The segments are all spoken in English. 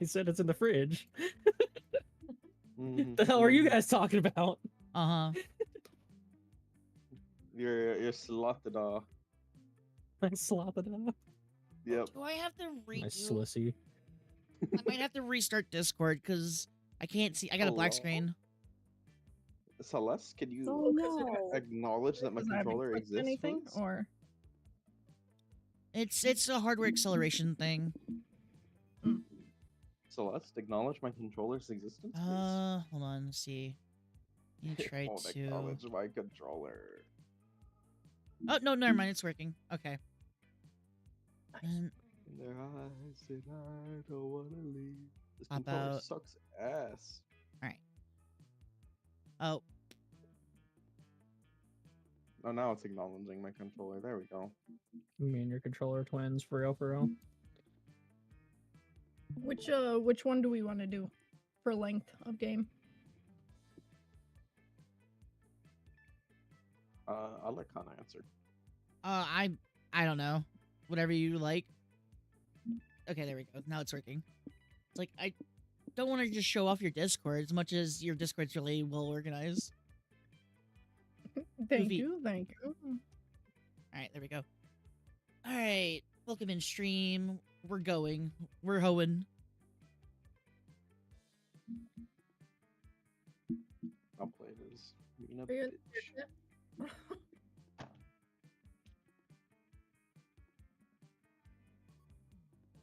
I said it's in the fridge. Mhm, The hell are you mhm. guys talking about? Uh-huh. You're slotted off. I slop it up. Yep. Do I have to My redo? slissy. I might have to restart Discord because I can't see. I got a black Hello? screen. Celeste, can you Oh no. acknowledge that my Because I haven't controller clicked exists, anything, please? or It's a hardware acceleration thing. Celeste, acknowledge my controller's existence, please. Hold on. Let's see. You try Don't to. acknowledge my controller. Oh no, never mind. It's working. Okay. In their eyes, and I don't wanna leave. This How controller about- sucks ass. Oh, Oh, now it's acknowledging my controller. There we go. Me and your controller twins, for real, for real. which one do we want to do for length of game? I'll let Connor answer. I don't know. Whatever you like. Okay, there we go. Now it's working. It's like I don't want to just show off your Discord as much as your Discord's really well organized. Thank Goofy. you, thank you. All right, there we go. All right, welcome in stream. We're going. We're hoeing. I'll play it as Mina Are you in bitch.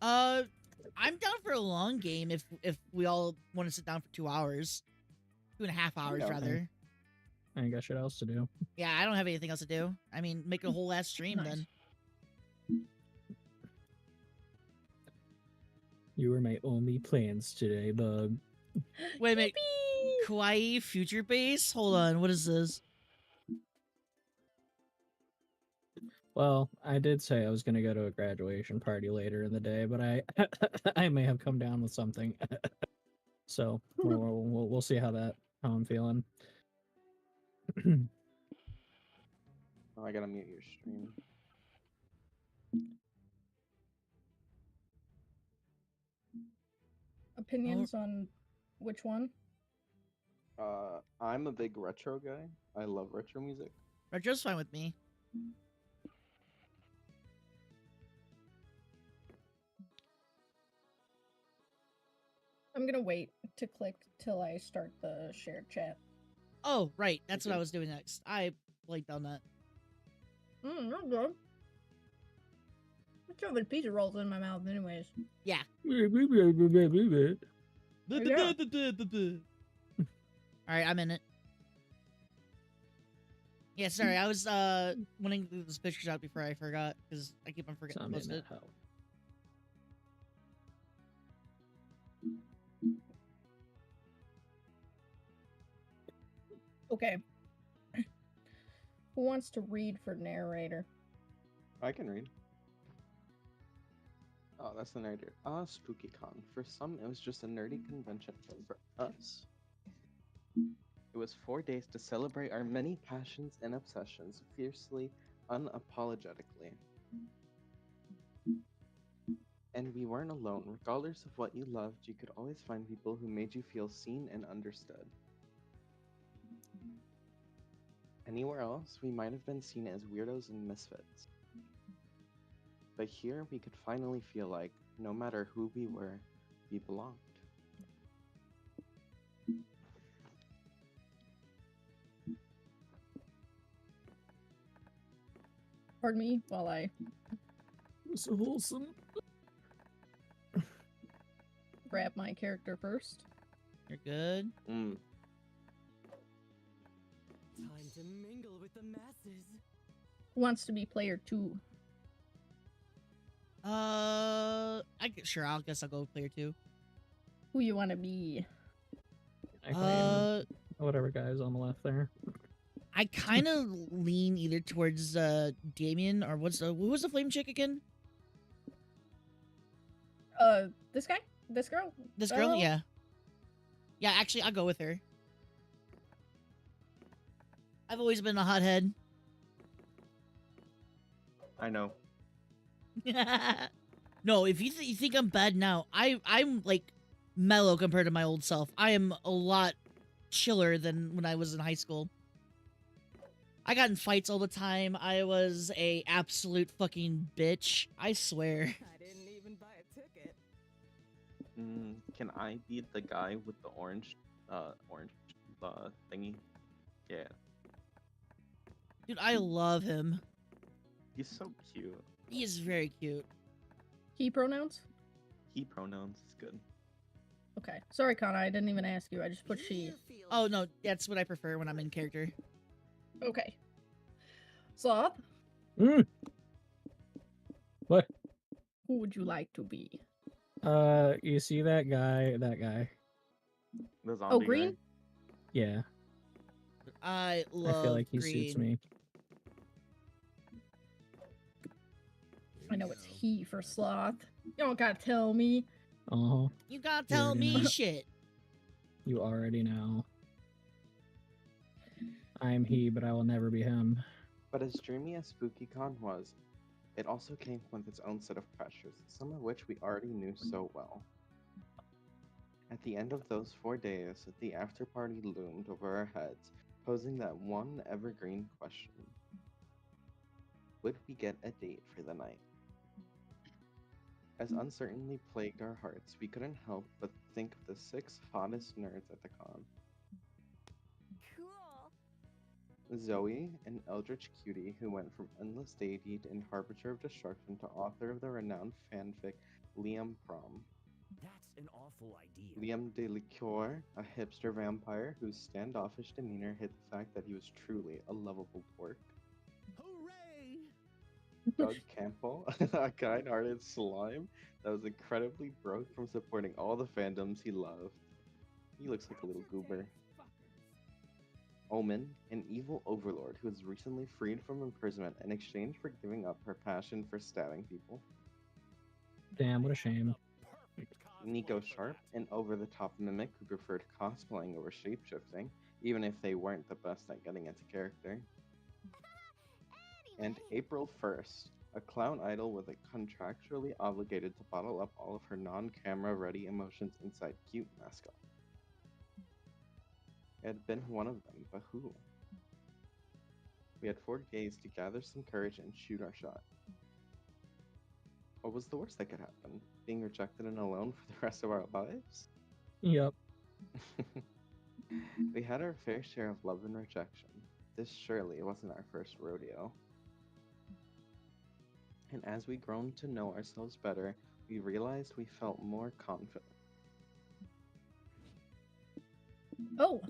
I'm down for a long game if we all want to sit down for 2 hours, 2.5 hours Okay. rather. I ain't got shit else to do. Yeah, I don't have anything else to do. I mean, make a whole ass stream Nice. then. You were my only plans today, bub. Wait a minute. Kawaii Future Base? Hold on, what is this? Well, I did say I was gonna go to a graduation party later in the day, but I I may have come down with something. So we'll see how I'm feeling. Oh, I gotta mute your stream. Opinions on which one? I'm a big retro guy. I love retro music. Retro's fine with me. I'm gonna wait to click till I start the shared chat. Oh, right. That's what I Okay. was doing next. I blanked on that. Not good. I'm shoving pizza rolls in my mouth anyways. Yeah. Yeah. Alright, I'm in it. Yeah, sorry, I was wanting to do this pictures out before I forgot, because I keep on So forgetting I'm to in post that it. hell. Okay. Who wants to read for narrator? I can read. Oh, that's the narrator. SpookyCon. For some, it was just a nerdy convention, but for us, it was 4 days to celebrate our many passions and obsessions fiercely, unapologetically. And we weren't alone. Regardless of what you loved, you could always find people who made you feel seen and understood. Anywhere else, we might have been seen as weirdos and misfits. But here, we could finally feel like, no matter who we were, we belonged. Pardon me while I So wholesome. grab my character first. You're good. Mm. Time to mingle with the masses. Who wants to be player 2? Sure, I guess I'll go with player 2. Who you want to be? I claim whatever guy's on the left there. I kind of lean either towards Damien or who was the flame chick again? This guy? This girl? This girl? Oh. Yeah. Yeah, actually, I'll go with her. I've always been a hothead. I know. No, if you think I'm bad now, I'm like mellow compared to my old self. I am a lot chiller than when I was in high school. I got in fights all the time. I was a absolute fucking bitch. I swear. I didn't even buy a ticket. Can I be the guy with the orange thingy? Yeah, Dude, I love him. he's so cute. He is very cute. He pronouns? He pronouns is good. Okay. Sorry, Kana. I didn't even ask you. I just put she. Oh no, that's what I prefer when I'm in character. Okay. Sloth, Mm. What? who would you like to be? You see that guy? That guy. The zombie green? guy. Yeah, I love I feel like he green. suits me. I know it's he for Sloth. You don't gotta tell me. Uh huh. You gotta You tell already me know. shit. You already know. I'm he, but I will never be him. But as dreamy as SpookyCon was, it also came with its own set of pressures, some of which we already knew so well. At the end of those 4 days, the after party loomed over our heads, posing that one evergreen question. Would we get a date for the night? As uncertainty plagued our hearts, we couldn't help but think of the 6 hottest nerds at the con. Cool. Zoe, an eldritch cutie who went from endless deity and harbinger of destruction to author of the renowned fanfic Liam Prom. That's an awful idea. Liam de Liqueur, a hipster vampire whose standoffish demeanor hid the fact that he was truly a lovable dork. Hooray! Doug Campbell, a kind-hearted slime that was incredibly broke from supporting all the fandoms he loved. He looks like a little goober. Omen, an evil overlord who was recently freed from imprisonment in exchange for giving up her passion for stabbing people. Damn, what a shame. Nico Sharp, an over-the-top mimic who preferred cosplaying over shapeshifting, even if they weren't the best at getting into character. And April 1st, a clown idol with a contractually obligated to bottle up all of her non-camera ready emotions inside cute mascot. It had been one of them, but who? We had 4 days to gather some courage and shoot our shot. What was the worst that could happen? Being rejected and alone for the rest of our lives? Yep. We had our fair share of love and rejection. This surely wasn't our first rodeo. And as we grown to know ourselves better, we realized we felt more confident. Oh.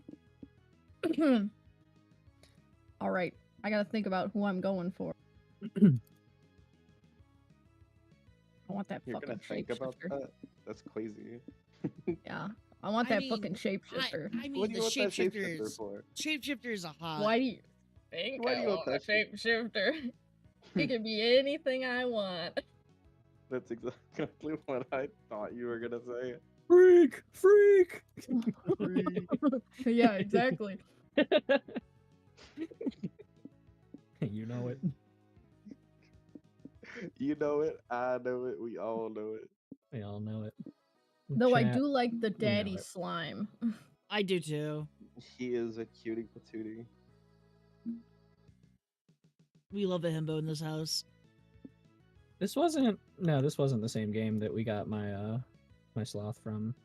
All right. I gotta think about who I'm going for. I want that You're fucking gonna think about shapeshifter. that? That's crazy. Yeah. I want I that mean, fucking shapeshifter. I mean, What do the you want that shapeshifter shapeshifters. for? Shapeshifters are hot. Why do you think Why do I you want want a that shapeshifter? It can be anything I want. That's exactly what I thought you were gonna say. Freak! Freak! Yeah, exactly. You know it. You know it, I know it, we all know it. We all know it. Though I Chat, do like the we know daddy it. slime. I do too. He is a cutie patootie. We love a himbo in this house. This wasn't the same game that we got my my sloth from.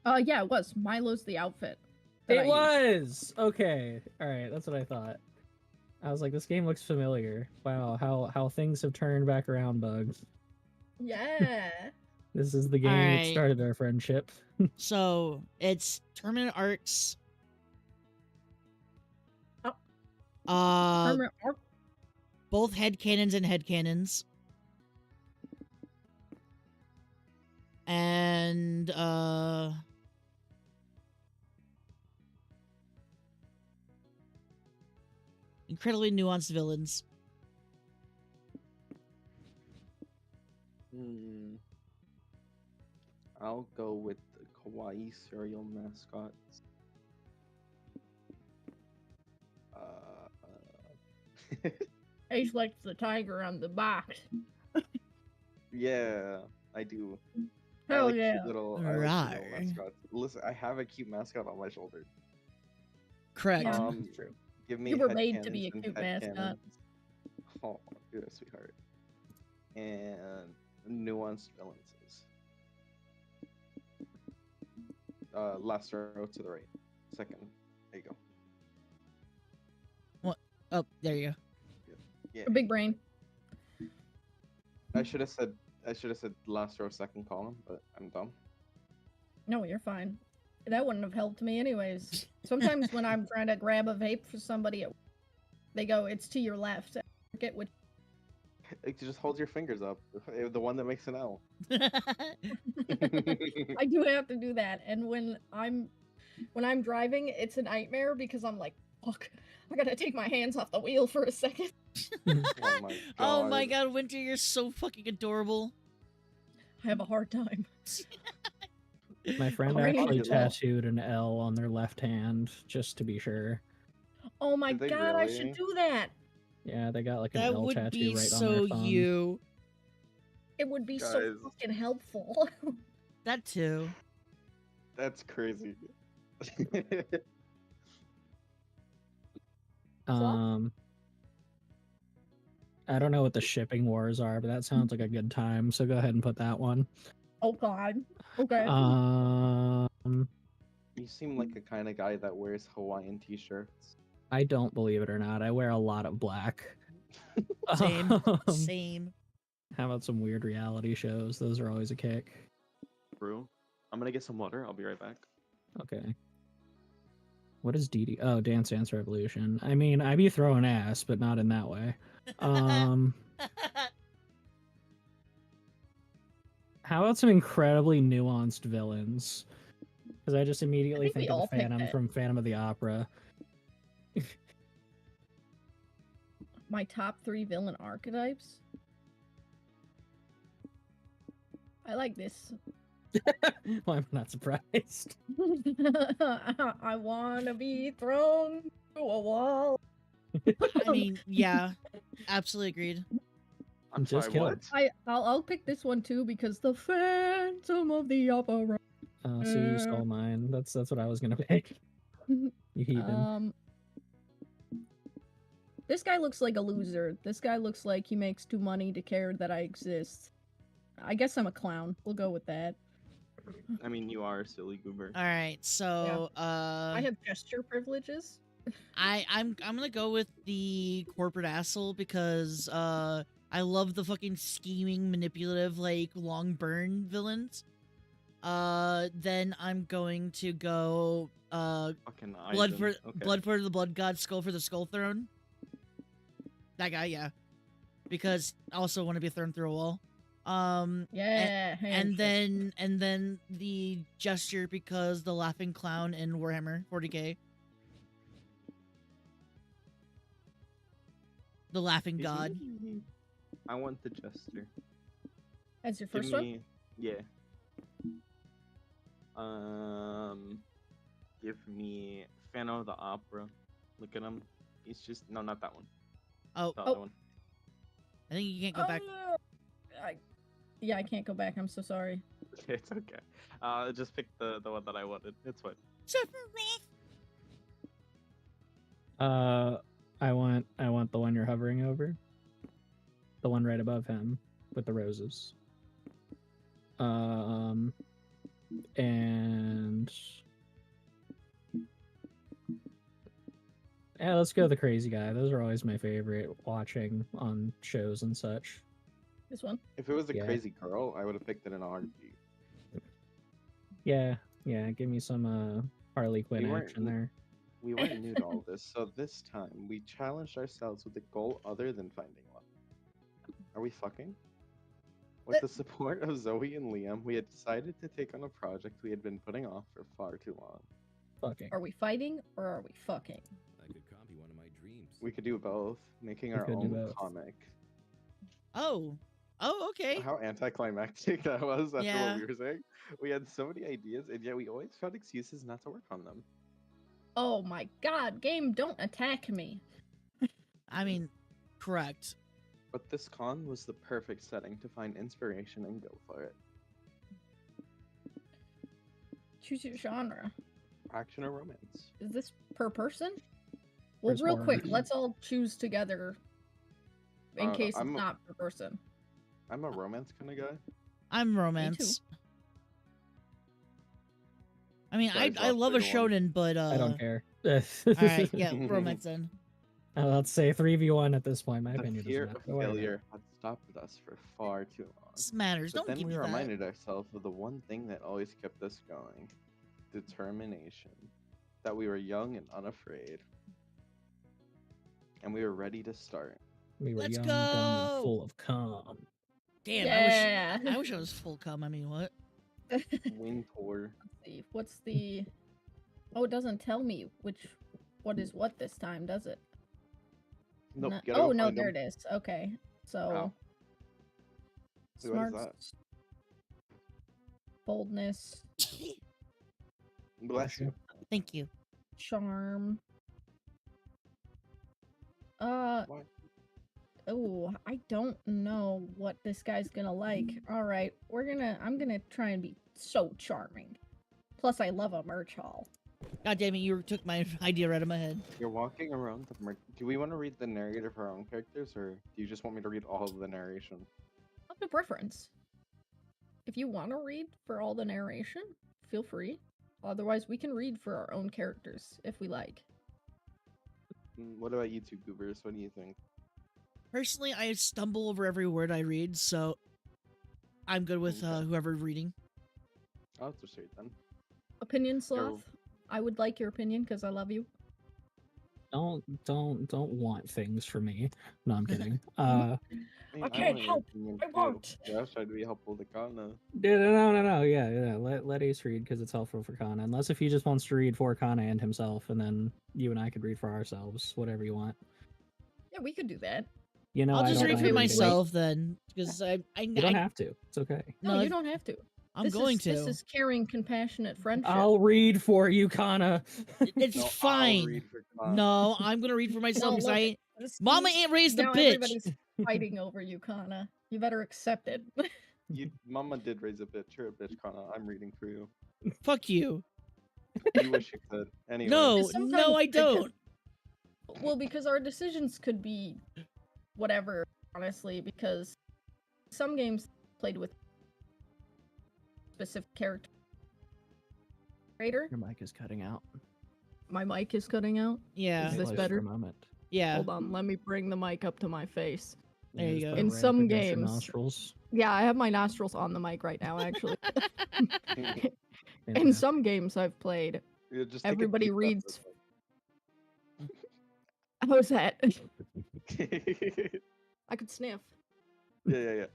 Yeah, it was. Milo's the outfit. that I It used. was! Okay. Alright, that's what I thought. I was like, this game looks familiar. Wow, how things have turned back around, Bugs. Yeah. This is the game that Alright. started our friendship. So it's Terminate Arcs. Oh. Uh, both headcanons and headcanons. And incredibly nuanced villains. I'll go with the kawaii cereal mascots. Ace likes the tiger on the box. Yeah, I do. I Hell like yeah. cute little, I like cute little Rawr. mascots. Listen, I have a cute mascot on my shoulder. Correct. Yeah. True. Give me You were head made to cannons be a and cute pet mascot. cannons. Oh, you're a sweetheart. And nuanced villains. Last row to the right. Second. There you go. Oh, there you go. Yeah. A big brain. I should have said last row second column, but I'm dumb. No, you're fine. That wouldn't have helped me anyways. Sometimes when I'm trying to grab a vape for somebody, they go, "It's to your left." I forget which. Like, just hold your fingers up. The one that makes an L. I do have to do that, and when I'm driving, it's a nightmare because I'm like, "Fuck, I gotta take my hands off the wheel for a second." Oh my god. Oh my god, Winter, you're so fucking adorable. I have a hard time. My friend Alright. actually Fucking hell. tattooed an L on their left hand just to be sure. Oh my Did they god, I really? should do that. Yeah, they got like an That L would tattoo be right so on their thumb. you. It would be so Guys. fucking helpful. That too. That's crazy. I don't know what the shipping wars are, but that sounds like a good time. So go ahead and put that one. Oh god. Okay. You seem like a kind of guy that wears Hawaiian t-shirts. I don't believe it or not. I wear a lot of black. Same. Um, Same. How about some weird reality shows? Those are always a kick. True. I'm gonna get some water. I'll be right back. Okay. What is DD? Oh, Dance Dance Revolution. I mean, I be throwing ass, but not in that way. How about some incredibly nuanced villains? Because I just immediately think we think of all the picked Phantom it. from Phantom of the Opera. My top 3 villain archetypes. I like this. Well, I'm not surprised. I wanna be thrown to a wall. I mean, yeah. Absolutely agreed. I'm Just sorry, kill what? him. I'll pick this one too because the Phantom of the Opera. So you stole mine. That's what I was gonna pick. You heathen. This guy looks like a loser. This guy looks like he makes too money to care that I exist. I guess I'm a clown. We'll go with that. I mean, you are a silly goober. All right, so I have gesture privileges. I'm gonna go with the corporate asshole because I love the fucking scheming, manipulative, like long burn villains. Then I'm going to go Fucking blood Aizen. for Okay. blood for the blood god, skull for the skull throne. That guy, yeah, because I also want to be thrown through a wall. Yeah. And then the gesture because the laughing clown in Warhammer 40k. The laughing god. I want the jester. That's your Give first one? me, yeah. Give me Phantom of the Opera. Look at him. He's just not that one. Oh, The other one. I think you can't go back. Yeah, I can't go back. I'm so sorry. It's okay. Just pick the one that I wanted. It's fine. I want the one you're hovering over. The one right above him with the roses. And yeah, let's go with the crazy guy. Those are always my favorite watching on shows and such. This one. If it was a Yeah. crazy girl, I would have picked it in a heartbeat. Yeah, give me some Harley Quinn We weren't- action there. We weren't new to all this, so this time we challenged ourselves with a goal other than finding love. Are we fucking? With the support of Zoe and Liam, we had decided to take on a project we had been putting off for far too long. Fucking. Are we fighting or are we fucking? I could copy one of my dreams. We could do both, making We our could do own both. comic. Oh, okay. How anticlimactic that was after Yeah. what we were saying. We had so many ideas, and yet we always found excuses not to work on them. Oh my god, game, don't attack me. I mean, correct. But this con was the perfect setting to find inspiration and go for it. Choose your genre. Action or romance? Is this per person? Well, There's real more. quick, let's all choose together in case it's I'm a- not per person. I'm a romance kind of guy. I'm romance. I mean, Sorry, I Josh, love a you're the one. shonen, but I don't care. All right, yeah, romance then. Let's say 3v1 at this point. My The opinion fear doesn't of matter. Whatever. failure had stopped us for far too long. This matters. But Don't then give we me that. reminded ourselves of the one thing that always kept us going: determination. That we were young and unafraid. And we were ready to start. We were Let's young, dumb, go! and full of calm. Damn, Yeah. I wish I was full cum. I mean, what? Wing tour. Let's see. What's the? Oh, it doesn't tell me what is what this time, does it? Nope. Not- Gotta oh go no, find there 'em. it is. Okay, so Oh. Wait, what is smart, that? boldness, Bless you. Thank you. charm. Why? Oh, I don't know what this guy's gonna like. All right, I'm gonna try and be so charming. Plus, I love a merch haul. God damn it, you took my idea right out of my head. You're walking around the Do we want to read the narrator for our own characters, or do you just want me to read all of the narration? Up to preference. If you want to read for all the narration, feel free. Otherwise, we can read for our own characters if we like. What about you two goobers? What do you think? Personally, I stumble over every word I read, so I'm good with Okay. whoever's reading. Oh, that's straight then. Opinion sloth. I would like your opinion because I love you. Don't want things for me. No, I'm kidding. I can't want your help. opinion I too. won't. Yeah, I was trying to be helpful to Kana. No. Yeah. Let Ace read because it's helpful for Kana. Unless if he just wants to read for Kana and himself, and then you and I could read for ourselves. Whatever you want. Yeah, we could do that. You know, I'll I just don't read mind for reading. myself then, because You don't have to. It's okay. No, No, you don't have to. I'm going to. This is caring, compassionate friendship. I'll read for you, Kana. It's No, I'll fine. read for Kana. No, I'm gonna read for myself No, because look, I This- Mama see, ain't raised a now bitch. Everybody's fighting over you, Kana. You better accept it. Mama did raise a bitch. You're a bitch, Kana. I'm reading for you. Fuck you. You wish you could. Anyway. No, Because sometimes no, I it could- don't. Well, because our decisions could be whatever, honestly, because some games played with specific character. Creator? Your mic is cutting out. My mic is cutting out. Yeah, Is this Close better? For a moment. yeah. Hold on, let me bring the mic up to my face. There you Just go. put it In right up some against your games- nostrils. Yeah, I have my nostrils on the mic right now, actually. In Fantastic. some games I've played, Yeah, just take a everybody deep breath, reads. How's that? that's fine. I could sniff. Yeah.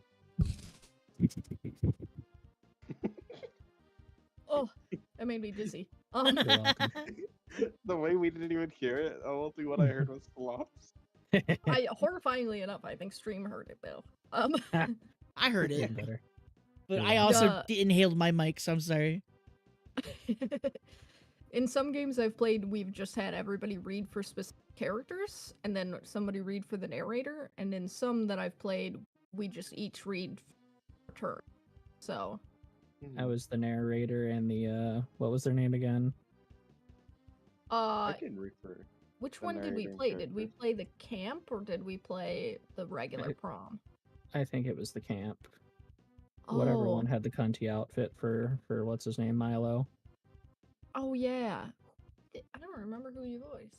Oh, that made me dizzy. You're welcome. The way we didn't even hear it, the only one I heard was flops. Horrifyingly enough, I think stream heard it though. I heard it, Getting better. but Yeah. I also Duh. inhaled my mic, so I'm sorry. In some games I've played, we've just had everybody read for specific characters, and then somebody read for the narrator. And in some that I've played, we just each read for turn. So I was the narrator and the what was their name again? I can read for. which the one did we narrating play? Did we characters. play the camp or did we play the regular prom? I think it was the camp. Whatever Oh, one had the cunty outfit for what's his name, Milo. oh yeah. I don't remember who you voiced.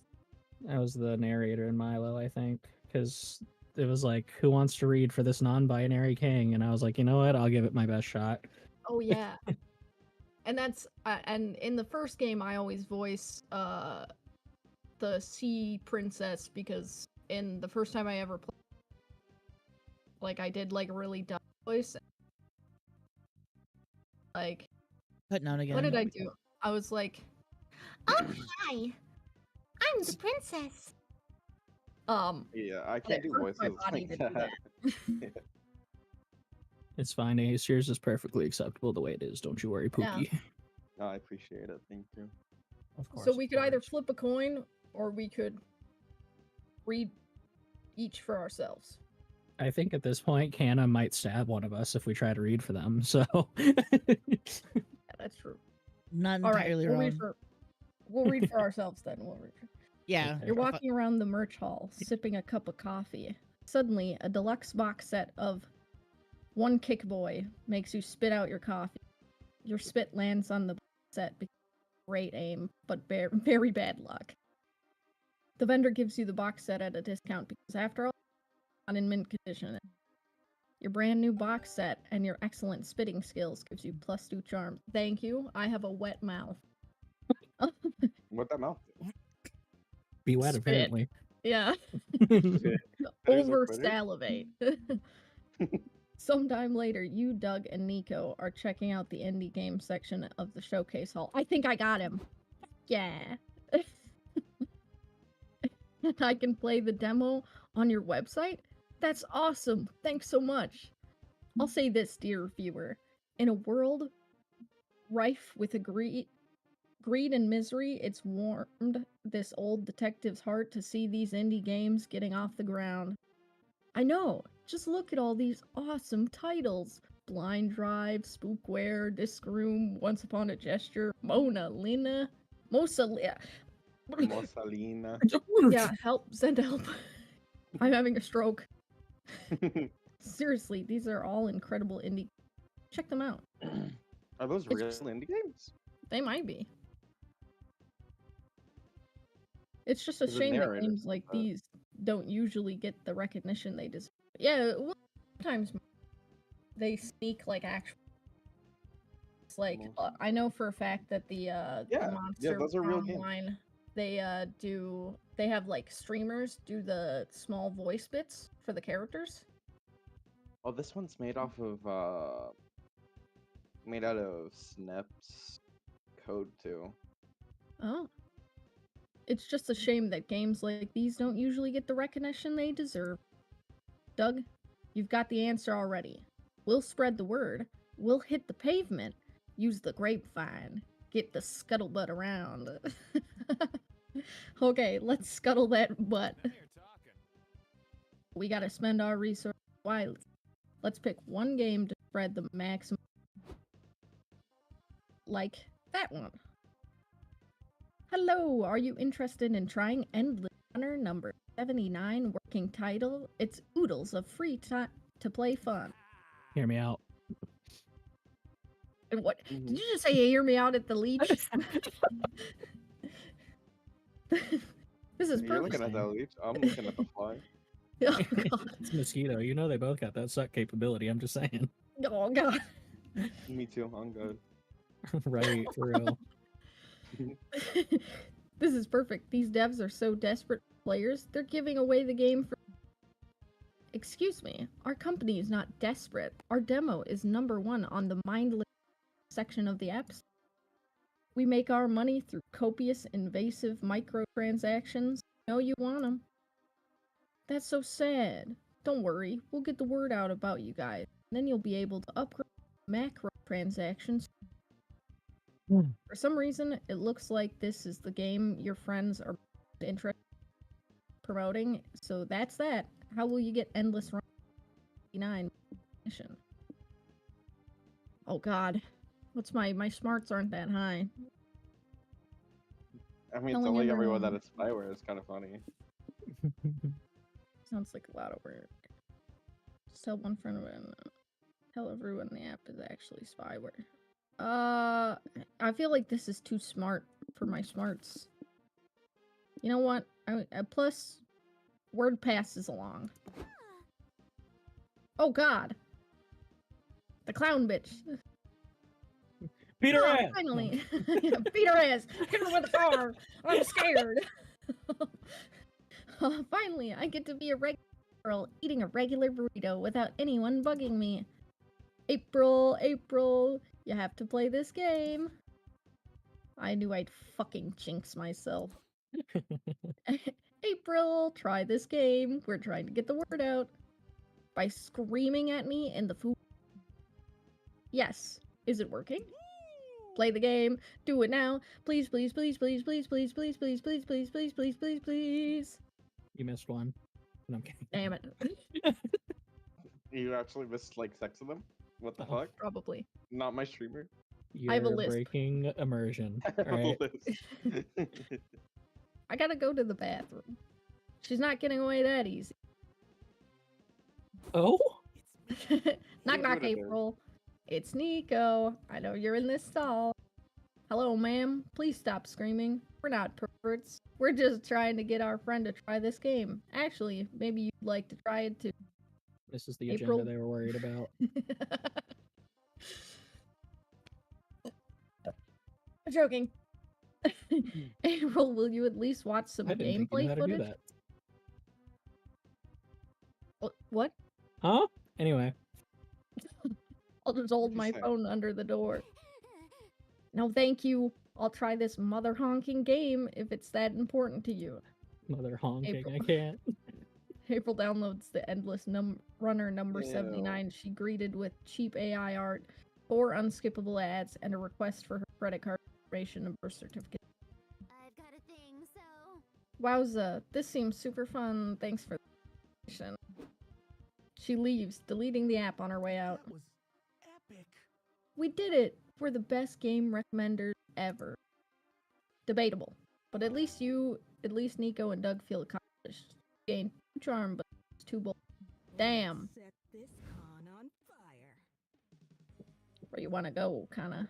I was the narrator in Milo, I think, because it was like, who wants to read for this non-binary king? And I was like, you know what? I'll give it my best shot. Oh yeah. And that's and in the first game I always voice the sea princess because in the first time I ever played, like I did like a really dumb voice. Like Cutting out again. what did I do? I was like, Oh, hi. I'm the princess. Yeah, I but can't it do hurts my voices body like to do that. that. It's fine, Ace. Yours is perfectly acceptable the way it is. Don't you worry, Yeah. Pookie. No, I appreciate it. Thank you. Of course. So we of could either course. flip a coin or we could read each for ourselves. I think at this point, Kana might stab one of us if we try to read for them. So Yeah, that's true. not All right, entirely we'll wrong. read for ourselves then. We'll read. Yeah. Okay. You're walking around the merch hall, sipping a cup of coffee. Suddenly, a deluxe box set of One Kick Boy makes you spit out your coffee. Your spit lands on the set because of great aim, but very bad luck. The vendor gives you the box set at a discount because, after all, it's not in mint condition. Your brand new box set and your excellent spitting skills gives you +2 charm. Thank you. I have a wet mouth. What that mouth do? Be wet, Spit. apparently. Yeah. Shit. There's a Over quitter? salivate. Sometime later, you, Doug, and Nico are checking out the indie game section of the showcase hall. I think I got him. Yeah. I can play the demo on your website? That's awesome. Thanks so much. I'll say this, dear viewer. In a world rife with greed and misery, it's warmed this old detective's heart to see these indie games getting off the ground. I know. Just look at all these awesome titles. Blind Drive, Spookware, Disc Room, Once Upon a Gesture, Mosalina. Mossalina. Yeah, help. Send help. I'm having a stroke. Seriously, these are all incredible indie. Check them out. Are those It's real just- indie games? They might be. It's just a There's a shame that narrator games like for that. these don't usually get the recognition they deserve. Yeah, well, sometimes they sneak like actual. It's like I know for a fact that the Monster those are real games. Online, they have like streamers do the small voice bits for the characters. Oh, this one's made off of made out of Snap's code too. Oh. It's just a shame that games like these don't usually get the recognition they deserve. Doug, you've got the answer already. We'll spread the word. We'll hit the pavement. Use the grapevine. Get the scuttlebutt around. Okay, let's scuttle that butt. We gotta spend our resources wisely. Let's pick one game to spread the maximum. Like that one. Hello, are you interested in trying Endless Runner number 79 working title? It's oodles of free time to play fun. Hear me out. And what? Mhm. Did you just say hear me out at the leech? This is You're perfect. looking at that leech. I'm looking at the fly. Oh god. It's mosquito. You know they both got that suck capability. I'm just saying. Oh god. Me too. I'm good. Right, for real. This is perfect. These devs are so desperate for players, they're giving away the game for. Excuse me, our company is not desperate. Our demo is #1 on the mindless section of the apps. We make our money through copious, invasive microtransactions. You know you want them. That's so sad. Don't worry, we'll get the word out about you guys. Then you'll be able to upgrade macro transactions. For some reason, it looks like this is the game your friends are interested in promoting. So that's that. How will you get Endless Run 9 mission? Oh god. What's my smarts aren't that high. I mean, Telling telling everyone that everyone. it's spyware is kind of funny. Sounds like a lot of work. Just tell one friend of it and tell everyone the app is actually spyware. I feel like this is too smart for my smarts. You know what? Plus, word passes along. Oh god! The clown bitch. Peter Ah, Ass! finally! Yeah, beat her ass! Hit her with a car! I'm scared! Finally, I get to be a regular girl eating a regular burrito without anyone bugging me. April, you have to play this game. I knew I'd fucking jinx myself. April, try this game. We're trying to get the word out. By screaming at me in the food. Yes. Is it working? Play the game. Do it now. Please, please, please, please, please, please, please, please, please, please, please, please, please, please. You missed one. No, I'm kidding. Damn it. You actually missed like 6 of them? What the Oh. fuck? Probably. Not my streamer. I have a You're list. breaking immersion. All right. I gotta go to the bathroom. She's not getting away that easy. Oh, Knock Who's knock, over there? April. It's Nico. I know you're in this stall. Hello, ma'am. Please stop screaming. We're not perverts. We're just trying to get our friend to try this game. Actually, maybe you'd like to try it too. this is the April. agenda they were worried about. I'm joking. April, will you at least watch some I didn't think you knew gameplay how to do footage? that. What? Huh? Anyway, I'll just hold you my say? phone under the door. No, thank you. I'll try this mother honking game if it's that important to you. mother honking. April. I can't. April downloads the Endless Runner number Ew. 79. She greeted with cheap AI art, 4 unskippable ads, and a request for her credit card information and birth certificate. I've got a thing, so. Wowza, this seems super fun. Thanks for the information. She leaves, deleting the app on her way out. That was epic. We did it! We're the best game recommenders ever. Debatable. But at least Nico and Doug feel accomplished. Gained 2 charm, but it's too bold. Damn. Set this con on fire. Where you wanna go, kinda.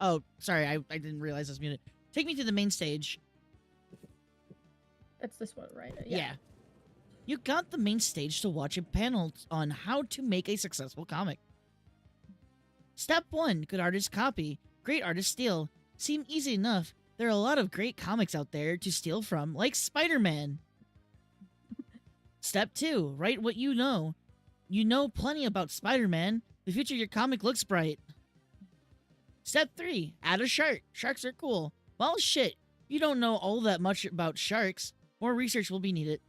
Oh, sorry, I didn't realize I was muted. Take me to the main stage. That's this one, right? Yeah. You got the main stage to watch a panel on how to make a successful comic. Step 1, good artist copy. Great artist steal. Seem easy enough. There are a lot of great comics out there to steal from, like Spider-Man. Step 2, write what you know. You know plenty about Spider-Man. The future of your comic looks bright. Step 3, add a shark. Sharks are cool. Well, shit. You don't know all that much about sharks. More research will be needed.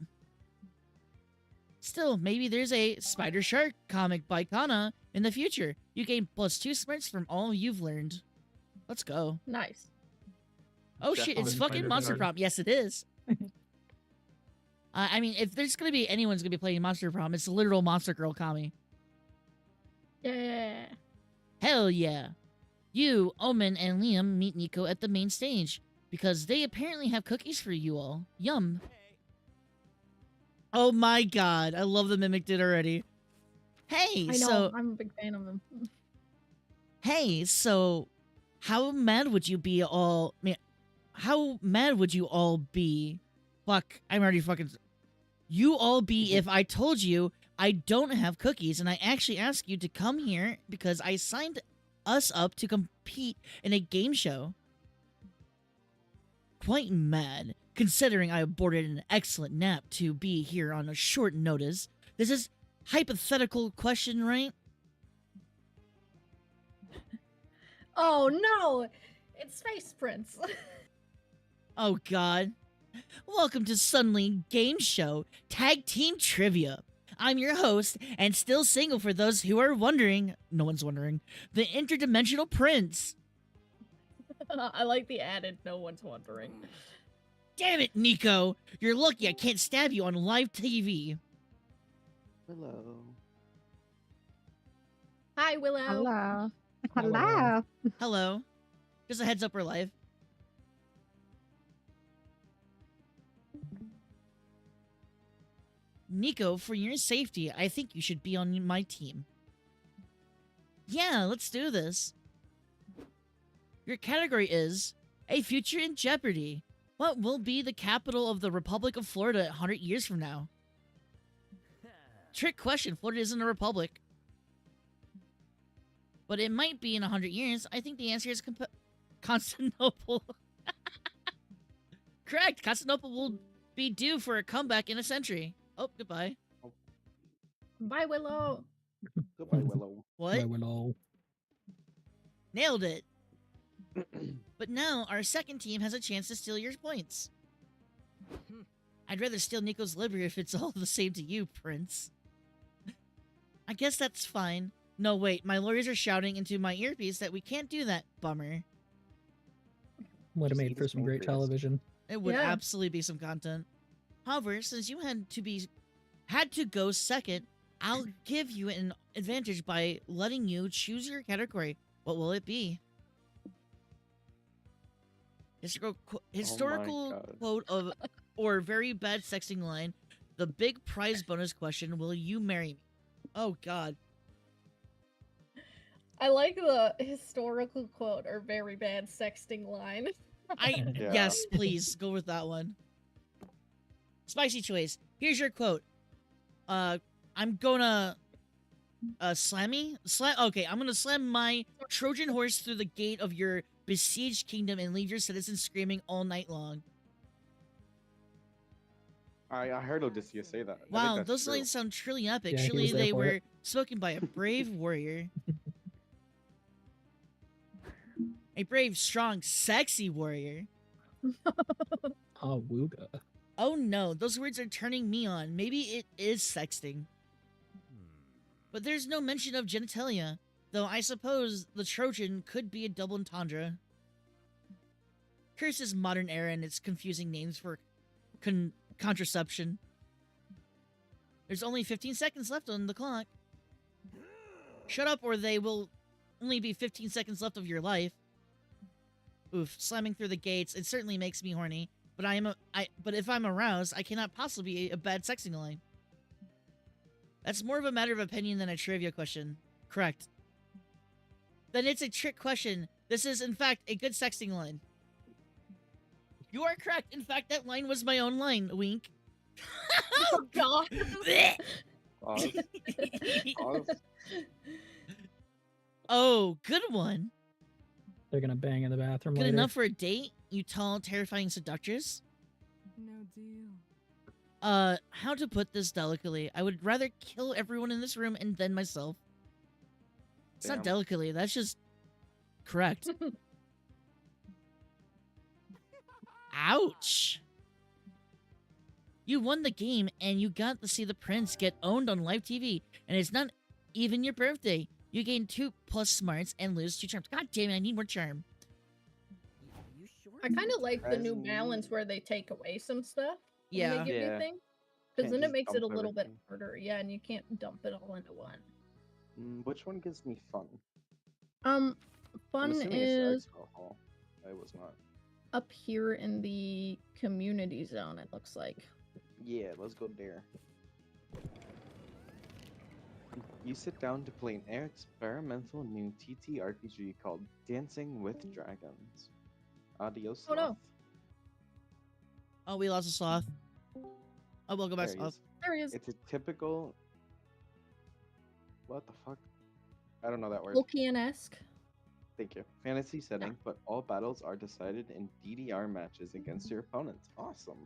Still, maybe there's a Spider Shark comic by Kana in the future. You gain +2 smarts from all you've learned. Let's go. Nice. Oh shit, it's Definitely fucking Spider Monster Shark. Prom. Yes, it is. I mean, if there's gonna be anyone's gonna be playing Monster Prom, it's literal Monster Girl Kami. Yeah. Hell yeah. You, Omen, and Liam meet Nico at the main stage because they apparently have cookies for you all. Yum. Oh my god, I love the Mimic did already. Hey, I know, so I'm a big fan of him. hey, so how mad would you be all? How mad would you all be? Fuck, I'm already fucking. You all be if I told you I don't have cookies and I actually asked you to come here because I signed us up to compete in a game show. Quite mad, considering I aborted an excellent nap to be here on a short notice. This is hypothetical question, right? Oh no! It's Space Prince. Oh god. Welcome to Sunly Game Show Tag Team Trivia. I'm your host, and still single for those who are wondering. No one's wondering. The Interdimensional Prince. I like the added, no one's wondering. Damn it, Nico. You're lucky I can't stab you on live TV. Hello. Hi, Willow. Hello. Hello. Hello. Hello. Just a heads up, we're live. Nico, for your safety, I think you should be on my team. Yeah, let's do this. Your category is A Future in Jeopardy. What will be the capital of the Republic of Florida 100 years from now? Trick question, Florida isn't a republic. But it might be in 100 years. I think the answer is Constantinople. Correct, Constantinople will be due for a comeback in a century. Oh, goodbye. Bye, Willow. Goodbye, Willow. What? I will know. Nailed it. But now, our second team has a chance to steal your points. I'd rather steal Nico's liver if it's all the same to you, Prince. I guess that's fine. No, wait, my lawyers are shouting into my earpiece that we can't do that. Bummer. Would have Just made eat for his some great pancreas. television. It would Yeah. absolutely be some content. However, since you had to go second, I'll give you an advantage by letting you choose your category. What will it be? Historical God. quote of or very bad sexting line. The big prize bonus question: will you marry me? Oh God. I like the historical quote or very bad sexting line. Yeah. Yes, please go with that one. Spicy choice. Here's your quote. I'm gonna okay, I'm gonna slam my Trojan horse through the gate of your besieged kingdom and leave your citizens screaming all night long. I heard Odysseus say that. I think Wow, that's those true. lines sound truly epic. Yeah, he Surely was there they for were it. spoken by a brave warrior. A brave, strong, sexy warrior. Oh, Wooga. Oh no, those words are turning me on. Maybe it is sexting. But there's no mention of genitalia, though I suppose the Trojan could be a double entendre. Curse is modern era and its confusing names for contraception. There's only 15 seconds left on the clock. Shut up or they will only be 15 seconds left of your life. Oof, slamming through the gates, it certainly makes me horny, but but if I'm aroused, I cannot possibly be a bad sexting line. That's more of a matter of opinion than a trivia question. Correct. Then it's a trick question. This is, in fact, a good sexting line. You are correct. In fact, that line was my own line. Wink. Oh God. Pause. Pause. Oh, good one. They're gonna bang in the bathroom Good later. enough for a date, you tall, terrifying seductress? No deal. How to put this delicately? I would rather kill everyone in this room and then myself. It's not Damn. delicately, that's just correct. Ouch. You won the game and you got to see the prince get owned on live TV, and it's not even your birthday. You gain 2 plus smarts and lose 2 charms. God damn it, I need more charm. You sure? I kind of like the new Surprisingly- balance where they take away some stuff. When Yeah. they give Yeah. you things. Because Can't then it just makes it a dump little bit everything. harder. Yeah, and you can't dump it all into one. Which one gives me fun? Um, I'm fun assuming is it's alcohol. I was not. up here in the community zone, it looks like. Yeah, let's go there. You sit down to play an experimental new TTRPG called Dancing with Dragons. Adios, Oh, no. sloth. Oh, we lost a sloth. Oh, we'll go back There he sloth. is. There he is. It's a typical. What the fuck? I don't know that word. Tolkien-esque. Thank you. Fantasy setting, but all battles are decided in DDR matches against your opponents. Awesome.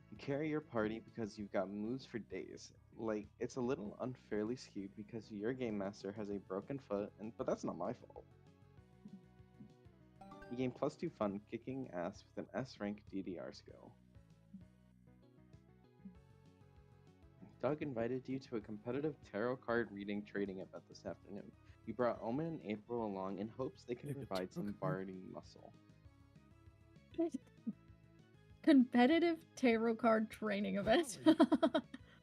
You carry your party because you've got moves for days. Like, it's a little unfairly skewed because your game master has a broken foot, but that's not my fault. You gain +2 fun kicking ass with an S rank DDR skill. Doug invited you to a competitive tarot card reading trading event this afternoon. You brought Omen and April along in hopes they could Like a provide some tarot card. bargaining muscle. Competitive tarot card training event.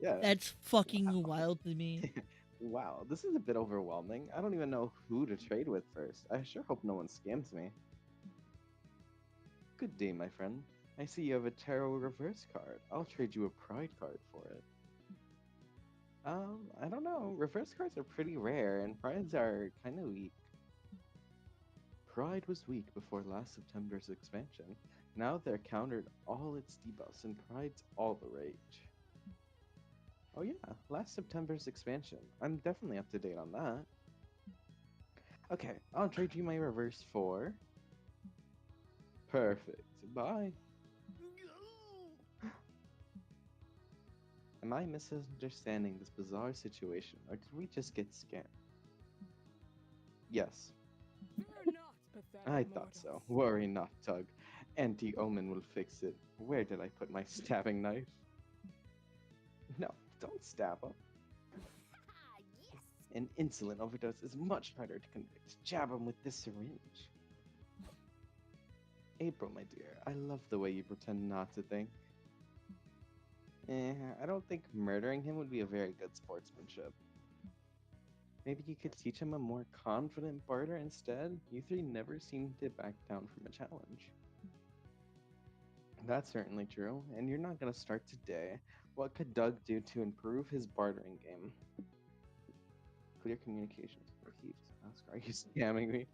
Yeah. That's fucking wild to me. Wow, this is a bit overwhelming. I don't even know who to trade with first. I sure hope no one scams me. Good day, my friend. I see you have a tarot reverse card. I'll trade you a pride card for it. I don't know. Reverse cards are pretty rare, and prides are kind of weak. Pride was weak before last September's expansion. Now they're countered all its debuffs, and Pride's all the rage. Oh yeah, last September's expansion. I'm definitely up to date on that. Okay, I'll trade you my reverse for... Perfect. Bye. Am I misunderstanding this bizarre situation, or did we just get scammed? Yes, Fear not, pathetic I thought so. mortals. Worry not, Tug. Anti-Omen will fix it. Where did I put my stabbing knife? No, don't stab him. Ah, yes. An insulin overdose is much harder to convict. Jab him with this syringe. April, my dear, I love the way you pretend not to think. I don't think murdering him would be a very good sportsmanship. Maybe you could teach him a more confident barter instead? You three never seem to back down from a challenge. That's certainly true, and you're not gonna start today. What could Doug do to improve his bartering game? Clear communications. He just ask, are you scamming me?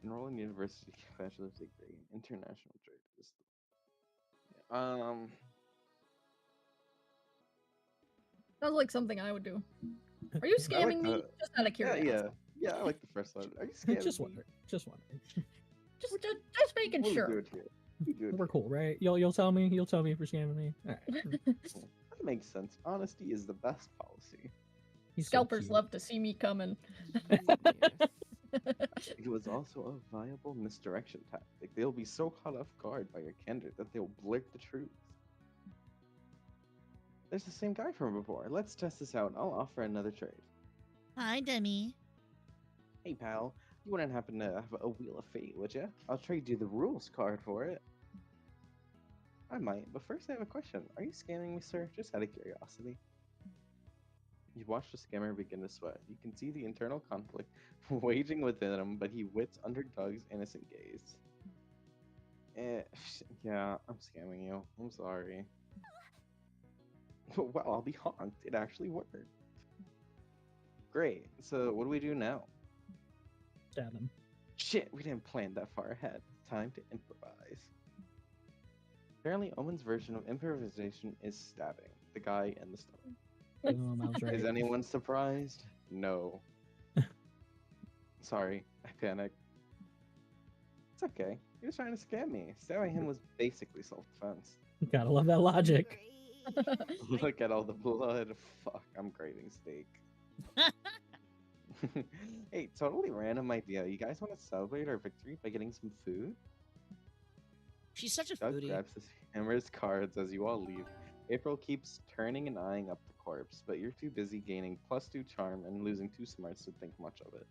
Enroll in university bachelor's degree, international trade. Um, Sounds like something I would do. Are you I like scamming me? the- Just out of yeah, curiosity. yeah, I like the first one. Are you scamming Just me? wondering. Just wondering. Just making What do we sure. do it here? We do it We're here. cool, right? You'll tell me. You'll tell me if you're scamming me. All right. That makes sense. Honesty is the best policy. He's so Scalpers cute. love to see me coming. It was also a viable misdirection tactic. They'll be so caught off guard by your candidate that they'll blurt the truth. There's the same guy from before. Let's test this out. I'll offer another trade. Hi, Demi. Hey, pal. You wouldn't happen to have a Wheel of Fate, would you? I'll trade you the rules card for it. I might, but first I have a question. Are you scamming me, sir? Just out of curiosity. You watch the scammer begin to sweat. You can see the internal conflict waging within him, but he wits under Doug's innocent gaze. Yeah, I'm scamming you. I'm sorry. Well, I'll be honked. It actually worked. Great. So what do we do now? Stab him. Shit, we didn't plan that far ahead. Time to improvise. Apparently, Omen's version of improvisation is stabbing the guy in the stomach. Boom, I was right. Is anyone surprised? No. Sorry, I panicked. It's okay. He was trying to scam me. Stabbing him was basically self-defense. Gotta love that logic. Look at all the blood. Fuck, I'm craving steak. Hey, totally random idea. You guys want to celebrate our victory by getting some food? She's such a Doug foodie. grabs his hammer's cards as you all leave. April keeps turning and eyeing up the corpse, but you're too busy gaining +2 charm and losing 2 smarts to think much of it.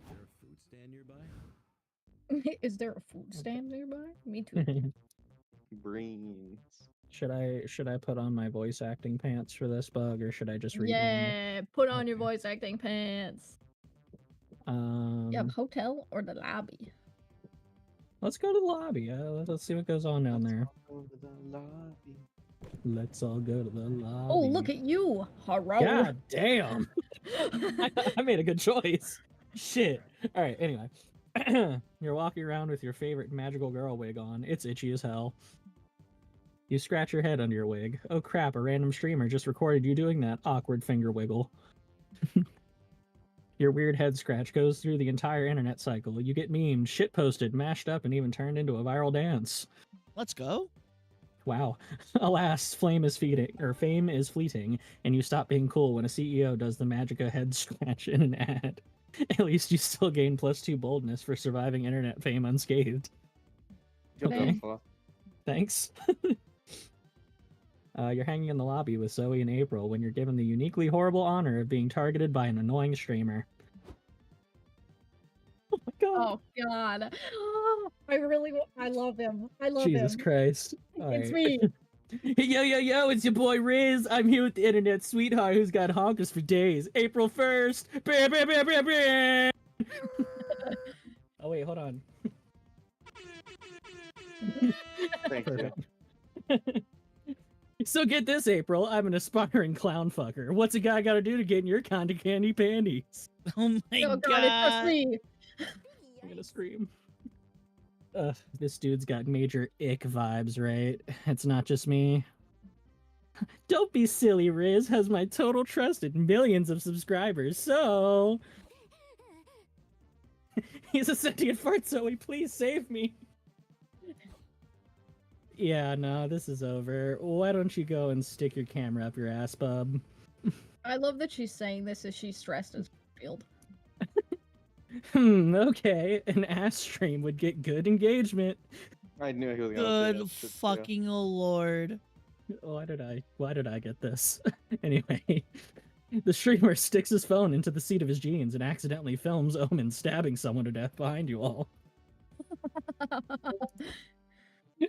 Is there a food stand nearby? Is there a food stand nearby? Me too. Brains. Should I put on my voice acting pants for this bug, or should I just read normal? Yeah, put on your Okay. voice acting pants. Yeah, hotel or the lobby? Let's go to the lobby. Let's see what goes on down there. Over the lobby. Let's all go to the lobby. Oh, look at you, Haro. God damn! I made a good choice. Shit. All right. Anyway, you're walking around with your favorite magical girl wig on. It's itchy as hell. You scratch your head under your wig. Oh crap! A random streamer just recorded you doing that awkward finger wiggle. Your weird head scratch goes through the entire internet cycle. You get memed, shit posted, mashed up, and even turned into a viral dance. Let's go. Wow. Alas, fame is fleeting, and you stop being cool when a CEO does the Magica head scratch in an ad. At least you still gain +2 boldness for surviving internet fame unscathed. Good Okay. fella. Thanks. You're hanging in the lobby with Zoe and April when you're given the uniquely horrible honor of being targeted by an annoying streamer. Oh my god. Oh God, I love him. I love Jesus him. Christ. It's Alright. me. Yo, it's your boy Riz. I'm here with the internet sweetheart who's got honkers for days. April 1st. Bam, bam, bam, bam, bam. Oh, wait, hold on. Thank you. Perfect. So get this, April. I'm an aspiring clown fucker. What's a guy gotta do to get in your kind of candy panties? Oh my Oh god. God, it's just me. I'm gonna scream. This dude's got major ick vibes, right? It's not just me. Don't be silly, Riz has my total trust and millions of subscribers, so... He's a sentient fart, Zoe, please save me. Yeah, no, this is over. Why don't you go and stick your camera up your ass, bub? I love that she's saying this as she's stressed as field. Okay. An ass stream would get good engagement. I knew he was gonna say Good that shit, too. fucking lord. Why did I get this? Anyway, the streamer sticks his phone into the seat of his jeans and accidentally films Omen stabbing someone to death behind you all.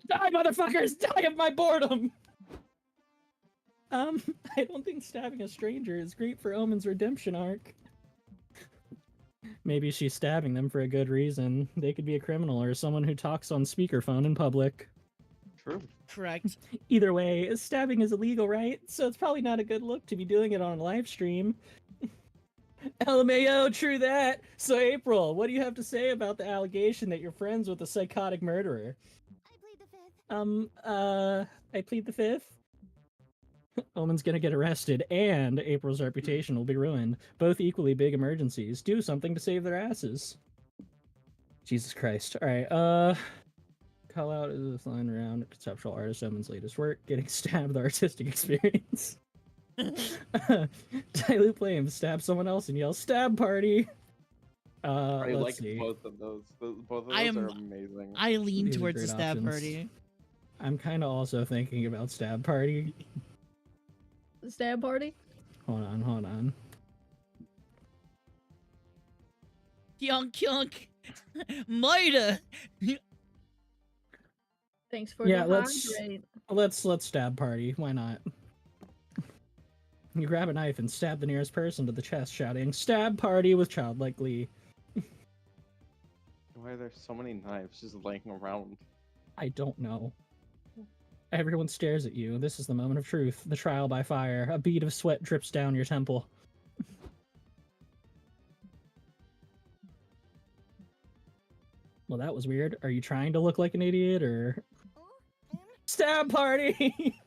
Die, motherfuckers! Die of my boredom! I don't think stabbing a stranger is great for Omen's redemption arc. Maybe she's stabbing them for a good reason. They could be a criminal or someone who talks on speakerphone in public. True. Correct. Either way, stabbing is illegal, right? So it's probably not a good look to be doing it on a live stream. LMAO, true that. So April, what do you have to say about the allegation that you're friends with a psychotic murderer? I plead the fifth. I plead the fifth. Omen's gonna get arrested, and April's reputation will be ruined. Both equally big emergencies. Do something to save their asses. Jesus Christ. Alright, call out is this line around conceptual artist Omen's latest work, getting stabbed the artistic experience. Dilute Flames, stab someone else and yell, stab party! I Let's like see. both of those. Both of those I are am- amazing. I lean These are towards the great stab options. party. I'm kind of also thinking about stab party. Stab party? Hold on. Kyonk kyonk. Mida. Thanks for Yeah, the let's- hydrate. Let's stab party. Why not? You grab a knife and stab the nearest person to the chest, shouting, "Stab party!" with childlike glee. Why are there so many knives just laying around? I don't know. Everyone stares at you. This is the moment of truth. The trial by fire. A bead of sweat drips down your temple. Well, that was weird. Are you trying to look like an idiot, or... Stab party!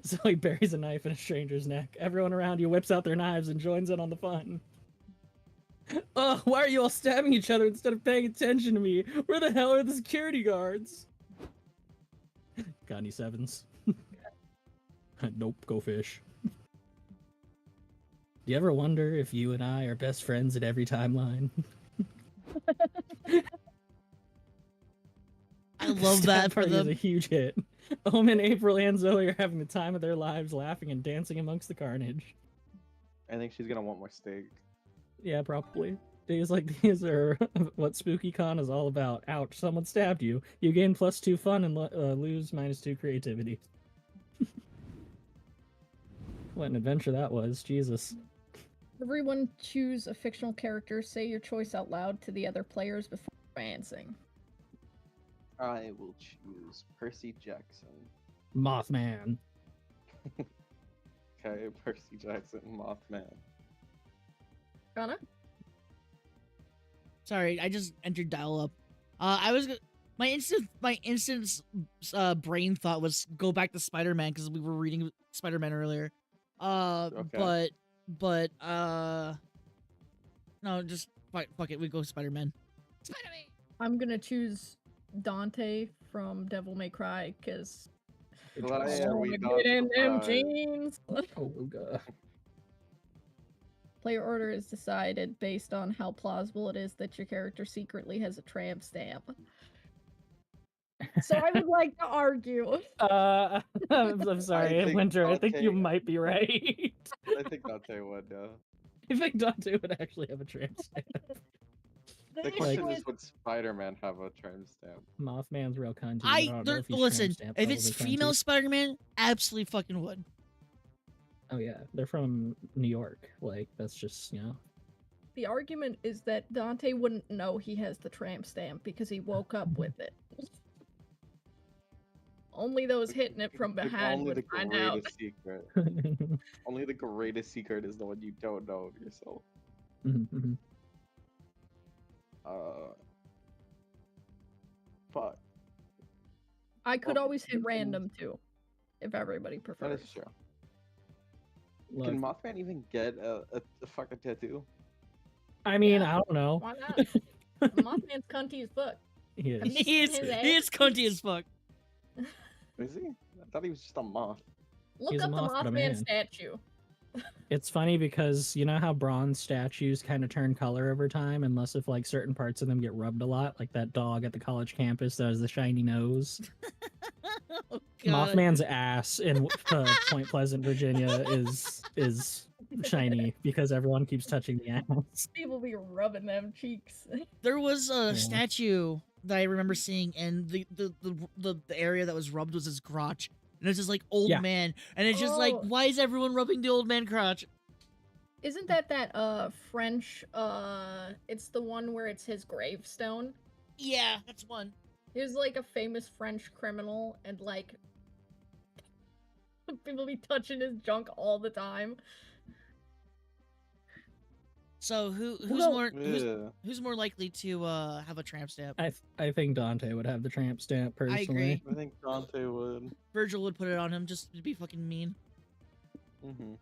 Zoe buries a knife in a stranger's neck. Everyone around you whips out their knives and joins in on the fun. Oh, why are you all stabbing each other instead of paying attention to me? Where the hell are the security guards? Got any sevens? Nope, go fish. Do you ever wonder if you and I are best friends at every timeline? I love Stab that for Party is a them. huge hit. Omen, April, and Zoe are having the time of their lives, laughing and dancing amongst the carnage. I think she's gonna want more steak. Yeah, probably. Days like these are what Spooky Con is all about. Ouch, someone stabbed you. You gain +2 fun and lose -2 creativity. What an adventure that was, Jesus. Everyone choose a fictional character, say your choice out loud to the other players before advancing. I will choose Percy Jackson. Mothman. Okay, Percy Jackson, Mothman. Ghana? Sorry, I just entered dial up. My instant brain thought was go back to Spider-Man because we were reading Spider-Man earlier. Okay. But no, just fuck it. We go Spider-Man. Spider-Man. I'm gonna choose Dante from Devil May Cry because Why are we not get in them surprised? jeans. Oh, God. Player order is decided based on how plausible it is that your character secretly has a tramp stamp. So I would like to argue. I'm sorry, think Winter. I think you Dante- might be right. I think Dante would, yeah. I think Dante would actually have a tramp stamp. The The issue question is is, would Spider-Man have a tram stamp? Mothman's real cunt. but I don't know if he's Listen, tramp stamp if it's level, they're female cunty. Spider-Man, absolutely fucking would. Oh yeah, they're from New York. Like that's just the argument is that Dante wouldn't know he has the tramp stamp because he woke up with it. Only those hitting it from behind Only would the find out. greatest secret. Only the greatest secret is the one you don't know yourself. Fuck. I could Well, always hit random too, if everybody That prefers. is true. Look, Can Mothman even get a fucking tattoo? I mean, Yeah. I don't know. Why not? Mothman's cunty as fuck. He Have is. you He is seen his he ass? is cunty as fuck. Is he? I thought he was just a moth. Look He's a up the moth, but a Mothman man. statue. It's funny because you know how bronze statues kind of turn color over time, unless if like certain parts of them get rubbed a lot, like that dog at the college campus that has the shiny nose. Oh, God. Mothman's ass in Point Pleasant, Virginia, is shiny because everyone keeps touching the ass. People be rubbing them cheeks. There was a Yeah. statue that I remember seeing, and the area that was rubbed was his crotch. and it's just like old Yeah. man, and it's just like, Oh. why is everyone rubbing the old man crotch? Isn't that French it's the one where it's his gravestone? Yeah, that's one. He was like a famous French criminal and like people be touching his junk all the time. So who's Well, more Yeah. who's more likely to have a tramp stamp? I think Dante would have the tramp stamp personally. I agree. I think Dante would. Virgil would put it on him just to be fucking mean. Mm-hmm.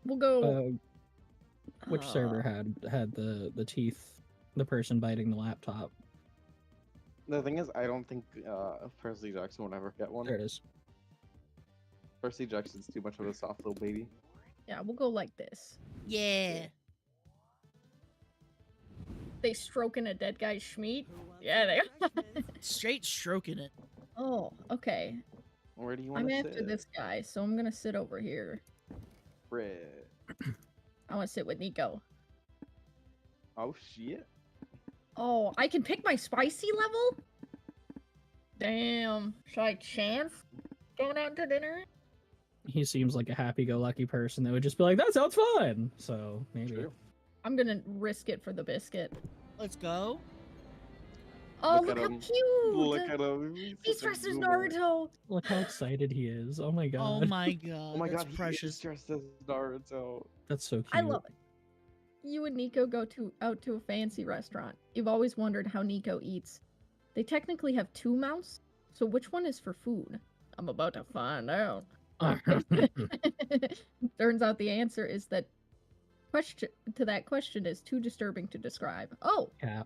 We'll go Which server had the teeth, the person biting the laptop? The thing is, I don't think Percy Jackson would ever get one. There it is. Percy Jackson's too much of a soft little baby. Yeah, we'll go like this. Yeah. They stroking a dead guy's schmeat. Yeah, they Straight stroking it. Oh, okay. Where do you want I'm to after sit? this guy, so I'm gonna sit over here. Fred. I wanna sit with Nico. Oh shit. Oh, I can pick my spicy level? Damn. Should I chance going out to dinner? He seems like a happy-go-lucky person that would just be like, "That sounds fun." So maybe. True. I'm gonna risk it for the biscuit. Let's go. Oh, Look look at how him. cute! Look at him. He's such a dressed as goober. Naruto! Look how excited he is. Oh my god. Oh my god. Oh my that's god, precious. he is dressed as Naruto. That's so cute. I love it. You and Nico go out to a fancy restaurant. You've always wondered how Nico eats. They technically have two mouths, so which one is for food? I'm about to find out. Turns out the answer is that question is too disturbing to describe. Oh, Yeah.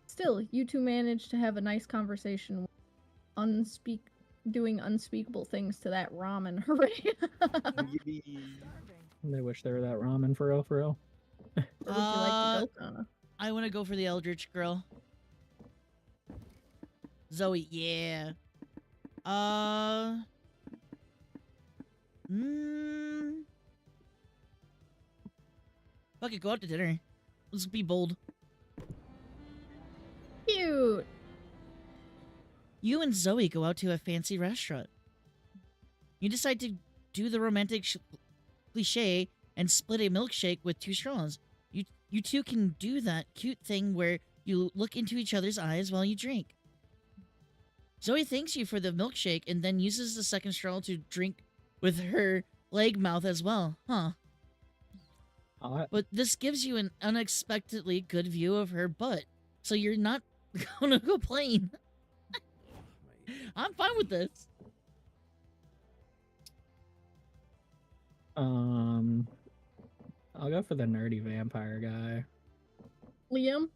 still, you two managed to have a nice conversation, doing unspeakable things to that ramen. Hooray! Yippee. They wish they were that ramen for real, for real. Where would you like to go, Kana? I want to go for the Eldritch girl. Zoe, yeah. Fuck it, go out to dinner. Let's be bold. Cute. You and Zoe go out to a fancy restaurant. You decide to do the romantic cliche and split a milkshake with two straws. You two can do that cute thing where you look into each other's eyes while you drink. Zoe thanks you for the milkshake and then uses the second straw to drink with her leg mouth as well. Huh. But this gives you an unexpectedly good view of her butt, so you're not gonna complain. I'm fine with this. I'll go for the nerdy vampire guy. Liam?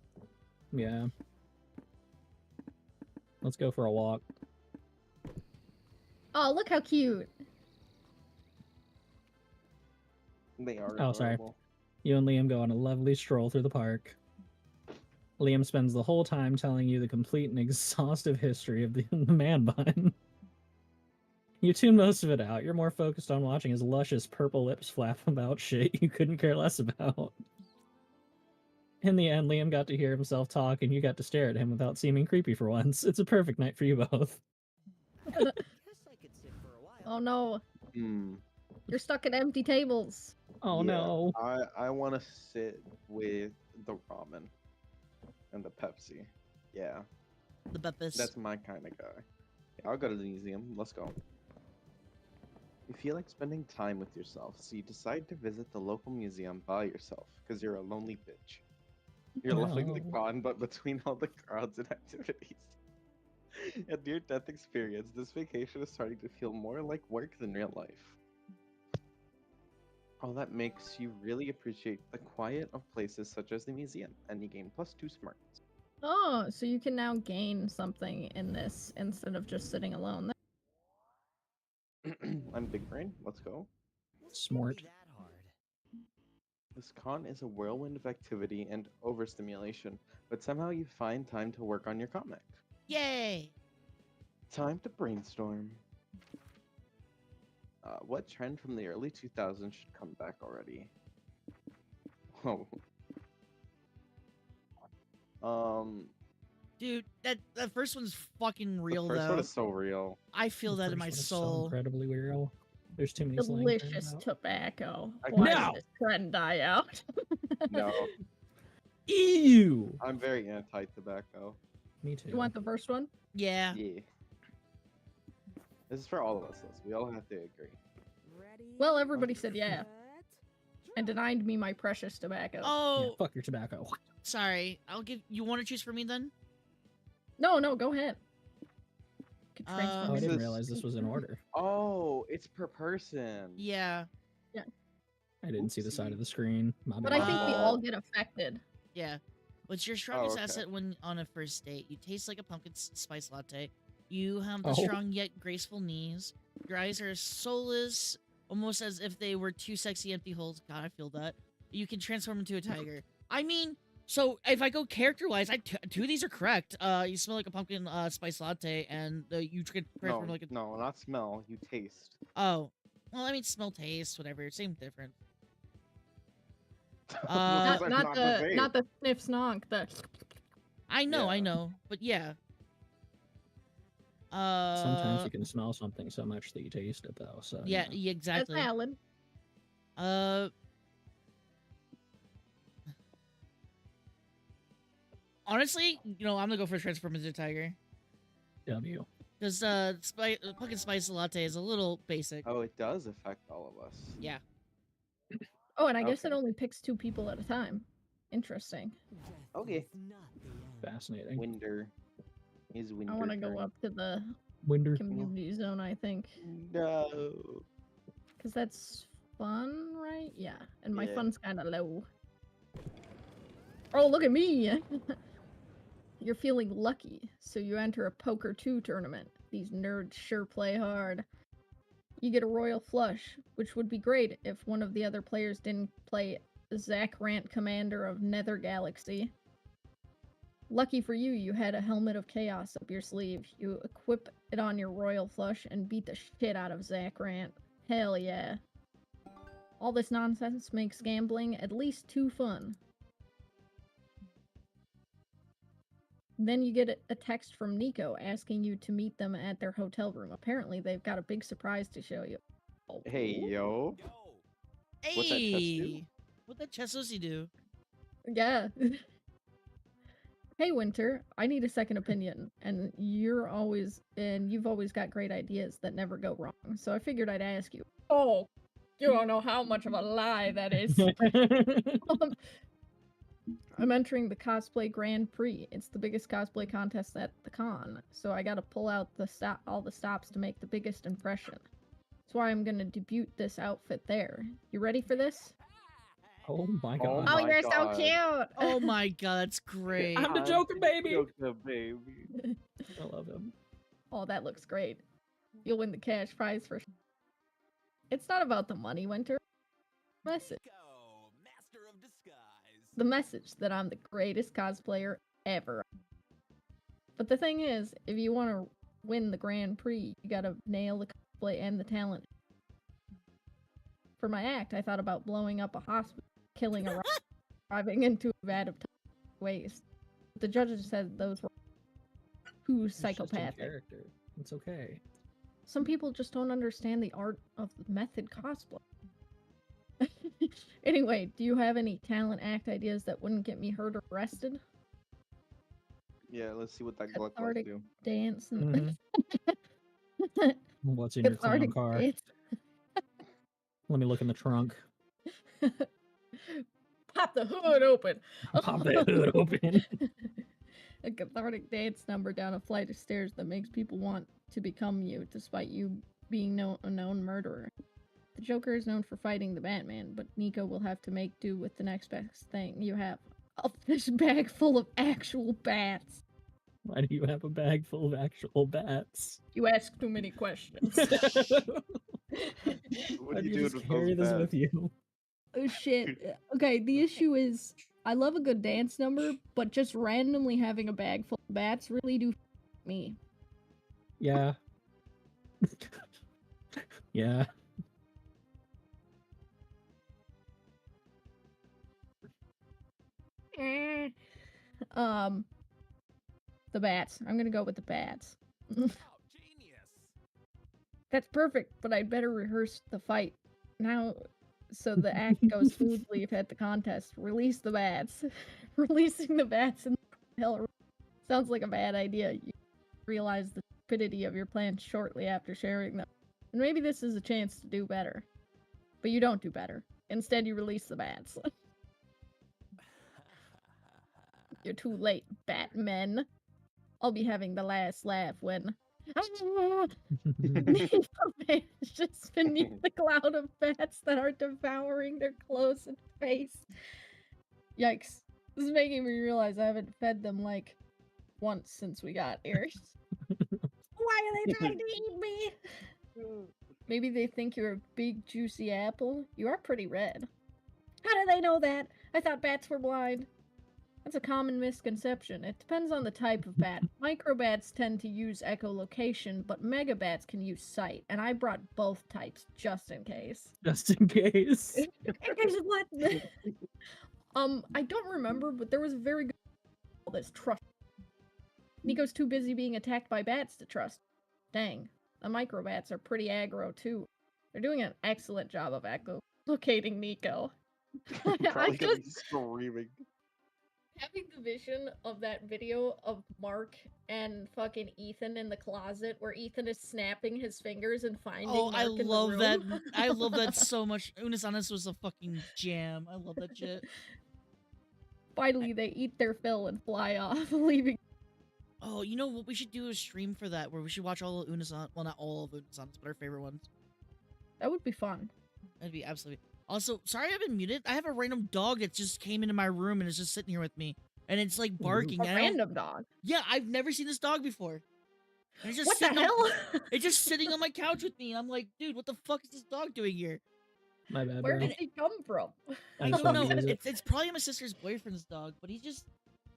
Yeah. Let's go for a walk. Oh, look how cute. They are. Oh, sorry. adorable. You and Liam go on a lovely stroll through the park. Liam spends the whole time telling you the complete and exhaustive history of the man bun. You tune most of it out. You're more focused on watching his luscious purple lips flap about shit you couldn't care less about. In the end, Liam got to hear himself talk, and you got to stare at him without seeming creepy for once. It's a perfect night for you both. Oh no, Hmm. you're stuck at empty tables. Oh Yeah, no. I want to sit with the ramen and the Pepsi. Yeah, The Beppis. that's my kind of guy. Yeah, I'll go to the museum. Let's go. You feel like spending time with yourself, so you decide to visit the local museum by yourself because you're a lonely bitch. You're loving the Oh. con, but between all the crowds and activities. A near-death experience, this vacation is starting to feel more like work than real life. All that makes you really appreciate the quiet of places such as the museum, and you gain +2 smarts. Oh, so you can now gain something in this instead of just sitting alone. I'm Big Brain, let's go. Smart. This con is a whirlwind of activity and overstimulation, but somehow you find time to work on your comic. Yay! Time to brainstorm. What trend from the early 2000s should come back already? Oh. Dude, that first one's fucking real The first one though. is so real. I feel The that in first my one is so soul. incredibly real. There's too many slang terms Delicious out. tobacco. I Why No! did this trend die out? No, Ew. I'm very anti-tobacco. Me too. You want the first one? Yeah. Yeah. This is for all of us, Liz. We all have to agree. Ready? Well, everybody said yeah, set, and denied me my precious tobacco. Yeah, Oh, fuck your tobacco. sorry. I'll give you. Want to choose for me then? No, go ahead. Could Uh, transform Oh, I into- didn't realize this was in order. Oh, it's per person. Yeah. I didn't see the side Oopsie. of the screen. My But bad. I think we Uh, all get affected. Yeah. What's your strongest okay. asset when on a first date? You taste like a pumpkin spice latte. You have the Oh. strong yet graceful knees. Your eyes are soulless, almost as if they were two sexy empty holes. God, I feel that. You can transform into a tiger. I mean, so if I go character-wise, two of these are correct. You smell like a pumpkin spice latte, and you can No, transform like a. no, not smell. You taste. Oh, well, I mean, smell, taste, whatever, same difference. Those Uh, are Not same. the sniff snonk. The I know, Yeah. but yeah. Sometimes you can smell something so much that you taste it, though. So Yeah, you know. exactly. that's valid. Honestly, I'm gonna go for transform into a tiger. W. Because pumpkin spice latte is a little basic. Oh, it does affect all of us. Yeah. Oh, and I guess it Okay. only picks 2 people at a time. Interesting. Okay. Fascinating. Winder is Winder. I want to go turn. up to the Winder. community zone, I think. No. Because that's fun, right? Yeah. And my Yeah. fun's kind of low. Oh, look at me! You're feeling lucky, so you enter a Poker 2 tournament. These nerds sure play hard. You get a royal flush, which would be great if one of the other players didn't play Zach Rant, commander of Nether Galaxy. Lucky for you, you had a helmet of chaos up your sleeve. You equip it on your royal flush and beat the shit out of Zach Rant. Hell yeah. All this nonsense makes gambling at least too fun. Then you get a text from Nico asking you to meet them at their hotel room. Apparently, they've got a big surprise to show you. Oh, Hey, yo. Hey! What's that chest do? What that chest Lucy do? yeah. Hey, Winter, I need a second opinion, and you've always got great ideas that never go wrong. So I figured I'd ask you. Oh, you don't know how much of a lie that is. I'm entering the cosplay Grand Prix. It's the biggest cosplay contest at the con, so I gotta pull out all the stops to make the biggest impression. That's why I'm gonna debut this outfit there. You ready for this? Oh my Oh god. my you're so God. cute! Oh my god, that's great. I'm the Joker, baby! Joker, baby. I love him. Oh, that looks great. You'll win the cash prize for. It's not about the money, Winter. Message. Master of disguise. The message that I'm the greatest cosplayer ever. But the thing is, if you want to win the Grand Prix, you gotta nail the cosplay and the talent. For my act, I thought about blowing up a hospital, killing a robber, driving into a vat of waste. But the judges said those were too It's just in psychopathic. character. It's okay. Some people just don't understand the art of method cosplay. Anyway, do you have any talent act ideas that wouldn't get me hurt or arrested? Yeah, let's see what that Gluck Cathartic do. dance and What's in your clown cathartic car? dance. Let me look in the trunk. Pop the hood open. Pop that hood open. A cathartic dance number down a flight of stairs that makes people want to become you, despite you being a known murderer. The Joker is known for fighting the Batman, but Nico will have to make do with the next best thing you have. A fish bag full of actual bats. Why do you have a bag full of actual bats? You ask too many questions. What Why are do you you doing just with carry those this bats? with you? Oh shit. Okay, the issue is I love a good dance number, but just randomly having a bag full of bats really do me. Yeah. Yeah. The bats. I'm gonna go with the bats. Oh, genius. That's perfect, but I'd better rehearse the fight now so the act goes smoothly at the contest. Release the bats. Releasing the bats in the hell sounds like a bad idea. You realize the stupidity of your plans shortly after sharing them. And maybe this is a chance to do better. But you don't do better. Instead, you release the bats. You're too late, Batman. I'll be having the last laugh when... just beneath the cloud of bats that are devouring their clothes and face. Yikes. This is making me realize I haven't fed them, like, once since we got here. Why are they trying to eat me? Maybe they think you're a big, juicy apple. You are pretty red. How do they know that? I thought bats were blind. That's a common misconception. It depends on the type of bat. Microbats tend to use echolocation, but megabats can use sight. And I brought both types just in case. Just in case. In case of what? I don't remember, but there was a very good that's trust. Nico's too busy being attacked by bats to trust. Dang, the microbats are pretty aggro too. They're doing an excellent job of echolocating Nico. Probably gonna be screaming. Having the vision of that video of Mark and fucking Ethan in the closet where Ethan is snapping his fingers and finding Mark I in the love that. room. I love that so much. Unisonus was a fucking jam. I love that shit. Finally, they eat their fill and fly off, leaving. Oh, you know what? We should do a stream for that where we should watch all of Unison. Well, not all of Unisonus, but our favorite ones. That would be fun. That'd be absolutely. Also, sorry I've been muted. I have a random dog that just came into my room and is just sitting here with me. And it's like barking. A random dog. Yeah, I've never seen this dog before. And it's just What the sitting hell? It's just sitting on my couch with me. And I'm like, dude, what the fuck is this dog doing here? My bad, Where bro. did he come from? I I just don't wanted know. to use it. It's probably my sister's boyfriend's dog, but he just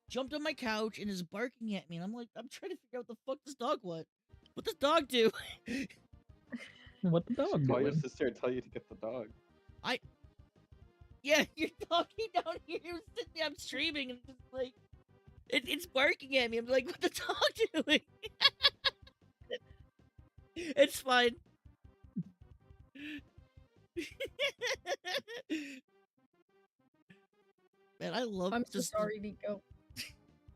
jumped on my couch and is barking at me. And I'm like, I'm trying to figure out what the fuck this dog what. What does dog do? What the dog Call your doing? sister and tell you to get the dog. Yeah, your dog came down here. He was sitting there, I'm streaming, and just like, it's barking at me. I'm like, what the dog doing? It's fine. Man, I love I'm so just sorry, Nico.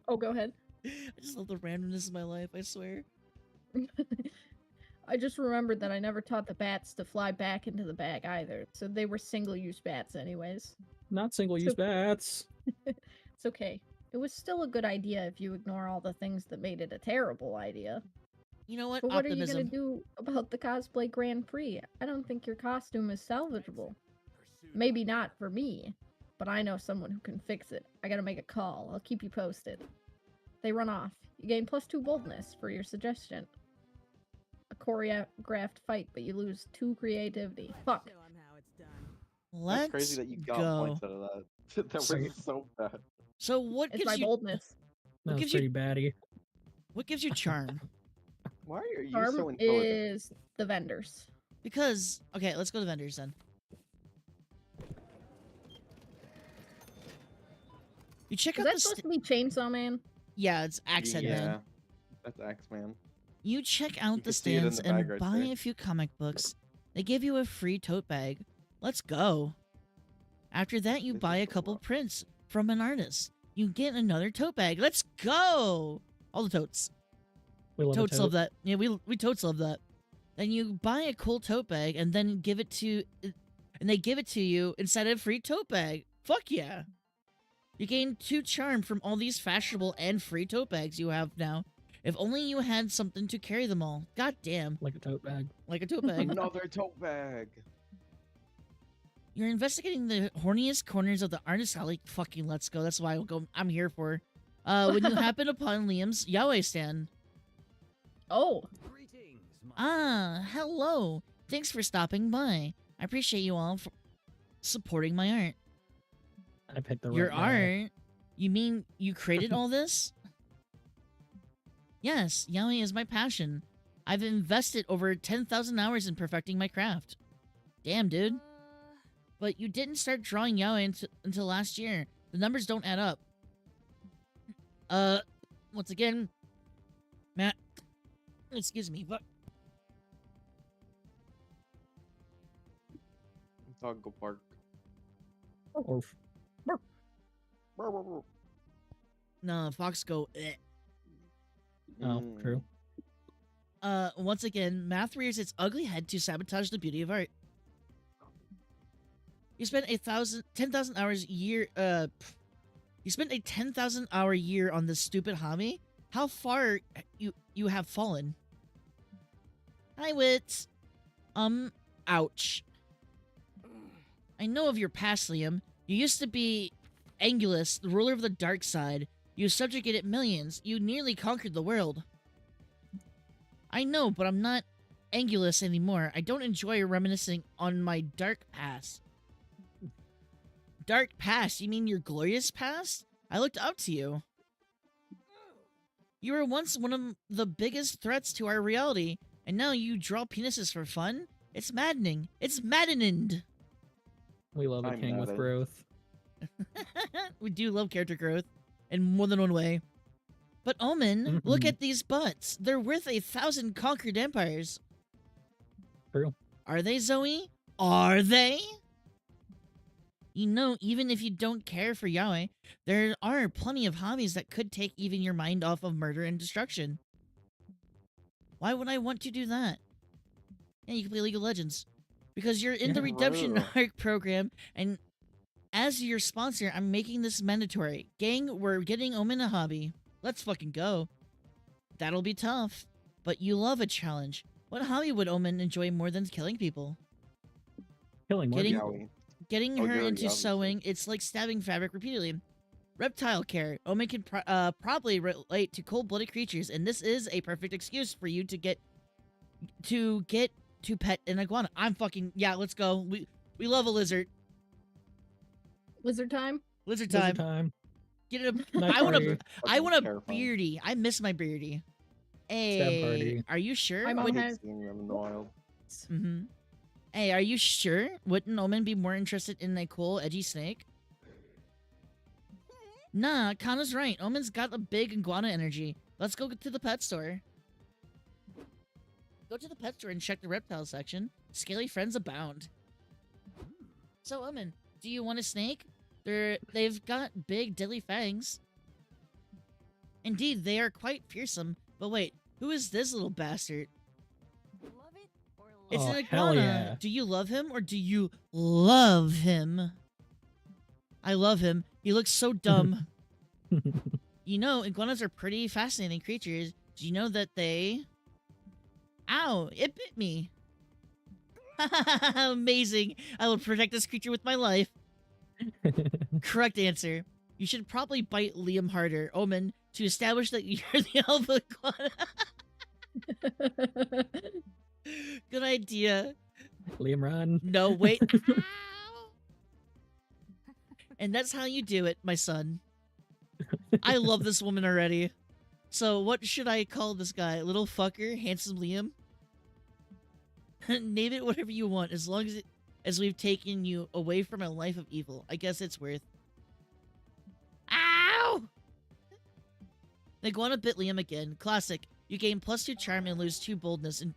Oh, go ahead. I just love the randomness of my life, I swear. I just remembered that I never taught the bats to fly back into the bag either, so they were single-use bats anyways. Not single-use bats. It's okay. It was still a good idea if you ignore all the things that made it a terrible idea. You know what? But what Optimism. are you gonna do about the cosplay Grand Prix? I don't think your costume is salvageable. Maybe not for me, but I know someone who can fix it. I gotta make a call. I'll keep you posted. They run off. You gain +2 boldness for your suggestion. A choreographed fight, but you lose 2 creativity. Fuck. Show 'em how it's done. Let's That's crazy that you got go. points out of that. That was so bad. So what It's gives my you boldness. That was gives you- pretty batty. what gives you charm? Why are you Charm so intelligent? is the vendors. Because okay, let's go to vendors then. You check Is out that the supposed to be Chainsaw Man? yeah, it's Axehead Yeah, Man. that's Axeman. You check out You the can see it in stands the and bag right buy there. a few comic books. They give you a free tote bag. Let's go. After that, you This buy is a so couple rough. prints from an artist. You get another tote bag. Let's go. All the totes. We love a Totes tote. love that. Yeah, we totes love that. Then you buy a cool tote bag and then give it to, and they give it to you instead of a free tote bag. Fuck yeah. You gain 2 charm from all these fashionable and free tote bags you have now. If only you had something to carry them all. God damn. Like a tote bag. Like a tote bag. Another tote bag. You're investigating the horniest corners of the artist alley. Fucking let's go. That's why I'm here for. When you happen upon Liam's Yahweh stand. Oh, Greetings, my Ah, hello. Thanks for stopping by. I appreciate you all for supporting my art. I picked the right Your guy. art? You mean you created all this? Yes, Yahweh is my passion. I've invested over 10,000 hours in perfecting my craft. Damn, dude. But you didn't start drawing Yahweh until last year. The numbers don't add up. Once again, Matt, excuse me, but Dog go bark. Or no, fox go. Eh. oh, true. Once again, math rears its ugly head to sabotage the beauty of art. You spent 10,000 hours year. You spent a 10,000 hour year on this stupid hobby. How far you have fallen? Hi, Wits. Ouch. I know of your past, Liam. You used to be Angulus, the ruler of the dark side. You subjugated millions. You nearly conquered the world. I know, but I'm not Angulus anymore. I don't enjoy reminiscing on my dark past. Dark past? You mean your glorious past? I looked up to you. You were once one of the biggest threats to our reality, and now you draw penises for fun? It's maddening. It's maddening. We love a I'm king with mad at- growth. We do love character growth in more than one way. But Omen, look Mhm. at these butts. They're worth 1,000 conquered empires. True. Are they, Zoe? Are they? You know, even if you don't care for Yahweh, there are plenty of hobbies that could take even your mind off of murder and destruction. Why would I want to do that? Yeah, you can play League of Legends. Because you're in the Yeah. Redemption Whoa. Arc program, and as your sponsor, I'm making this mandatory. Gang, we're getting Omen a hobby. Let's fucking go. That'll be tough, but you love a challenge. What hobby would Omen enjoy more than killing people? Killing more Getting- people. Yowie. Getting Oh, her you're into obviously. sewing, it's like stabbing fabric repeatedly. Reptile care. Omen can probably relate to cold-blooded creatures, and this is a perfect excuse for you to get to pet an iguana. I'm fucking yeah. Let's go. We love a lizard. Lizard time. Lizard Lizard time. time. Get it. Knife I want party. a Fucking I terrifying. beardy. I miss my beardy. Stab Hey, party. are you sure? My I mom hate has. seeing them in the wild. Mm-hmm. Hey, are you sure? Wouldn't Omen be more interested in a cool, edgy snake? Nah, Kana's right. Omen's got a big iguana energy. Let's go to the pet store. Go to the pet store and check the reptile section. Scaly friends abound. So, Omen, do you want a snake? They've got big, deadly fangs. Indeed, they are quite fearsome. But wait, who is this little bastard? Love it or It's Oh, an hell iguana. yeah. Do you love him or do you love him? I love him. He looks so dumb. You know, iguanas are pretty fascinating creatures. Do you know that they... Ow! It bit me! Amazing! I will protect this creature with my life. Correct answer. You should probably bite Liam harder, Omen, to establish that you're the alpha iguana. Good idea. Liam, run. No, wait. Ow! And that's how you do it, my son. I love this woman already. So what should I call this guy? Little fucker? Handsome Liam? Name it whatever you want, as long as we've taken you away from a life of evil. I guess it's worth. Ow! The iguana bit Liam again. Classic. You gain +2 charm and lose 2 boldness in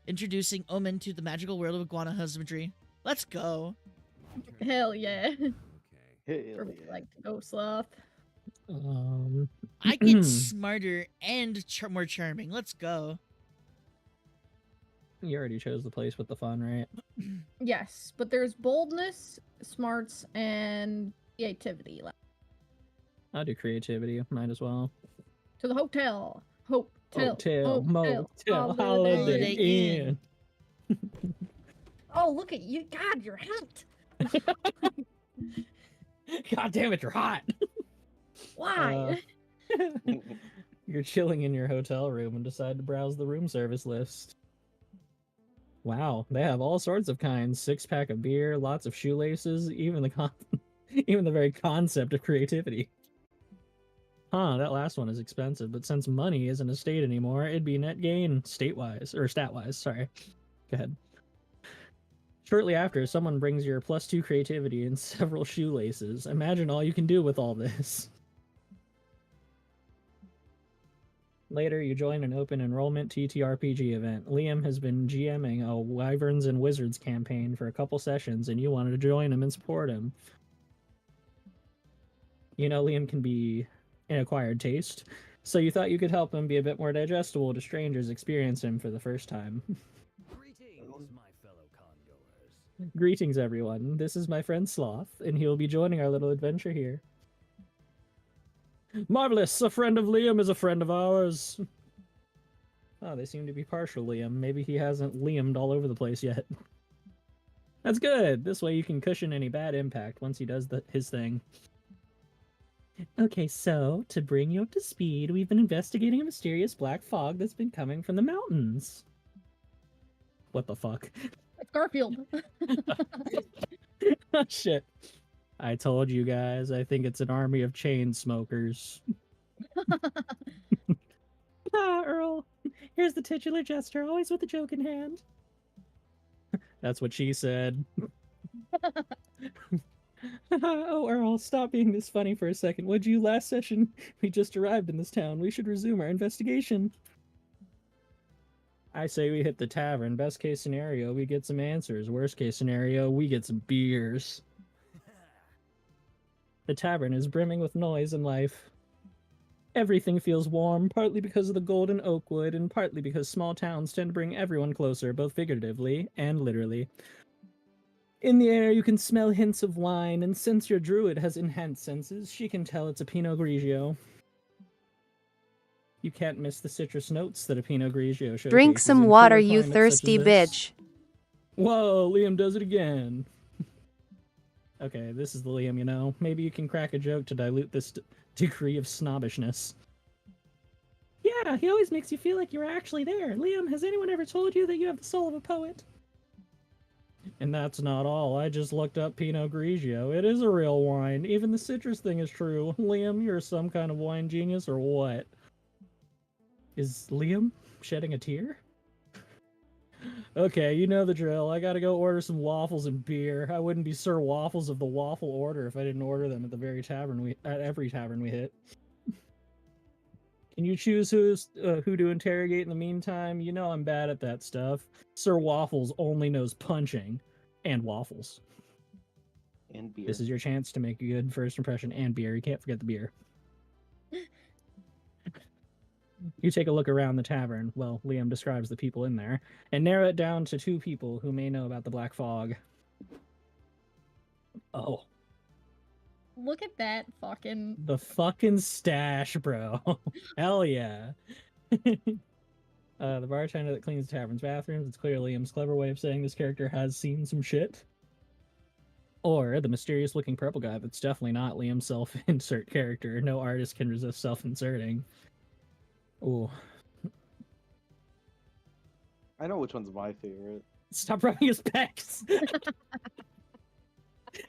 introducing Omen to the magical world of iguana husbandry. Let's go. Hell yeah. Okay. Hell Or yeah. like to go sloth. I get smarter and more charming. Let's go. You already chose the place with the fun, right? Yes, but there's boldness, smarts, and creativity. I'll do creativity. Might as well. To the hotel. Hotel. Motel, Holiday Holiday Inn. Oh, look at you. God, you're hot. God damn it, you're hot. Why? You're chilling in your hotel room and decide to browse the room service list. Wow, they have all sorts of kinds. 6-pack of beer, lots of shoelaces, even the even the very concept of creativity. Huh, that last one is expensive, but since money isn't a state anymore, it'd be net gain stat-wise, sorry. Go ahead. Shortly after, someone brings your +2 creativity and several shoelaces. Imagine all you can do with all this. Later, you join an open enrollment TTRPG event. Liam has been GMing a Wyverns and Wizards campaign for a couple sessions, and you wanted to join him and support him. You know Liam can be an acquired taste, so you thought you could help him be a bit more digestible to strangers experience him for the first time. Greetings, my fellow congoers. Greetings, everyone. This is my friend Sloth, and he will be joining our little adventure here. Marvelous! A friend of Liam is a friend of ours! Oh, they seem to be partial Liam. Maybe he hasn't Liamed all over the place yet. That's good! This way you can cushion any bad impact once he does his thing. Okay, so, to bring you up to speed, we've been investigating a mysterious black fog that's been coming from the mountains. What the fuck? Garfield. Oh, shit. I told you guys, I think it's an army of chain smokers. Ah, Earl. Here's the titular jester, always with a joke in hand. That's what she said. Oh, Earl, stop being this funny for a second, would you? Last session, we just arrived in this town. We should resume our investigation. I say we hit the tavern. Best case scenario, we get some answers. Worst case scenario, we get some beers. The tavern is brimming with noise and life. Everything feels warm, partly because of the golden oak wood, and partly because small towns tend to bring everyone closer, both figuratively and literally. In the air, you can smell hints of wine, and since your druid has enhanced senses, she can tell it's a Pinot Grigio. You can't miss the citrus notes that a Pinot Grigio showcases. Drink some in water, cooler you climates thirsty such as this. bitch. Whoa, Liam does it again. Okay, this is the Liam, you know. Maybe you can crack a joke to dilute this degree of snobbishness. Yeah, he always makes you feel like you're actually there. Liam, has anyone ever told you that you have the soul of a poet? And that's not all. I just looked up Pinot Grigio. It is a real wine. Even the citrus thing is true. Liam, you're some kind of wine genius or what? Is Liam shedding a tear? Okay, you know the drill. I gotta go order some waffles and beer. I wouldn't be Sir Waffles of the Waffle Order if I didn't order them at every tavern we hit. Can you choose who to interrogate in the meantime? You know I'm bad at that stuff. Sir Waffles only knows punching and waffles. And beer. This is your chance to make a good first impression and beer. You can't forget the beer. You take a look around the tavern. Well, Liam describes the people in there, and narrow it down to 2 people who may know about the Black Fog. Oh. Look at that fucking... The fucking stash, bro. Hell yeah. The bartender that cleans the tavern's bathrooms. It's clearly Liam's clever way of saying this character has seen some shit. Or the mysterious-looking purple guy that's definitely not Liam's self-insert character. No artist can resist self-inserting. Ooh. I know which one's my favorite. Stop rubbing his pecs!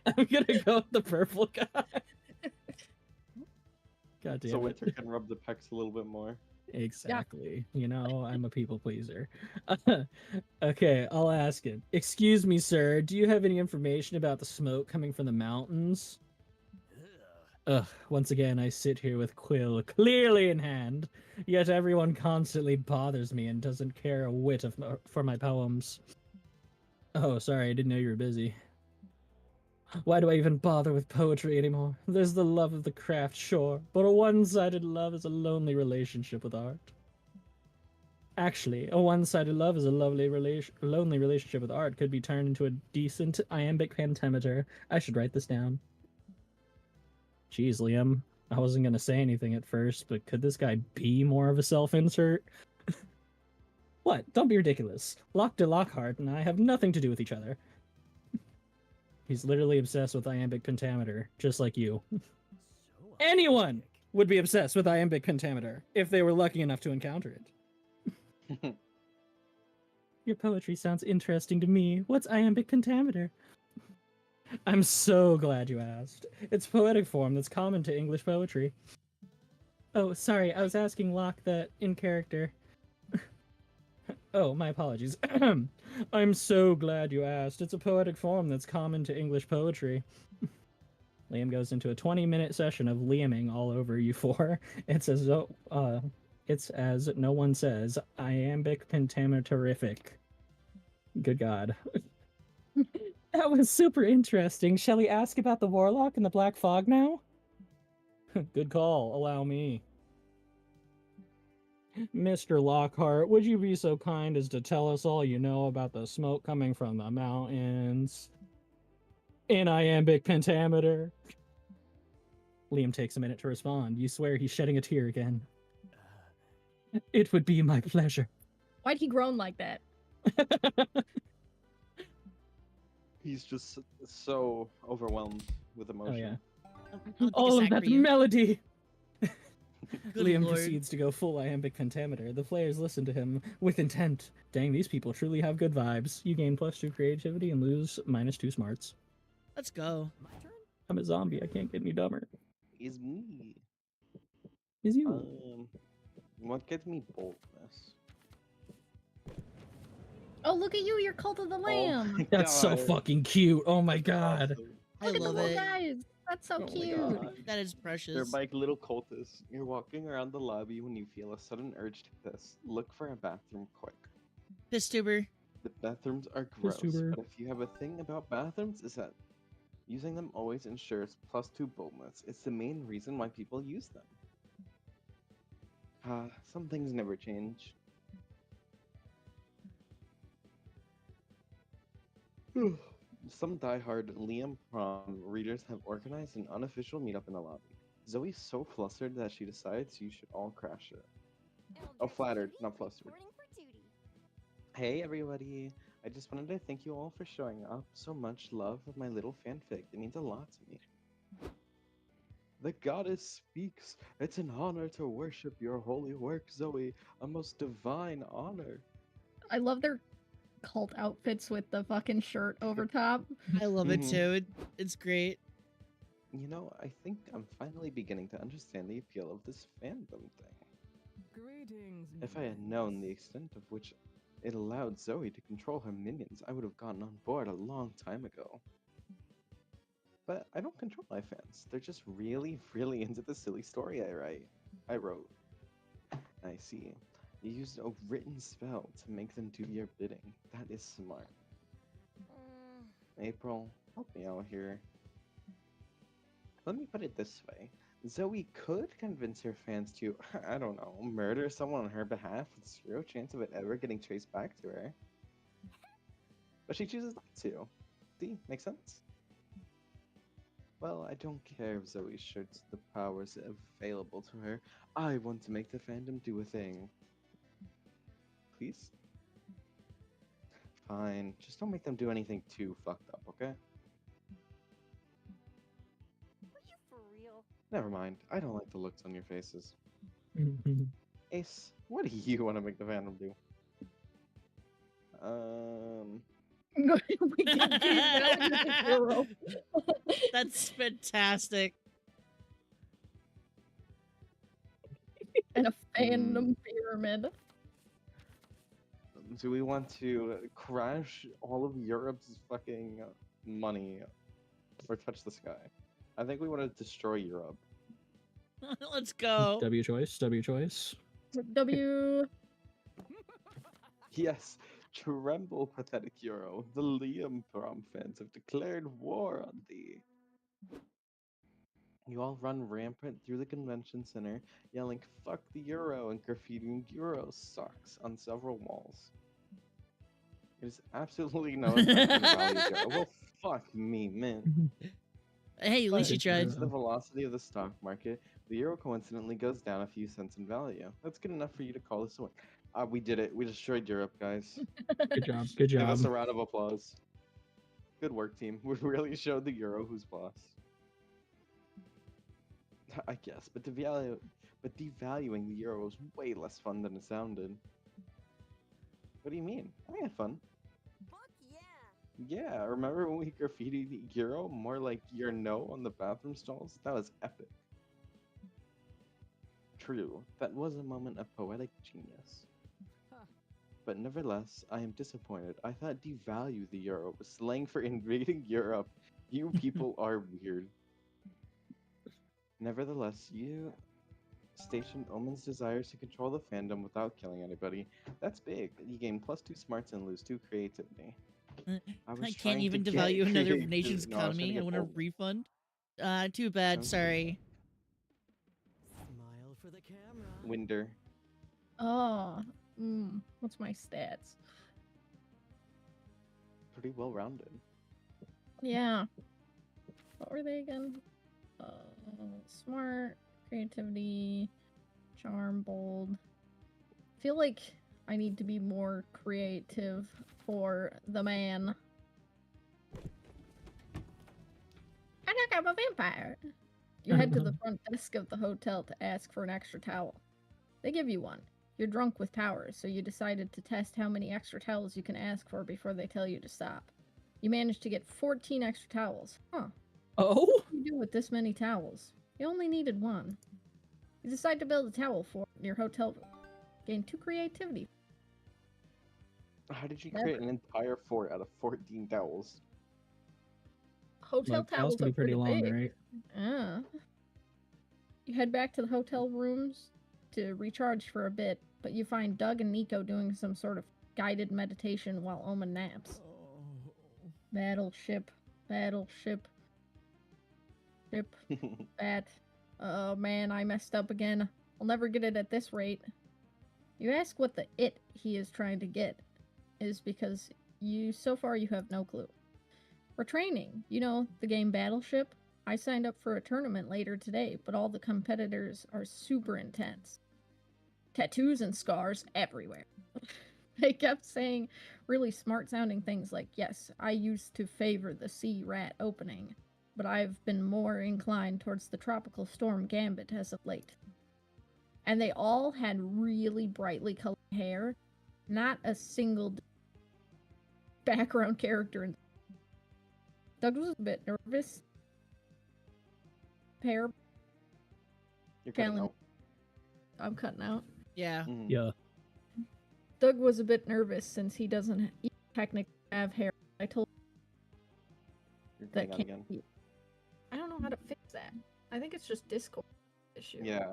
I'm gonna go with the purple guy. God damn So it. Winter can rub the pecs a little bit more. Exactly. You know, I'm a people pleaser. Okay, I'll ask it. Excuse me, sir. Do you have any information about the smoke coming from the mountains? Ugh, once again, I sit here with Quill clearly in hand, yet everyone constantly bothers me and doesn't care a whit for my poems. Oh, sorry, I didn't know you were busy. Why do I even bother with poetry anymore? There's the love of the craft, sure, but a one-sided love is a lonely relationship with art. Actually, a one-sided love is a lonely relationship with art could be turned into a decent iambic pentameter. I should write this down. Jeez, Liam, I wasn't gonna say anything at first, but could this guy be more of a self-insert? What? Don't be ridiculous. Locke de Lockhart and I have nothing to do with each other. He's literally obsessed with iambic pentameter, just like you. Anyone would be obsessed with iambic pentameter if they were lucky enough to encounter it. Your poetry sounds interesting to me. What's iambic pentameter? I'm so glad you asked. It's poetic form that's common to English poetry. Oh, sorry, I was asking Locke that in character. Oh, my apologies. I'm so glad you asked. It's a poetic form that's common to English poetry. Liam goes into a 20-minute session of Liaming all over you four. It's as though It's as no one says, iambic pentameterific. Good God. That was super interesting. Shall we ask about the warlock and the black fog now? Good call. Allow me. Mr. Lockhart, would you be so kind as to tell us all you know about the smoke coming from the mountains? In iambic pentameter. Liam takes a minute to respond. You swear he's shedding a tear again. It would be my pleasure. Why'd he groan like that? He's just so overwhelmed with emotion. Oh, yeah. I'll take a All of sack that for you. melody! Good Liam lord. proceeds to go full iambic pentameter. The players listen to him with intent. Dang, these people truly have good vibes. You gain +2 creativity and lose -2 smarts. Let's go. My turn? I'm a zombie. I can't get any dumber. Is me. Is you? What gives me boldness? Oh, look at you, you're Cult of the Lamb. my That's so God. fucking cute. Oh my god. Awesome. I Look at the love little it. guys. That's so Oh my cute. God. That is They're precious. like little cultists. You're walking around the lobby when you feel a sudden urge to piss. Look for a bathroom quick. Pistuber. The bathrooms are gross, Pistuber. but if you have a thing about bathrooms, is that using them always ensures +2 boldness. It's the main reason why people use them. Some things never change. Some diehard Liam prom readers have organized an unofficial meetup in the lobby. Zoe's so flustered that she decides you should all crash it. Oh, flattered, not flustered. Reporting for duty. Hey everybody! I just wanted to thank you all for showing up. So much love of my little fanfic. It means a lot to me. The goddess speaks. It's an honor to worship your holy work, Zoe. A most divine honor. I love their cult outfits with the fucking shirt over top. I love it Mhm. too. It's great. You know, I think I'm finally beginning to understand the appeal of this fandom thing. Greetings. If I had known the extent of which it allowed Zoe to control her minions, I would have gotten on board a long time ago. But I don't control my fans. They're just really, really into the silly story I wrote. I see. You used a written spell to make them do your bidding. That is smart. April, help me out here. Let me put it this way. Zoe could convince her fans to, I don't know, murder someone on her behalf with 0 chance of it ever getting traced back to her. But she chooses not to. See, makes sense? Well, I don't care if Zoe shirts the powers available to her. I want to make the fandom do a thing. Please? Fine, just don't make them do anything too fucked up, okay? Are you for real? Never mind, I don't like the looks on your faces. Ace, what do you want to make the fandom do? We can do that with the girl. That's fantastic. And a fandom pyramid. Do we want to crash all of Europe's fucking money or touch the sky? I think we want to destroy Europe. Let's go. W choice, W choice. W. Yes, tremble, pathetic Euro. The Liam prom fans have declared war on thee. You all run rampant through the convention center, yelling "fuck the Euro" and graffitiing "Euro sucks" on several walls. It is absolutely no effect on the value of Euro. Well, fuck me, man. Hey, at least But you tried. due to the velocity of the stock market, the euro coincidentally goes down a few cents in value. That's good enough for you to call this a win. We did it. We destroyed Europe, guys. Good job. Good Give job. us a round of applause. Good work, team. We really showed the euro who's boss. I guess, but devaluing the euro was way less fun than it sounded. What do you mean? I had fun. Fuck yeah. Yeah, remember when we graffitied the euro more like your no on the bathroom stalls? That was epic. True, that was a moment of poetic genius. Huh. But nevertheless, I am disappointed. I thought devalue the euro was slang for invading Europe. You people are weird. Nevertheless, you Station Omen's desires to control the fandom without killing anybody. That's big. You gain +2 smarts and lose 2 creativity. I was can't trying even to get devalue another creative. nation's No, I was trying economy. to I get want a bold. refund. Too bad. Okay. Sorry. Smile for the camera. Winder. Oh, what's my stats? Pretty well rounded. Yeah. What were they again? Smart, creativity, charm, bold. Feel like I need to be more creative for the man. I think I'm a vampire. You head to the front desk of the hotel to ask for an extra towel. They give you one. You're drunk with powers, so you decided to test how many extra towels you can ask for before they tell you to stop. You managed to get 14 extra towels. Huh. Oh? What do you do with this many towels? You only needed one. You decide to build a towel fort in your hotel room. Gain 2 creativity. How did you Never. create an entire fort out of 14 towels? Hotel Like, towels can are be pretty long, big. right? Yeah. You head back to the hotel rooms to recharge for a bit, but you find Doug and Nico doing some sort of guided meditation while Omen naps. Battleship, battleship, ship, bat. Oh man, I messed up again. I'll never get it at this rate. You ask what the it he is trying to get is because so far you have no clue. For training, you know, the game Battleship, I signed up for a tournament later today, but all the competitors are super intense. Tattoos and scars everywhere. They kept saying really smart sounding things like, yes, I used to favor the sea rat opening, but I've been more inclined towards the tropical storm gambit as of late. And they all had really brightly colored hair, not a single background character. Doug was a bit nervous. Pair. You're cutting Challenge. out. I'm cutting out. Yeah. Yeah. Doug was a bit nervous since he doesn't technically have hair. I told You're that cutting out can't again. be. I don't know how to fix that. I think it's just Discord issue. Yeah.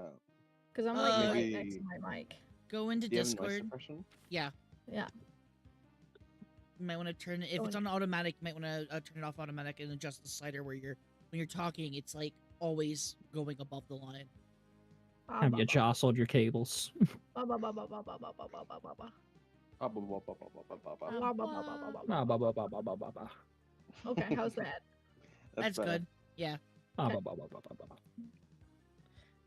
Because I'm like right Maybe- next to my mic. Go into Do you have noise Discord. suppression? Yeah. Yeah. You might want to turn it if Go it's on automatic. You might want to turn it off automatic and adjust the slider where when you're talking, it's like always going above the line. Have you jostled your cables? Ah, blah, blah, blah, blah, blah, blah, blah. Okay, how's that? That's better. good. Yeah. Okay.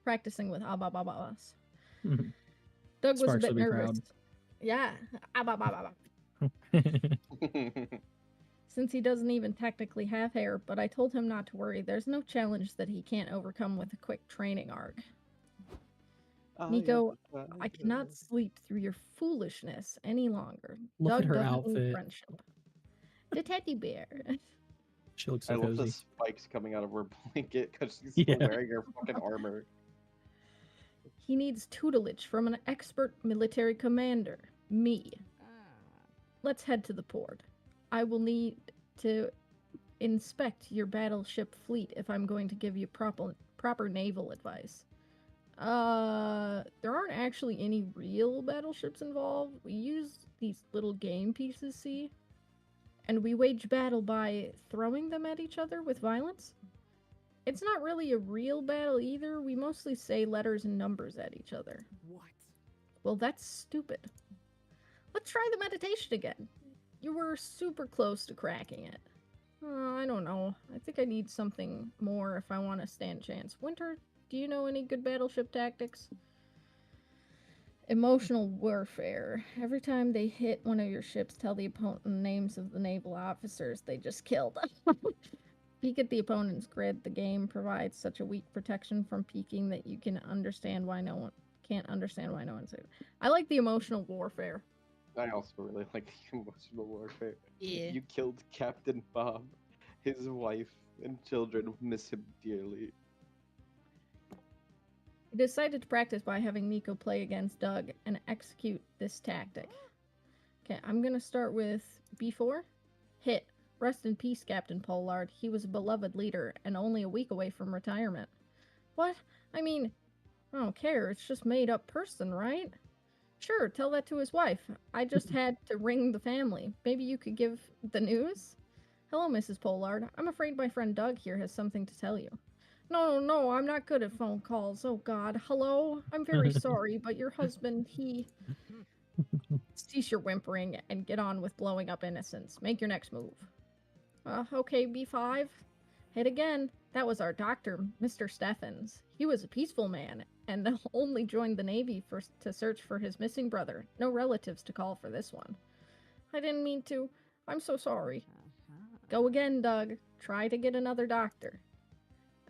Practicing with abababas. Mhm. Doug was a Sparks bit will be nervous. proud. Yeah. Abababa. Since he doesn't even technically have hair, but I told him not to worry. There's no challenge that he can't overcome with a quick training arc. Nico, I cannot sleep through your foolishness any longer. Look Doug at her doesn't outfit. need friendship. The teddy bear. She looks I so love the cozy. spikes coming out of her blanket because she's Yeah. still wearing her fucking armor. He needs tutelage from an expert military commander. Me. Let's head to the port. I will need to inspect your battleship fleet if I'm going to give you proper naval advice. There aren't actually any real battleships involved. We use these little game pieces, see? And we wage battle by throwing them at each other with violence. It's not really a real battle either. We mostly say letters and numbers at each other. What? Well, that's stupid. Let's try the meditation again. You were super close to cracking it. I don't know. I think I need something more if I want to stand chance. Winter, do you know any good battleship tactics? Emotional warfare. Every time they hit one of your ships, tell the opponent the names of the naval officers they just killed. Peek at the opponent's grid. The game provides such a weak protection from peeking that you can't understand why no one said it. I like the emotional warfare. I also really like the emotional warfare. Yeah. You killed Captain Bob. His wife and children miss him dearly. He decided to practice by having Nico play against Doug and execute this tactic. Okay, I'm gonna start with B4. Hit. Rest in peace, Captain Pollard. He was a beloved leader and only a week away from retirement. What? I mean, I don't care. It's just made up person, right? Sure, tell that to his wife. I just had to ring the family. Maybe you could give the news? Hello, Mrs. Pollard. I'm afraid my friend Doug here has something to tell you. No, I'm not good at phone calls. Oh, God. Hello? I'm very sorry, but your husband, he... Cease your whimpering and get on with blowing up innocents. Make your next move. Okay, B5. Hit again. That was our doctor, Mr. Steffens. He was a peaceful man, and only joined the Navy to search for his missing brother. No relatives to call for this one. I didn't mean to. I'm so sorry. Go again, Doug. Try to get another doctor.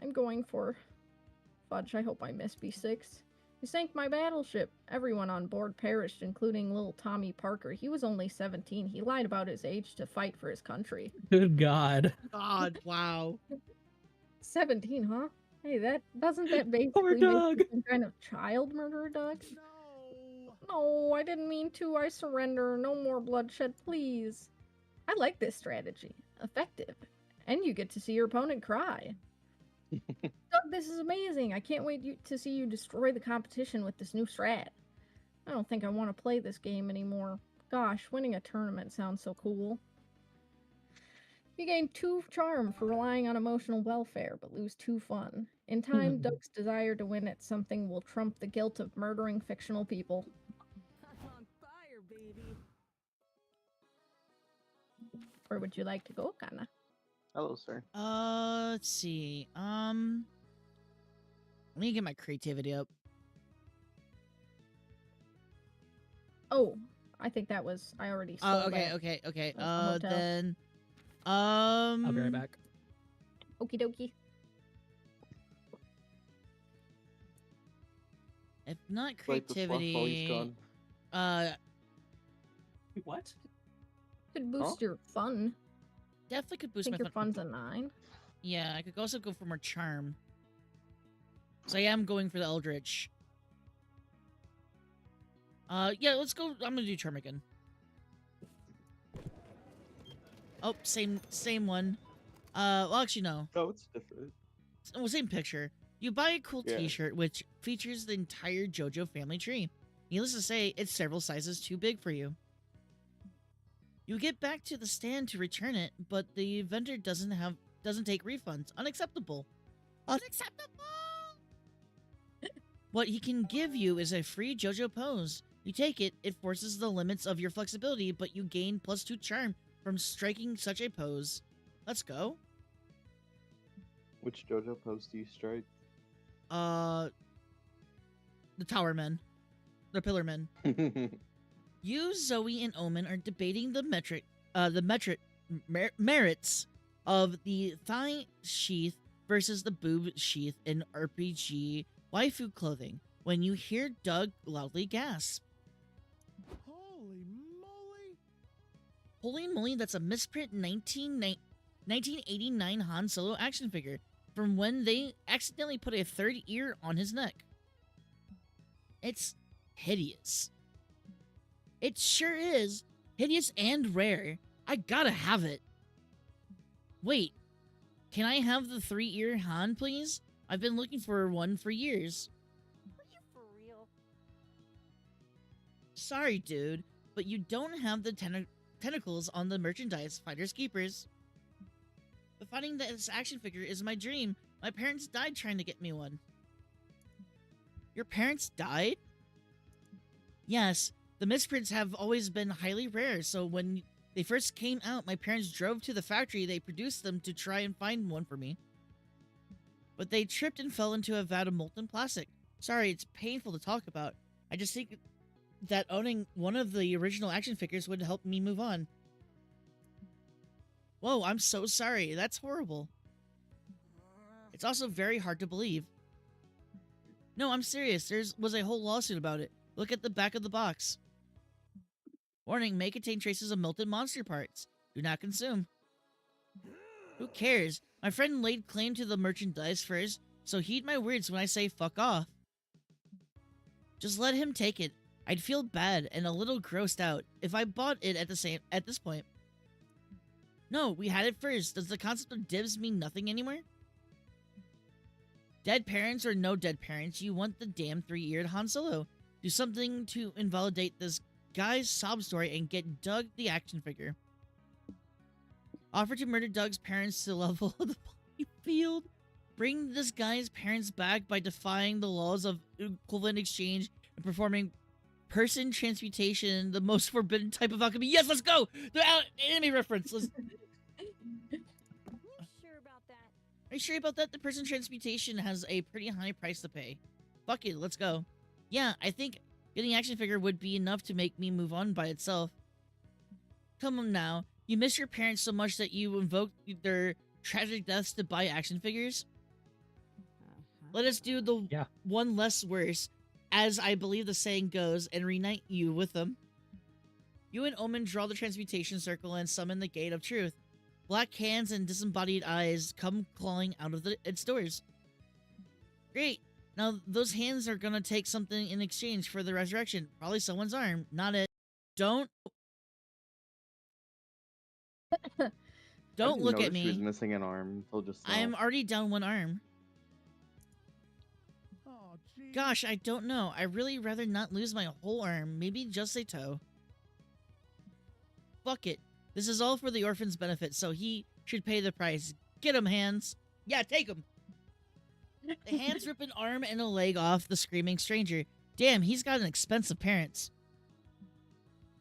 I'm going for... Fudge, I hope I missed B6. You sank my battleship. Everyone on board perished, including little Tommy Parker. He was only 17. He lied about his age to fight for his country. Good God. God, wow. 17, huh? Hey, doesn't that basically Poor make Doug. you some kind of child murderer, Doug? No, I didn't mean to. I surrender. No more bloodshed, please. I like this strategy. Effective. And you get to see your opponent cry. Doug, this is amazing. I can't wait to see you destroy the competition with this new strat. I don't think I want to play this game anymore. Gosh, winning a tournament sounds so cool. You gain 2 charm for relying on emotional welfare, but lose 2 fun. In time, Doug's desire to win at something will trump the guilt of murdering fictional people. I'm on fire, baby. Where would you like to go, Kana? Hello, sir. Let's see. Let me get my creativity up. Oh, I think that was... I already stole Oh, okay, that. okay. That's the hotel. Then, I'll be right back. Okie dokie. if not Wipe the fluff while he's creativity, gone. What? Could boost your fun. definitely could I boost think my your fun. fun's a 9. Yeah, I could also go for more charm. So I am going for the Eldritch. Yeah, let's go. I'm gonna do charm again. Oh, same one. Well, actually, no. Oh, it's different. Well, same picture. You buy a cool Yeah. t-shirt which features the entire JoJo family tree. Needless to say, it's several sizes too big for you. You get back to the stand to return it, but the vendor doesn't take refunds. Unacceptable. Unacceptable! What he can give you is a free JoJo pose. You take it, it forces the limits of your flexibility, but you gain +2 charm from striking such a pose. Let's go. Which JoJo pose do you strike? The Tower Men. The Pillar Men. You, Zoe, and Omen are debating the merits of the thigh sheath versus the boob sheath in RPG waifu clothing when you hear Doug loudly gasp. Holy moly! Holy moly, that's a misprint 1989 Han Solo action figure from when they accidentally put a third ear on his neck. It's hideous. It sure is. Hideous and rare. I gotta have it. Wait, can I have the 3-ear Han, please? I've been looking for one for years. Are you for real? Sorry, dude, but you don't have the tentacles on the merchandise, Finders Keepers. But finding this action figure is my dream. My parents died trying to get me one. Your parents died? Yes, the misprints have always been highly rare, so when they first came out, my parents drove to the factory they produced them to try and find one for me. But they tripped and fell into a vat of molten plastic. Sorry, it's painful to talk about. I just think that owning one of the original action figures would help me move on. Whoa, I'm so sorry. That's horrible. It's also very hard to believe. No, I'm serious. There was a whole lawsuit about it. Look at the back of the box. Warning, may contain traces of melted monster parts. Do not consume. Who cares? My friend laid claim to the merchandise first, so heed my words when I say fuck off. Just let him take it. I'd feel bad and a little grossed out if I bought it at this point. No, we had it first. Does the concept of dibs mean nothing anymore? Dead parents or no dead parents, you want the damn three-eared Han Solo. Do something to invalidate this guy's sob story and get Doug the action figure. Offer to murder Doug's parents to level the playing field. Bring this guy's parents back by defying the laws of equivalent exchange and performing person transmutation, the most forbidden type of alchemy. Yes, let's go! The anime reference. Let's... You sure about that? Are you sure about that? The person transmutation has a pretty high price to pay. Fuck it, let's go. Yeah, I think getting action figure would be enough to make me move on by itself. Come on now. You miss your parents so much that you invoke their tragic deaths to buy action figures? Let us do the one less worse, as I believe the saying goes, and reunite you with them. You and Omen draw the transmutation circle and summon the gate of truth. Black hands and disembodied eyes come clawing out of its doors. Great. Now, those hands are gonna take something in exchange for the resurrection. Probably someone's arm. Not it. Don't look at She was me. missing an arm until just now. I am already down one arm. Gosh, I don't know. I really rather not lose my whole arm. Maybe just a toe. Fuck it. This is all for the orphan's benefit, so he should pay the price. Get him, hands. Yeah, take him. The hands rip an arm and a leg off the screaming stranger. Damn, he's got an expensive parents.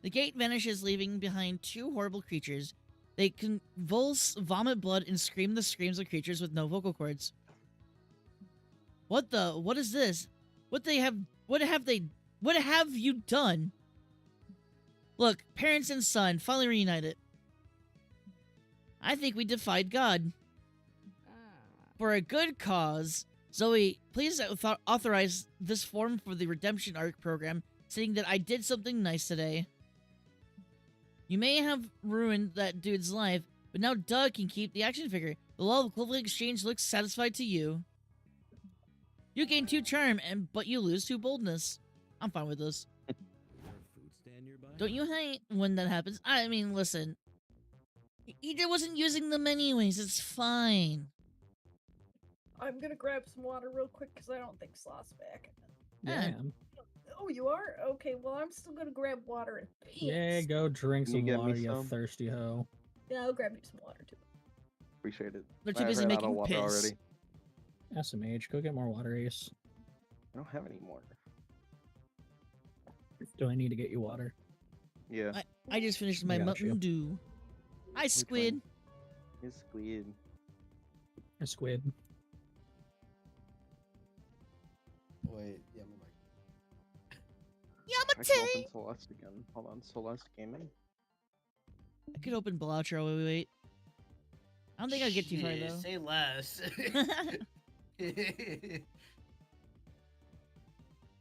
The gate vanishes, leaving behind two horrible creatures. They convulse, vomit blood, and scream the screams of creatures with no vocal cords. What is this? What have you done? Look, parents and son finally reunited. I think we defied God. For a good cause. Zoe, please authorize this form for the Redemption Arc program, saying that I did something nice today. You may have ruined that dude's life, but now Doug can keep the action figure. The law of equivalent exchange looks satisfied to you. You gain 2 charm, but you lose 2 boldness. I'm fine with this. Is there a food stand nearby? Don't you hate when that happens? I mean, listen. He wasn't using them anyways. It's fine. I'm gonna grab some water real quick because I don't think Sloth's back. Yeah. Oh, you are? Okay, well, I'm still gonna grab water and pants. Yeah, go drink Can you some get me water, you some? thirsty hoe. Yeah, I'll grab you some water too. Appreciate it. They're too I busy ran out of making water piss. already. SMH, go get more water, Ace. I don't have any more. Do I need to get you water? Yeah. I just finished my I got you. Mountain Dew. Hi, Squid. It's squid. A squid. Wait, yeah, my mic. I can open Celeste again. Hold on, Celeste Gaming. I could open Bellatrix while we wait. I don't think I'd get too far, Shit, though. Say less.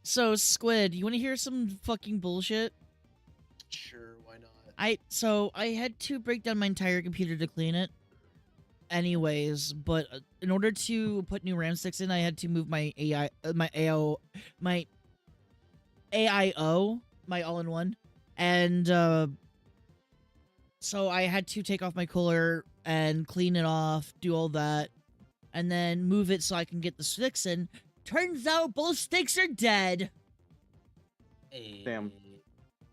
So, Squid, you want to hear some fucking bullshit? Sure, why not? I had to break down my entire computer to clean it. Anyways, but in order to put new RAM sticks in, I had to move my AIO, my all-in-one, and so I had to take off my cooler and clean it off, do all that, and then move it so I can get the sticks in. Turns out both sticks are dead. Damn.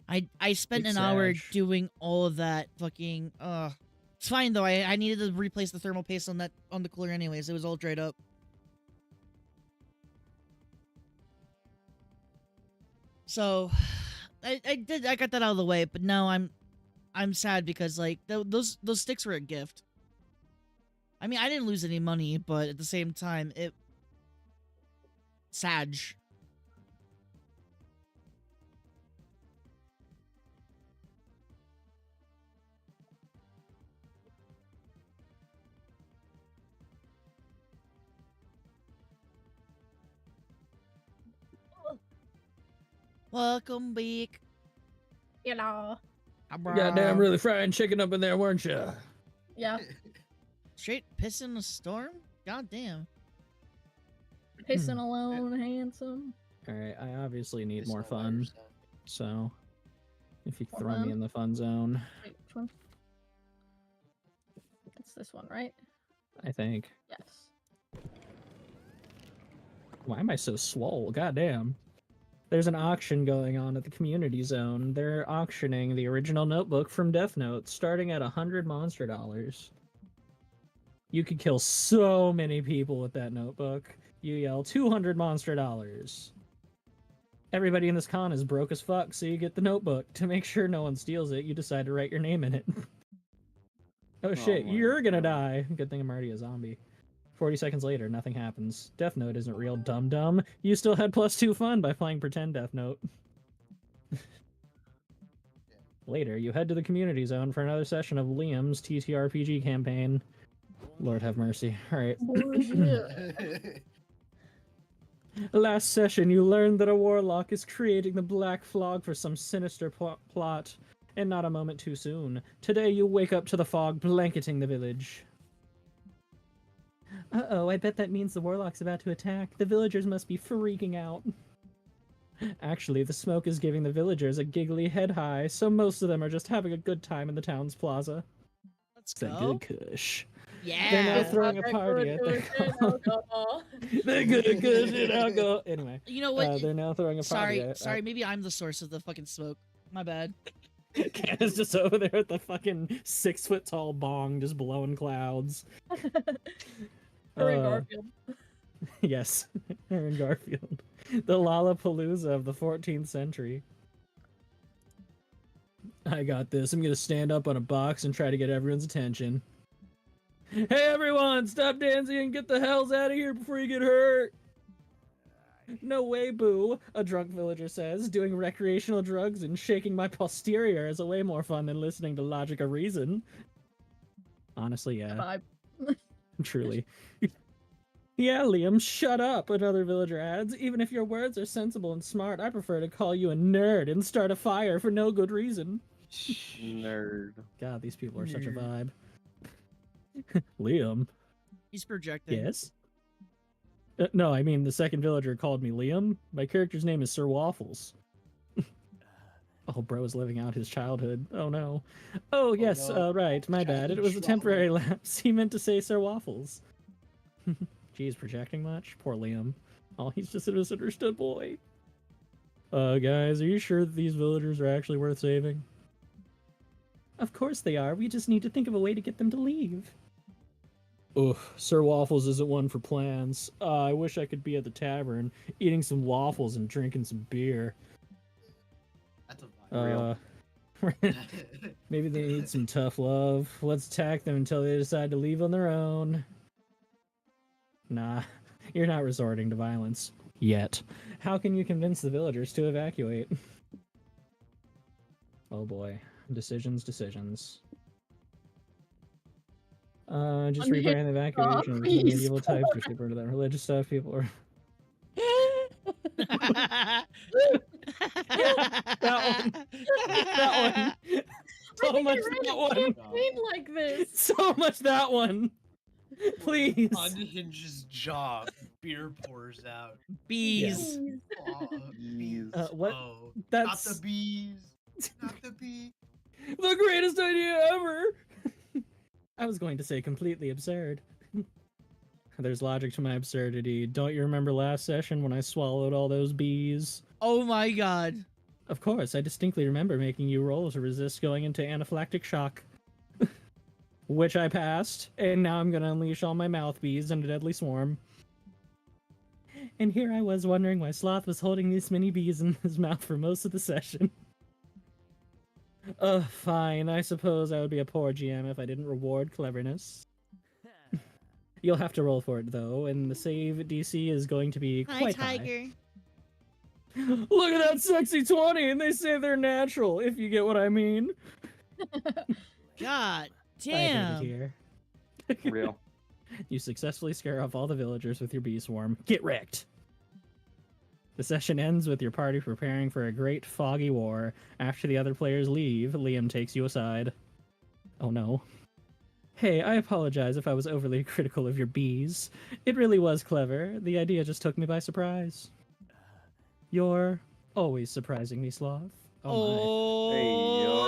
I spent Big an hour Sag. doing all of that fucking It's fine though. I needed to replace the thermal paste on the cooler anyways. It was all dried up. So I got that out of the way, but now I'm sad because like those sticks were a gift. I mean, I didn't lose any money, but at the same time, Sag. Welcome back. You know. Goddamn, really frying chicken up in there, weren't you? Yeah. Straight piss in the storm? God damn. Pissing alone, handsome. Alright, I obviously need Piss more all by fun, yourself. so if you More throw fun? me in the fun zone, Wait, which one? It's this one, right? I think. Yes. Why am I so swole? Goddamn. There's an auction going on at the community zone. They're auctioning the original notebook from Death Note, starting at 100 monster dollars. You could kill so many people with that notebook. You yell 200 monster dollars. Everybody in this con is broke as fuck, so you get the notebook. To make sure no one steals it, you decide to write your name in it. Oh shit, my you're gonna God. die. Good thing I'm already a zombie. 40 seconds later, nothing happens. Death Note isn't real, dum-dum. You still had +2 fun by playing pretend Death Note. Later, you head to the community zone for another session of Liam's TTRPG campaign. Lord have mercy. Alright. Last session, you learned that a warlock is creating the Black Fog for some sinister plot, and not a moment too soon. Today, you wake up to the fog blanketing the village. Uh-oh, I bet that means the warlock's about to attack. The villagers must be freaking out. Actually, the smoke is giving the villagers a giggly head high, so most of them are just having a good time in the town's plaza. Let's It's that go. good kush. Yeah. They're now It's throwing not a that party good, at their good alcohol. They're good kush and alcohol. Anyway, You know what? they're now throwing a party sorry, at... sorry. Maybe I'm the source of the fucking smoke. My bad. Ken is just over there with the fucking 6-foot-tall bong just blowing clouds. Hurry, Garfield. Yes, Aaron Garfield. The Lollapalooza of the 14th century. I got this. I'm gonna stand up on a box and try to get everyone's attention. Hey everyone, stop dancing and get the hells out of here before you get hurt! No way, boo, a drunk villager says. Doing recreational drugs and shaking my posterior is a way more fun than listening to Logic of Reason. Honestly, yeah. Vibe. Truly. Yeah, Liam, shut up, another villager adds. Even if your words are sensible and smart, I prefer to call you a nerd and start a fire for no good reason. Nerd. God, these people are such a vibe. Liam. He's projecting. Yes? No, I mean, the second villager called me Liam. My character's name is Sir Waffles. Oh, bro is living out his childhood. Oh, no. Oh, yes, no. right, my bad. It was a temporary lapse. He meant to say Sir Waffles. Geez, projecting much? Poor Liam. Oh, he's just a misunderstood boy. Guys, are you sure that these villagers are actually worth saving? Of course they are. We just need to think of a way to get them to leave. Ugh, Sir Waffles isn't one for plans. I wish I could be at the tavern, eating some waffles and drinking some beer. That's a vibe. Maybe they need some tough love. Let's attack them until they decide to leave on their own. Nah, you're not resorting to violence. Yet. How can you convince the villagers to evacuate? Oh boy. Decisions. Just rebrand the evacuation of please, medieval types or super to that religious stuff. People are... That one. So much that one. Campaign like this. So much that one. Please. Unhinges jaw. Beer pours out. Bees. Oh, bees. What? Oh, That's not the bees. Not the bees. the greatest idea ever. I was going to say completely absurd. There's logic to my absurdity. Don't you remember last session when I swallowed all those bees? Oh my god. Of course, I distinctly remember making you roll to resist going into anaphylactic shock. Which I passed, and now I'm gonna unleash all my mouth bees in a deadly swarm. And here I was wondering why Sloth was holding these many bees in his mouth for most of the session. Fine. I suppose I would be a poor GM if I didn't reward cleverness. You'll have to roll for it, though, and the save DC is going to be quite high. Tiger. Look at that sexy 20, and they say they're natural, if you get what I mean. God I hate it damn. here. Real. You successfully scare off all the villagers with your bee swarm. Get wrecked! The session ends with your party preparing for a great foggy war. After the other players leave, Liam takes you aside. Oh no. Hey, I apologize if I was overly critical of your bees. It really was clever. The idea just took me by surprise. You're always surprising me, Sloth. Oh Oh. Hey, yo.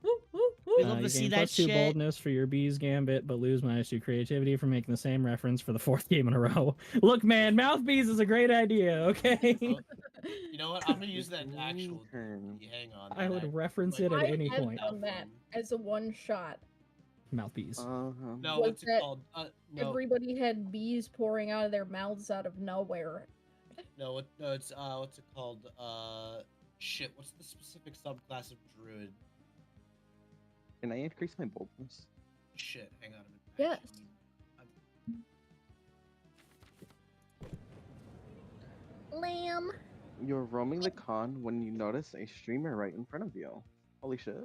Woo, woo, woo. We love You to see gain that +2 shit. boldness for your bees gambit, but lose -2 creativity for making the same reference for the 4th game in a row. Look, man, mouth bees is a great idea. Okay, Oh, you know what? I'm gonna use that Green actual. turn. Hang on. I that would act- reference like, it at I any have point. done that as a one shot. Mouth bees. Uh-huh. No, Was what's it that called? No, Everybody had bees pouring out of their mouths out of nowhere. no, it's what's it called? Shit. What's the specific subclass of druid? Can I increase my boldness? Shit. Hang on a minute. Yes. Lamb. You're roaming the con when you notice a streamer right in front of you. Holy shit.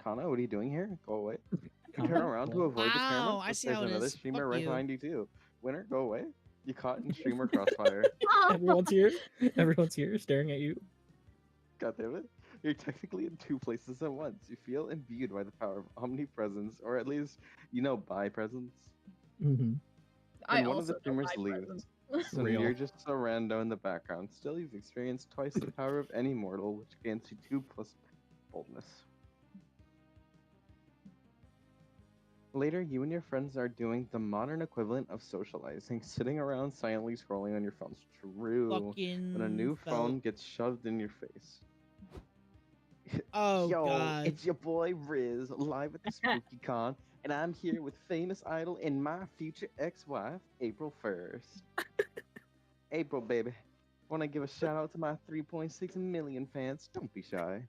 Kana, what are you doing here? Go away. You turn around to avoid the camera, Wow, I but see there's how it another is. streamer Fuck right you. behind you too. Winner, go away. You caught in streamer crossfire. Everyone's here. Everyone's here, staring at you. God damn it. You're technically in two places at once. You feel imbued by the power of omnipresence, or at least, by presence. Mm-hmm. And one of the streamers leaves. So Real. you're just a rando in the background. Still, you've experienced twice the power of any mortal, which gains you 2+ boldness. Later, you and your friends are doing the modern equivalent of socializing, sitting around silently scrolling on your phones. True. Fucking When a new felt. phone gets shoved in your face. Oh Yo, god. it's your boy Riz, live at the Spooky Con, and I'm here with famous idol and my future ex-wife, April 1st. April, baby. Want to give a shout out to my 3.6 million fans. Don't be shy.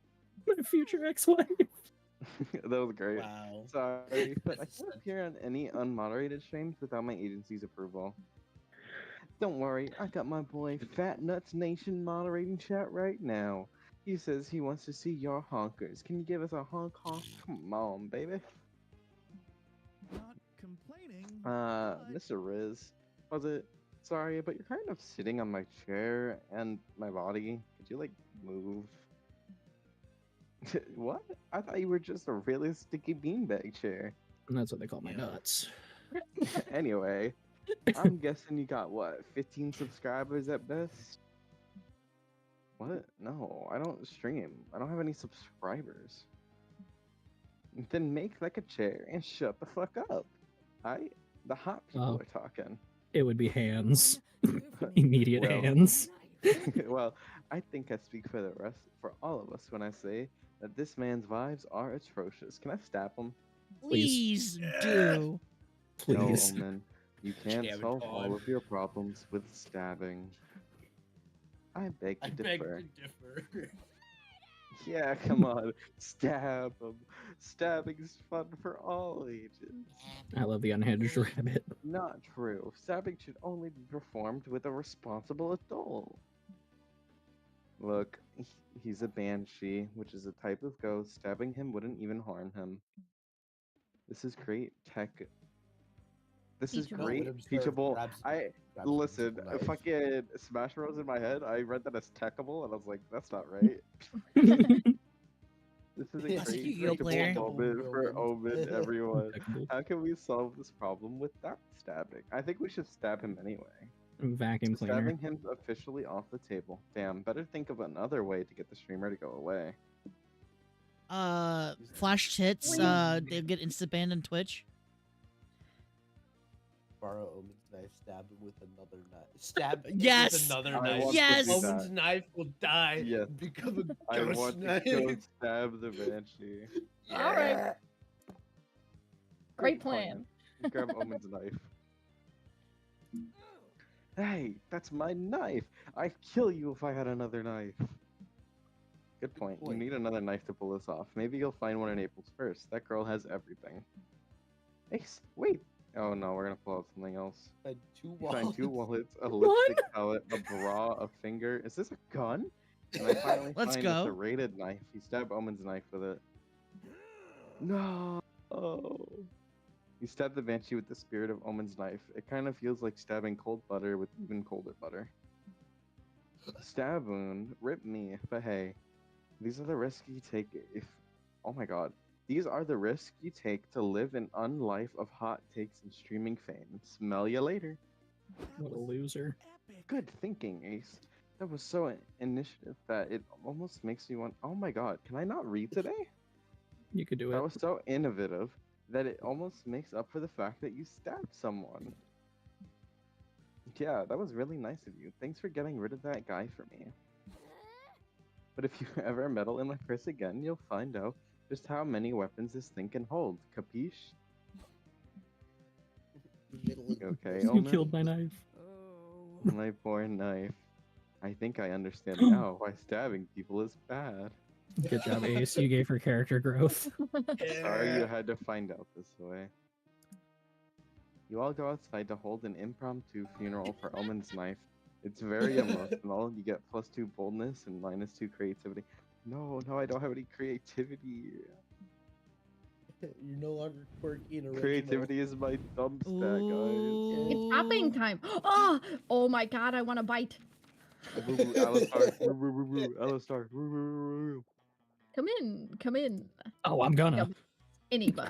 My future ex-wife. That was great. Wow. Sorry, but I can't appear on any unmoderated streams without my agency's approval. Don't worry, I got my boy Fat Nuts Nation moderating chat right now. He says he wants to see your honkers. Can you give us a honk honk? Come on, baby. Not complaining. Mr. Riz, was it? Sorry, but you're kind of sitting on my chair and my body. Could you, move? What? I thought you were just a really sticky beanbag chair. And that's what they call my Yeah. nuts. Anyway, I'm guessing you got, 15 subscribers at best? What? No, I don't stream. I don't have any subscribers. Then make like a chair and shut the fuck up. The hot people are talking. It would be hands. Immediate Well. hands. Well, I think I speak for all of us when I say that this man's vibes are atrocious. Can I stab him? Please do. Please. No, Omen. You can't Damn it, solve God. all of your problems with stabbing. I beg to I beg differ. to differ. Yeah, come on. Stab him. Stabbing's fun for all ages. I love the unhinged rabbit. Not true. Stabbing should only be performed with a responsible adult. Look, he's a banshee, which is a type of ghost. Stabbing him wouldn't even harm him. This is great tech. This is Teachable. great. Would observe, Teachable. grabs- I grabs a listen. teachable knife. Fucking Smash Bros in my head. I read that as techable, and I was like, that's not right. This is a It's great Yu-Gi-Oh teachable player. moment for Omen, everyone. Impeccable. How can we solve this problem without stabbing? I think we should stab him anyway. Vacuum cleaner. Stabbing him officially off the table. Damn, better think of another way to get the streamer to go away. Flash tits. They get instant banned on Twitch. Borrow Omen's knife, stab him with another knife. Stab him Yes! with another I knife. want to Yes! do Omen's that. knife will die. Yes. and become a I ghost want knife. to go stab the banshee. All right. Great plan. Grab Omen's knife. Hey, that's my knife. I'd kill you if I had another knife. Good point. You Wait. need another knife to pull this off. Maybe you'll find one in April's purse. That girl has everything. Ace, wait. Oh no, we're gonna pull out something else. Had two You find wallets. 2 wallets, a lipstick pellet, a bra, a finger. Is this a gun? And I finally Let's find go. a serrated knife. You stab Omen's knife with it. No. Oh. You stab the banshee with the spirit of Omen's knife. It kind of feels like stabbing cold butter with even colder butter. Stab wound, rip me, but hey, these are the risks you take if. Oh my god. These are the risks you take to live an unlife of hot takes and streaming fame. Smell ya later. What a loser. Good thinking, Ace. That was so initiative that it almost makes me want. Oh my god, can I not read today? You could do That it. was so innovative that it almost makes up for the fact that you stabbed someone. Yeah, that was really nice of you. Thanks for getting rid of that guy for me. But if you ever meddle in my purse again, you'll find out just how many weapons this thing can hold. Capiche? Okay, You Omen? killed my knife. Oh. My poor knife. I think I understand now why stabbing people is bad. Good job, Ace. You gave her character growth. Sorry you had to find out this way. You all go outside to hold an impromptu funeral for Omen's knife. It's very emotional. You get +2 boldness and -2 creativity. No, I don't have any creativity. You're no longer quirky and original. Creativity is my dumb stat, guys. It's hopping time. Oh my god, I want to bite. Woo woo, Alistar. Woo woo woo woo, Alistar. Woo woo woo woo. Come in, come in. Oh, I'm gonna. Anybody.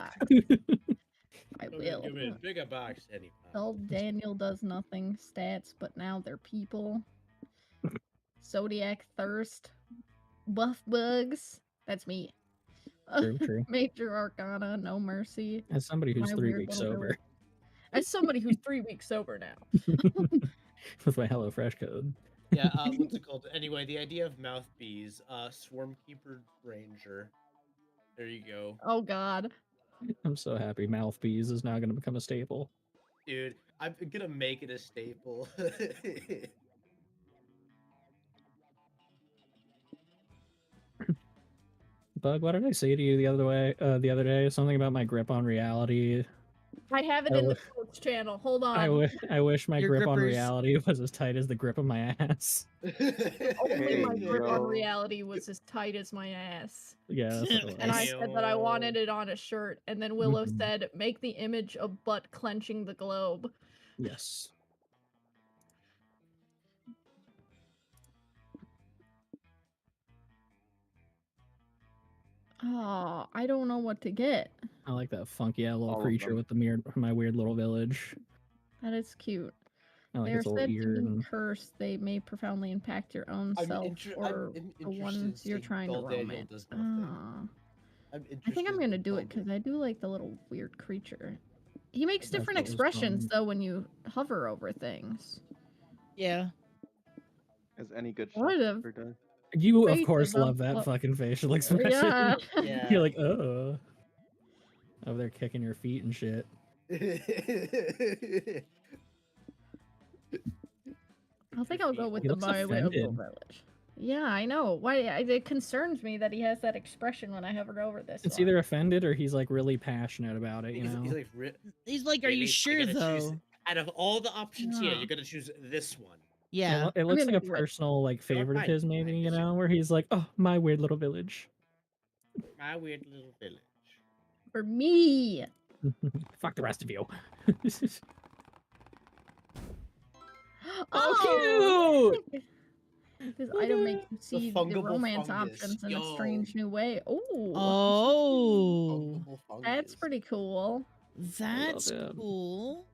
I Come in, will. come in. Bigger box, anytime. Old Daniel does nothing stats, but now they're people. Zodiac thirst. Buff bugs. That's me. True. Major Arcana, no mercy. As somebody who's My 3 weird weeks little sober village. As somebody who's 3 weeks sober now. with my HelloFresh code. Yeah, what's it called? Anyway, the idea of mouth bees, Swarmkeeper Ranger. There you go. Oh god. I'm so happy Mouthpiece is now going to become a staple. Dude, I'm gonna make it a staple. Bug, what did I say to you the other day? Something about my grip on reality. I have it I in the w- quotes channel. Hold on. I wish my Your grip on grippers. reality was as tight as the grip of my ass. Only my Hey, grip on yo. reality was as tight as my ass. Yeah, that's what it And I was. said that I wanted it on a shirt, and then Willow Mhm. said, make the image of butt clenching the globe. Yes. Oh, I don't know what to get. I like that funky little All of creature them. with my weird little village. That is cute. I like They are its little said ear to be and cursed. They may profoundly impact your own self or the interested in ones you're seeing trying to Dull Daniel romance. does nothing. Ah. I'm I think I'm interested gonna in do it Dull because I do like the little weird creature. He makes That's different what was expressions fun. though when you hover over things. Yeah. As any good What a shopkeeper does. You of Faces course of love that what- fucking facial expression. Yeah. Yeah. You're like, over there kicking your feet and shit. I think I'll go with He the looks My Little offended. Village. Yeah, I know. Why? It concerns me that he has that expression when I hover over this. It's one. either offended or he's like really passionate about it, you know? He's like, He's like, are really? you I sure gotta choose- though? Out of all the options here, Yeah. you're gonna choose this one. Yeah. It looks gonna like a do it. personal like favorite of fine, his, maybe, fine, you just- know, where he's like, oh, my weird little village. My weird little village. For me. Fuck the rest of you. Oh, cute! This Look item at makes you see the fungable romance fungus. options in a Yo. strange new way. Oh, Oh, Fungable that's fungus. pretty cool. that's it. cool.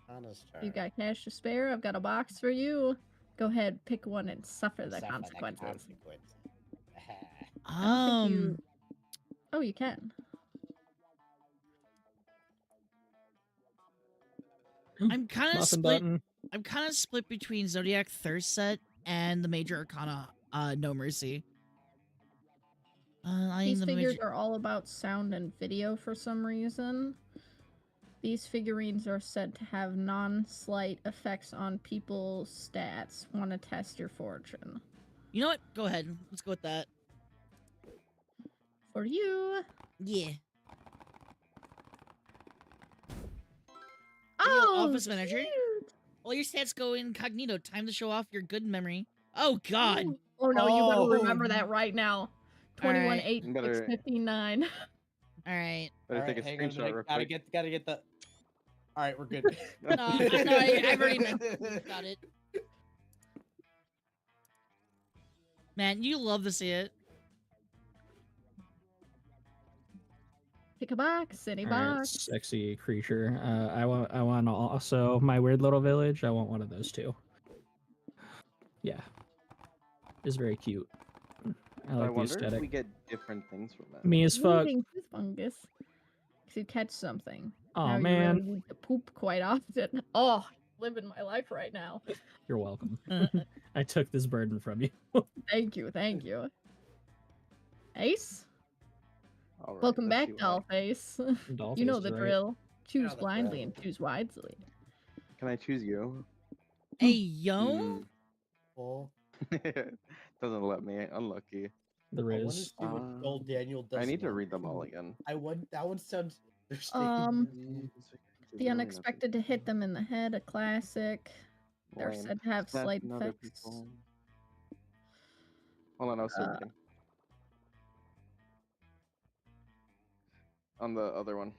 Honest You got cash to spare? I've got a box for you. Go ahead, pick one and suffer the consequences. I don't think you... Oh, you can. I'm kind of Muffin split. button. I'm kind of split between Zodiac Thirst set and the Major Arcana No Mercy. I These think the figures Major... are all about sound and video for some reason. These figurines are said to have non-slight effects on people's stats. Want to test your fortune. You know what? Go ahead. Let's go with that. For you. Yeah. Oh, Office manager. cute. All your stats go incognito. Time to show off your good memory. Oh God. Oh no, you better Oh. remember that right now. 21, Alright. 8, 6, Better- 15, 9. All right. Better take a hang on screenshot minute, real gotta quick. get the. All right, we're good. No, I've already got it. Man, you love to see it. Pick a box, any Alright, box. sexy creature. I want also my weird little village. I want one of those too. Yeah. It's very cute. I I like the wonder if aesthetic. we get different things from it. Me as fuck. Moving tooth fungus to catch something. Oh Now you man, really need to poop quite often. Oh, living my life right now. you're welcome. I took this burden from you. Thank you, thank you. Ace, All right, welcome let's back, see what Dollface. Dollface You know is the right. drill. Choose the blindly drill. and choose wisely. Can I choose you? Hey, yo. Mm. Oh, Doesn't let me. Unlucky. The I want to Riz. see what old Daniel does. I need to next. read them all again. I want that one sounds interesting. The unexpected to hit them in the head, a classic. They're Lame. said to have Step slight and other effects. people. Hold on, I was still reading. On the other one.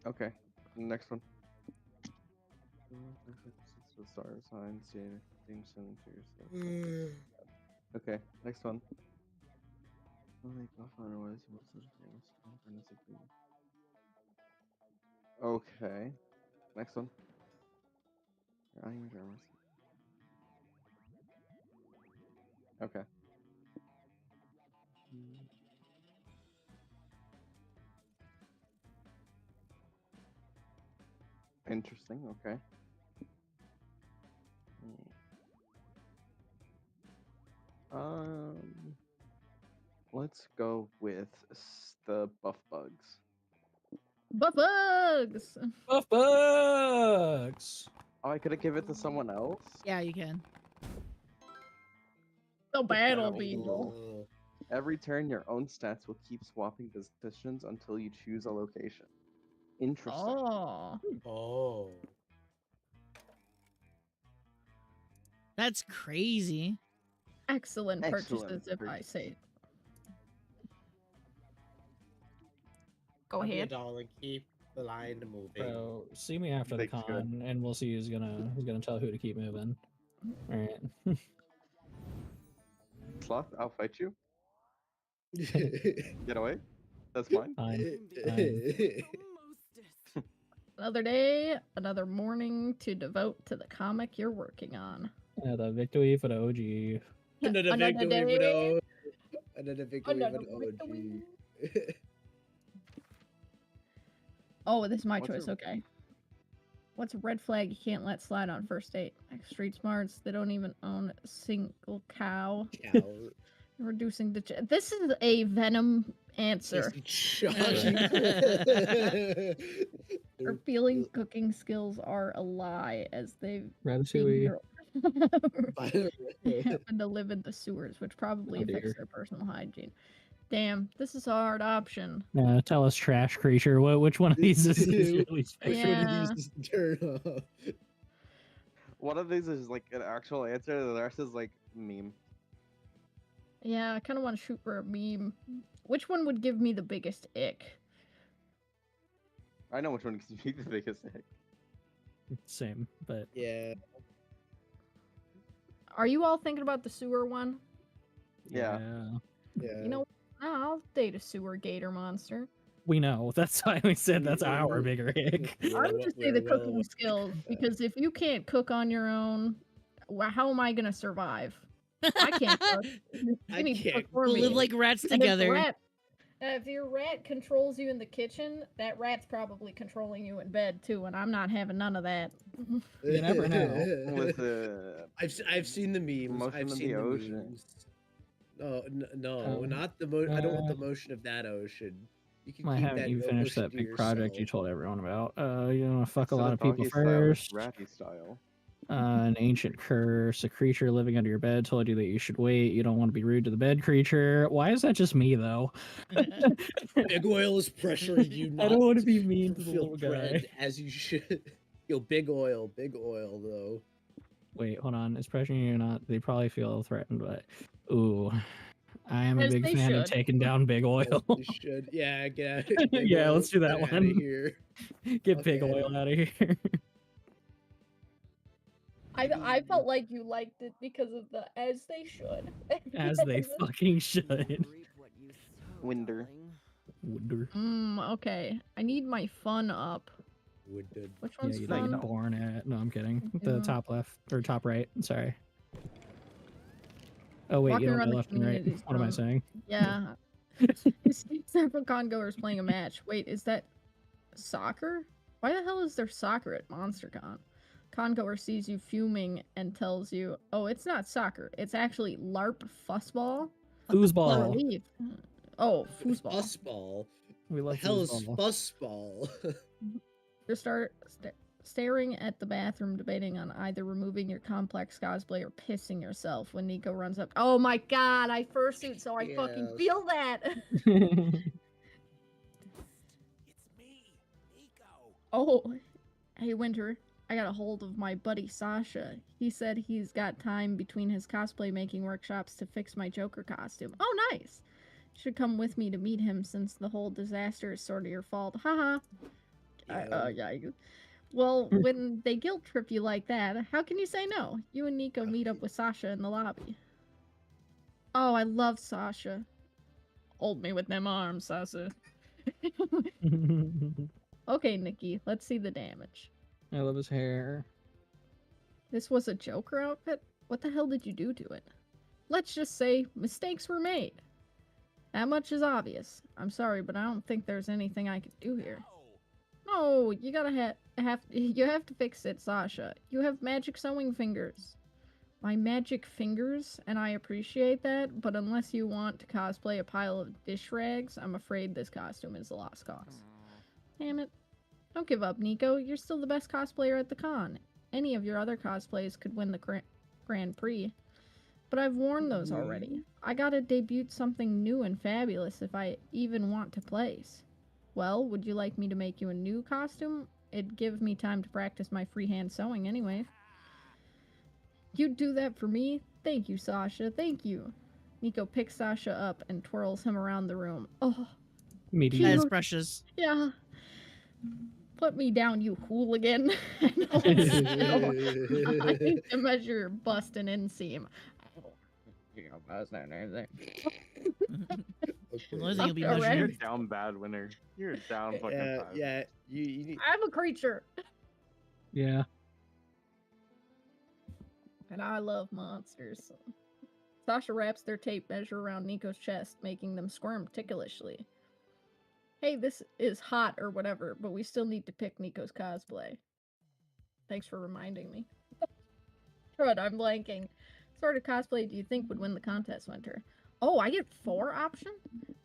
Okay, next one. The star signs, distinction to yourself. Okay, next one. Okay, next one. Okay. Interesting, okay. Let's go with the buff bugs. Buff bugs! Buff bugs. Oh, I could have given it to someone else? Yeah, you can. The battle battle beetle. Every turn, your own stats will keep swapping positions until you choose a location. Interesting. Oh. Oh. That's crazy. Excellent purchases, Excellent if I purchase. say. Go I'll be a ahead. dollar. Keep the line moving. Bro, see me after the Thanks, good. con, and we'll see who's gonna tell who to keep moving. All right. Sloth, I'll fight you. Get away. That's fine. Fine. Another day, another morning to devote to the comic you're working on. The victory for the OG. Another Another victory day. for the Another victory Another for victory. the OG. Oh, this is my What's choice. your- Okay. What's a red flag you can't let slide on first date? Like street smarts, they don't even own a single cow. Reducing the. This is a Venom answer. Revealing cooking skills are a lie, as they've been Ratatouille. here. They happen to live in the sewers, which probably Oh, affects dear. their personal hygiene. Damn, this is a hard option. Tell us, trash creature. Which one of these is your least Which favorite? one Yeah. of these is turn off? One of these is like an actual answer, the rest is like meme. Yeah, I kind of want to shoot for a meme. Which one would give me the biggest ick? I know which one gives me the biggest hit. Same, but Yeah. Are you all thinking about the sewer one? Yeah. Yeah. You know, I'll date a sewer gator monster. We know. That's why we said that's our bigger hick. I would just say the cooking skills, because if you can't cook on your own, how am I gonna survive? I can't cook. You I need to cook can't for We'll me. live like rats And if the together. rat- if your rat controls you in the kitchen, that rat's probably controlling you in bed too, and I'm not having none of that. You never know. With the I've seen the memes. motion I've of seen the the ocean. memes. No, no, Oh, not the I don't want the motion of that ocean. You can I keep haven't that even finished ocean that to big project you yourself. told everyone about. You want to fuck a instead lot of people doggy style, it's first. ratty style. An ancient curse, a creature living under your bed told you that you should wait. You don't want to be rude to the bed creature. Why is that just me though? Big Oil is pressuring you not I don't want to be mean to the feel little guy. dread as you should. Yo, Big Oil though. Wait, hold on. Is pressuring you or not? They probably feel threatened, but ooh, I am a As big they fan of should. taking down Big Oil. You should. Yeah, get out. Big Yeah, Oil, let's do that get outta one. here. Get Big Okay. Oil out of here. I felt like you liked it because of the as they should. As they fucking should. Winder. Wonder. Okay. I need my fun up. Would did. Which Yeah, one's you fun? like born at. No, I'm kidding. The Yeah. top left or top right. Sorry. Oh wait, Walking you don't around know the left and right. community What am I zone. saying? Yeah. You see several con-goers playing a match. Wait, is that soccer? Why the hell is there soccer at MonsterCon? Con-goer sees you fuming and tells you, oh, it's not soccer. It's actually LARP fussball. For Foosball. relief. Oh, foosball. Fussball. We The love hell is foosball. fussball? You're staring at the bathroom, debating on either removing your complex cosplay or pissing yourself when Nico runs up. Oh my god, I fursuit, so I fucking Yes. feel that. It's me, Nico. Oh, hey Winter, I got a hold of my buddy Sasha. He said he's got time between his cosplay making workshops to fix my Joker costume. Oh, nice. Should come with me to meet him since the whole disaster is sort of your fault. Haha. Yeah. Well, when they guilt trip you like that, how can you say no? You and Nico meet up with Sasha in the lobby. Oh, I love Sasha. Hold me with them arms, Sasha. Okay, Nikki, let's see the damage. I love his hair. This was a Joker outfit? What the hell did you do to it? Let's just say mistakes were made. That much is obvious. I'm sorry, but I don't think there's anything I can do here. No, you gotta you have to fix it, Sasha. You have magic sewing fingers. My magic fingers, and I appreciate that, but unless you want to cosplay a pile of dish rags, I'm afraid this costume is a lost cause. Damn it. Don't give up, Nico. You're still the best cosplayer at the con. Any of your other cosplays could win the Grand Prix. But I've worn those already. I gotta debut something new and fabulous if I even want to place. Well, would you like me to make you a new costume? It'd give me time to practice my freehand sewing anyway. You'd do that for me? Thank you, Sasha. Thank you. Nico picks Sasha up and twirls him around the room. Oh, Meaty. That is Cute. precious. yeah. Put me down, you hooligan. And hold still. I need to measure your bust and inseam. The only thing you'll be Alright. measuring. You're down bad, Winter. You're down fucking bad. Yeah, you need. I'm a creature. Yeah. And I love monsters. Sasha wraps their tape measure around Nico's chest, making them squirm ticklishly. Hey, this is hot or whatever, but we still need to pick Nico's cosplay. Thanks for reminding me. Good, I'm blanking. What sort of cosplay do you think would win the contest, Winter? Oh, I get 4 options?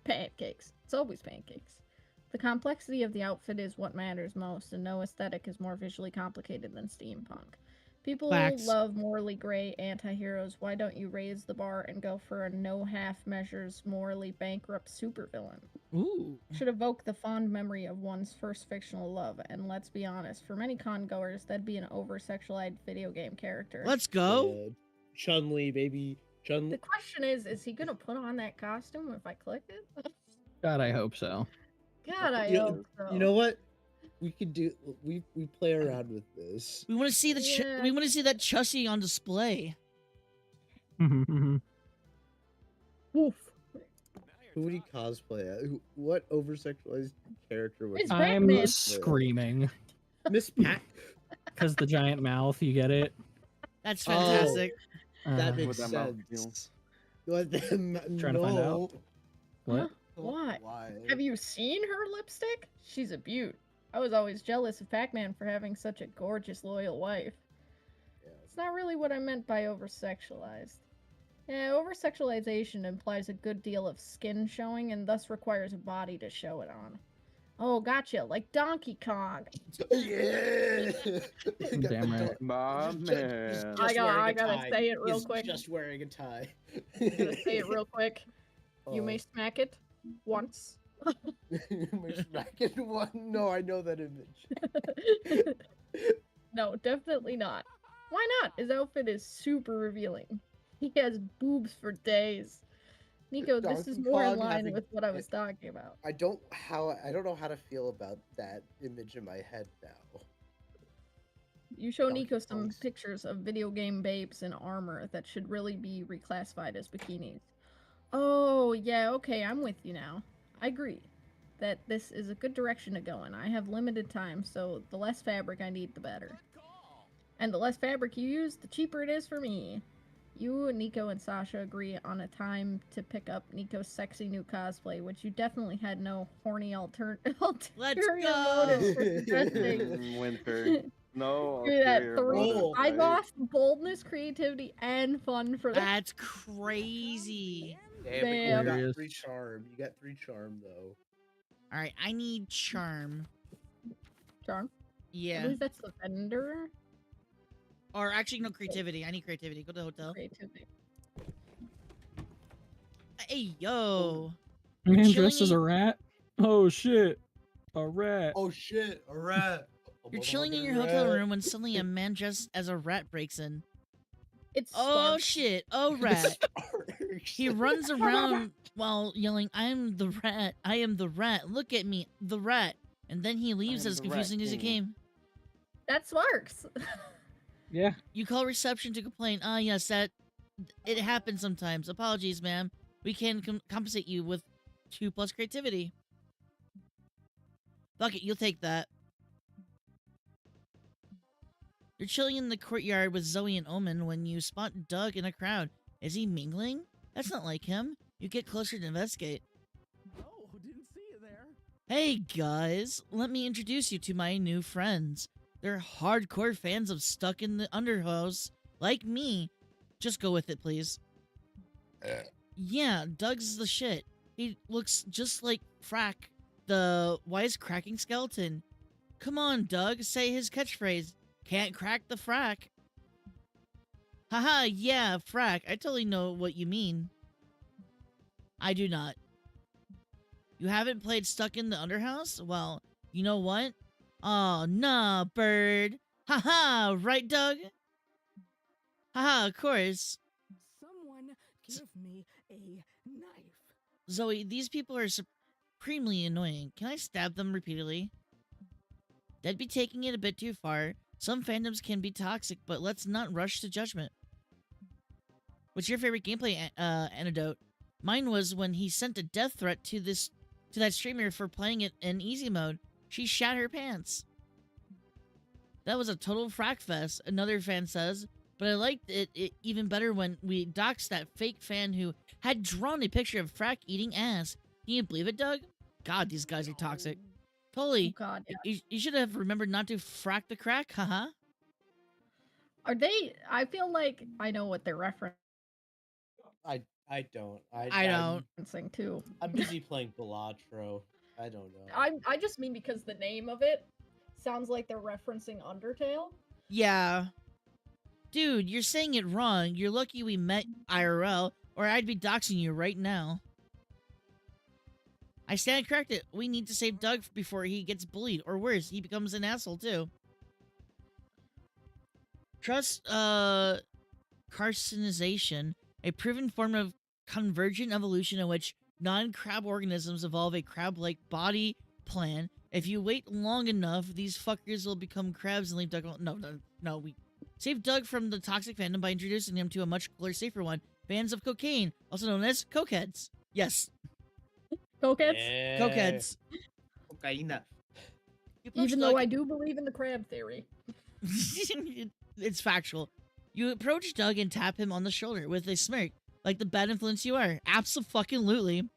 Pancakes. It's always pancakes. The complexity of the outfit is what matters most, and no aesthetic is more visually complicated than steampunk. People Facts. love morally gray anti-heroes. Why don't you raise the bar and go for a no half measures, morally bankrupt supervillain? Ooh. Should evoke the fond memory of one's first fictional love, and let's be honest, for many con-goers, that'd be an over-sexualized video game character. Let's go. Chun-Li, baby. The Chun-Li. question is he gonna put on that costume if I click it? God, I hope so. God, I You know- hope so. You know what? We could do. We play around with this. We want to see the Yeah. we want to see that Chussie on display. Woof. Who would he cosplay? What over-sexualized character would? It's he- I'm Batman. screaming Miss Pat. because the giant mouth. You get it? That's Oh. fantastic. That Uh, makes that mouth sense. What the, Trying to find out. What? Why? Why? Have you seen her lipstick? She's a beaut. I was always jealous of Pac-Man for having such a gorgeous, loyal wife. Yeah. It's not really what I meant by over-sexualized. Yeah, over-sexualization implies a good deal of skin showing and thus requires a body to show it on. Oh, gotcha, like Donkey Kong. Yeah. Damn right. My man. I wearing a gotta tie. say it real He's quick. Just wearing a tie. I'm gonna say it real quick. You may smack it once. May smack it one. No, I know that image. No, definitely not. Why not? His outfit is super revealing. He has boobs for days. Nico, this is Donkey more in Kong line having- with what I was talking about. I don't know how to feel about that image in my head now. You show Donkey Nico some Kong's- pictures of video game babes in armor that should really be reclassified as bikinis. Oh, yeah, okay, I'm with you now. I agree that this is a good direction to go in. I have limited time, so the less fabric I need, the better. And the less fabric you use, the cheaper it is for me. You, Nico, and Sasha agree on a time to pick up Nico's sexy new cosplay, which you definitely had no horny ulterior Let's motive for go. suggesting. Winter. No You're at ulterior 3. motive, Roll. I right? lost boldness, creativity, and fun for that. That's crazy. Yeah, but you Damn. got Hilarious. 3 charm. You got 3 charm though. All right, I need charm. Charm. I Yeah. believe that's the vendor. Or actually, no, creativity. I need creativity. Go to the hotel. Creativity. Hey, yo. Man chilling dressed as a in- rat? Oh shit. A rat. Oh shit! A rat. You're chilling in your hotel room when suddenly a man dressed as a rat breaks in. It's Oh Sparks. shit! Oh rat! He runs around while yelling, "I am the rat! I am the rat! Look at me, the rat!" And then he leaves am as the Rat confusing as he King. came. That's Sparks. Yeah. You call reception to complain. Ah, yes, that it happens sometimes. Apologies, ma'am. We can compensate you with 2+ creativity. Fuck it, you'll take that. You're chilling in the courtyard with Zoe and Omen when you spot Doug in a crowd. Is he mingling? That's not like him. You get closer to investigate. Oh, didn't see you there. Hey guys, let me introduce you to my new friends. They're hardcore fans of Stuck in the Underhouse, like me. Just go with it, please. Yeah, Doug's the shit. He looks just like Frack, the wisecracking skeleton. Come on, Doug, say his catchphrase. Can't crack the frack. Haha, yeah, frack. I totally know what you mean. I do not. You haven't played Stuck in the Underhouse? Well, you know what? Oh, nah, bird. Haha, right, Doug? Haha, of course. Someone give me a knife. Zoe, these people are supremely annoying. Can I stab them repeatedly? That'd be taking it a bit too far. Some fandoms can be toxic, but let's not rush to judgment. What's your favorite gameplay anecdote? Mine was when he sent a death threat to that streamer for playing it in easy mode. She shat her pants. That was a total frack fest, another fan says, but I liked it even better when we doxed that fake fan who had drawn a picture of Frack eating ass. Can you believe it, Doug? God, these guys are toxic. Oh Totally. God, yeah. You should have remembered not to frack the crack, haha. Are they? I feel like I know what they're referencing I don't. I don't. too. I'm busy playing Balatro. I don't know. I just mean because the name of it sounds like they're referencing Undertale. Yeah. Dude, you're saying it wrong. You're lucky we met IRL, or I'd be doxing you right now. I stand corrected. We need to save Doug before he gets bullied, or worse, he becomes an asshole too. Trust, carcinization, a proven form of convergent evolution in which non-crab organisms evolve a crab-like body plan. If you wait long enough, these fuckers will become crabs and leave Doug alone. No, we save Doug from the toxic fandom by introducing him to a much cooler, safer one. Fans of cocaine, also known as cokeheads. Yes, Cokeheads. Yeah. cokeheads. Cocaína. You approach Even though Doug- I do believe in the crab theory. It's factual. You approach Doug and tap him on the shoulder with a smirk, like the bad influence you are. Absolutely.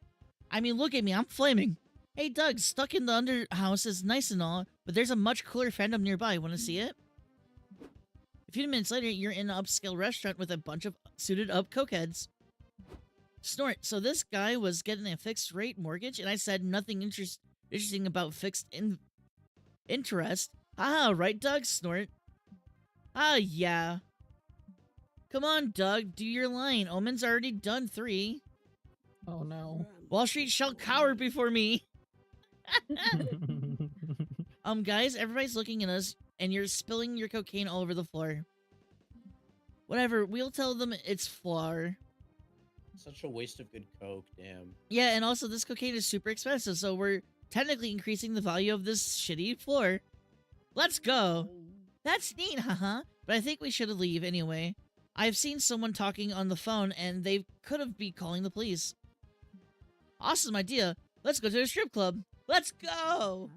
I mean, look at me, I'm flaming. Hey Doug, Stuck in the Underhouse is nice and all, but there's a much cooler fandom nearby. Want to see it? A few minutes later, you're in an upscale restaurant with a bunch of suited up cokeheads. Snort. So this guy was getting a fixed rate mortgage, and I said nothing interesting about fixed interest. Ah, right, Doug? Snort. Ah, yeah. Come on, Doug, do your line. Omen's already done 3. Oh no. Wall Street shall cower before me. Guys, everybody's looking at us, and you're spilling your cocaine all over the floor. Whatever, we'll tell them it's flour. Such a waste of good coke. Damn. Yeah, and also this cocaine is super expensive, so we're technically increasing the value of this shitty floor. Let's go. That's neat, haha. But I think we should leave anyway. I've seen someone talking on the phone, and they could have been calling the police. Awesome idea. Let's go to a strip club. Let's go.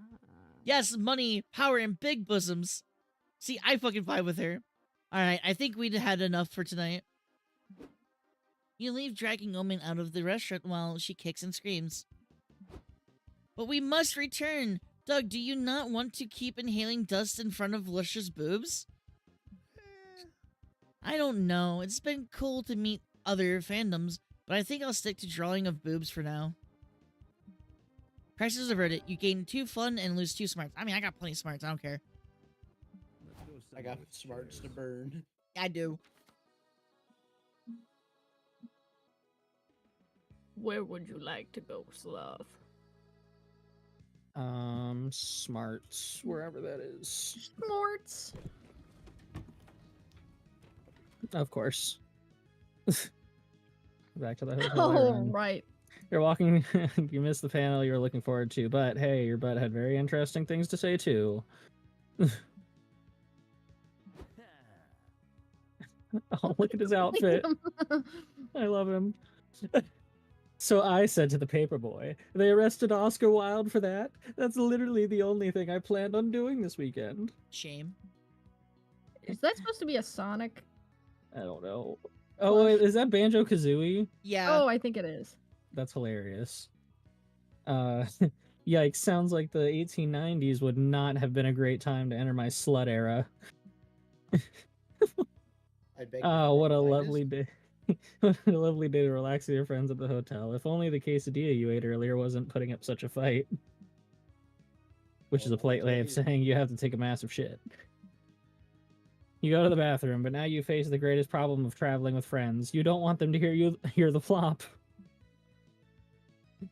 Yes, money, power, and big bosoms. See, I fucking vibe with her. Alright, I think we'd had enough for tonight. You leave dragging Omen out of the restaurant while she kicks and screams. But we must return! Doug, do you not want to keep inhaling dust in front of Lucia's boobs? I don't know. It's been cool to meet other fandoms, but I think I'll stick to drawing of boobs for now. Crisis averted. You gain 2 fun and lose 2 smarts. I mean, I got plenty of smarts. I don't care. Let's go I got somewhere with smarts to chairs. burn. I do. Where would you like to go, Slav? Smarts, wherever that is. Smarts. Of course. Back to the hotel. I Oh, ran. right. You're walking. You missed the panel you were looking forward to, but hey, your butt had very interesting things to say too. Oh, look at his outfit. I love him. So I said to the paperboy, they arrested Oscar Wilde for that? That's literally the only thing I planned on doing this weekend. Shame. Is that supposed to be a Sonic? I don't know. Oh, wait, is that Banjo-Kazooie? Yeah. Oh, I think it is. That's hilarious. Yikes, sounds like the 1890s would not have been a great time to enter my slut era. I beg Oh, what a your lovely day. What a lovely day to relax with your friends at the hotal. If only the quesadilla you ate earlier wasn't putting up such a fight. Which is a polite way of Okay. saying you have to take a massive shit. You go to the bathroom, but now you face the greatest problem of traveling with friends. You don't want them to hear the plop.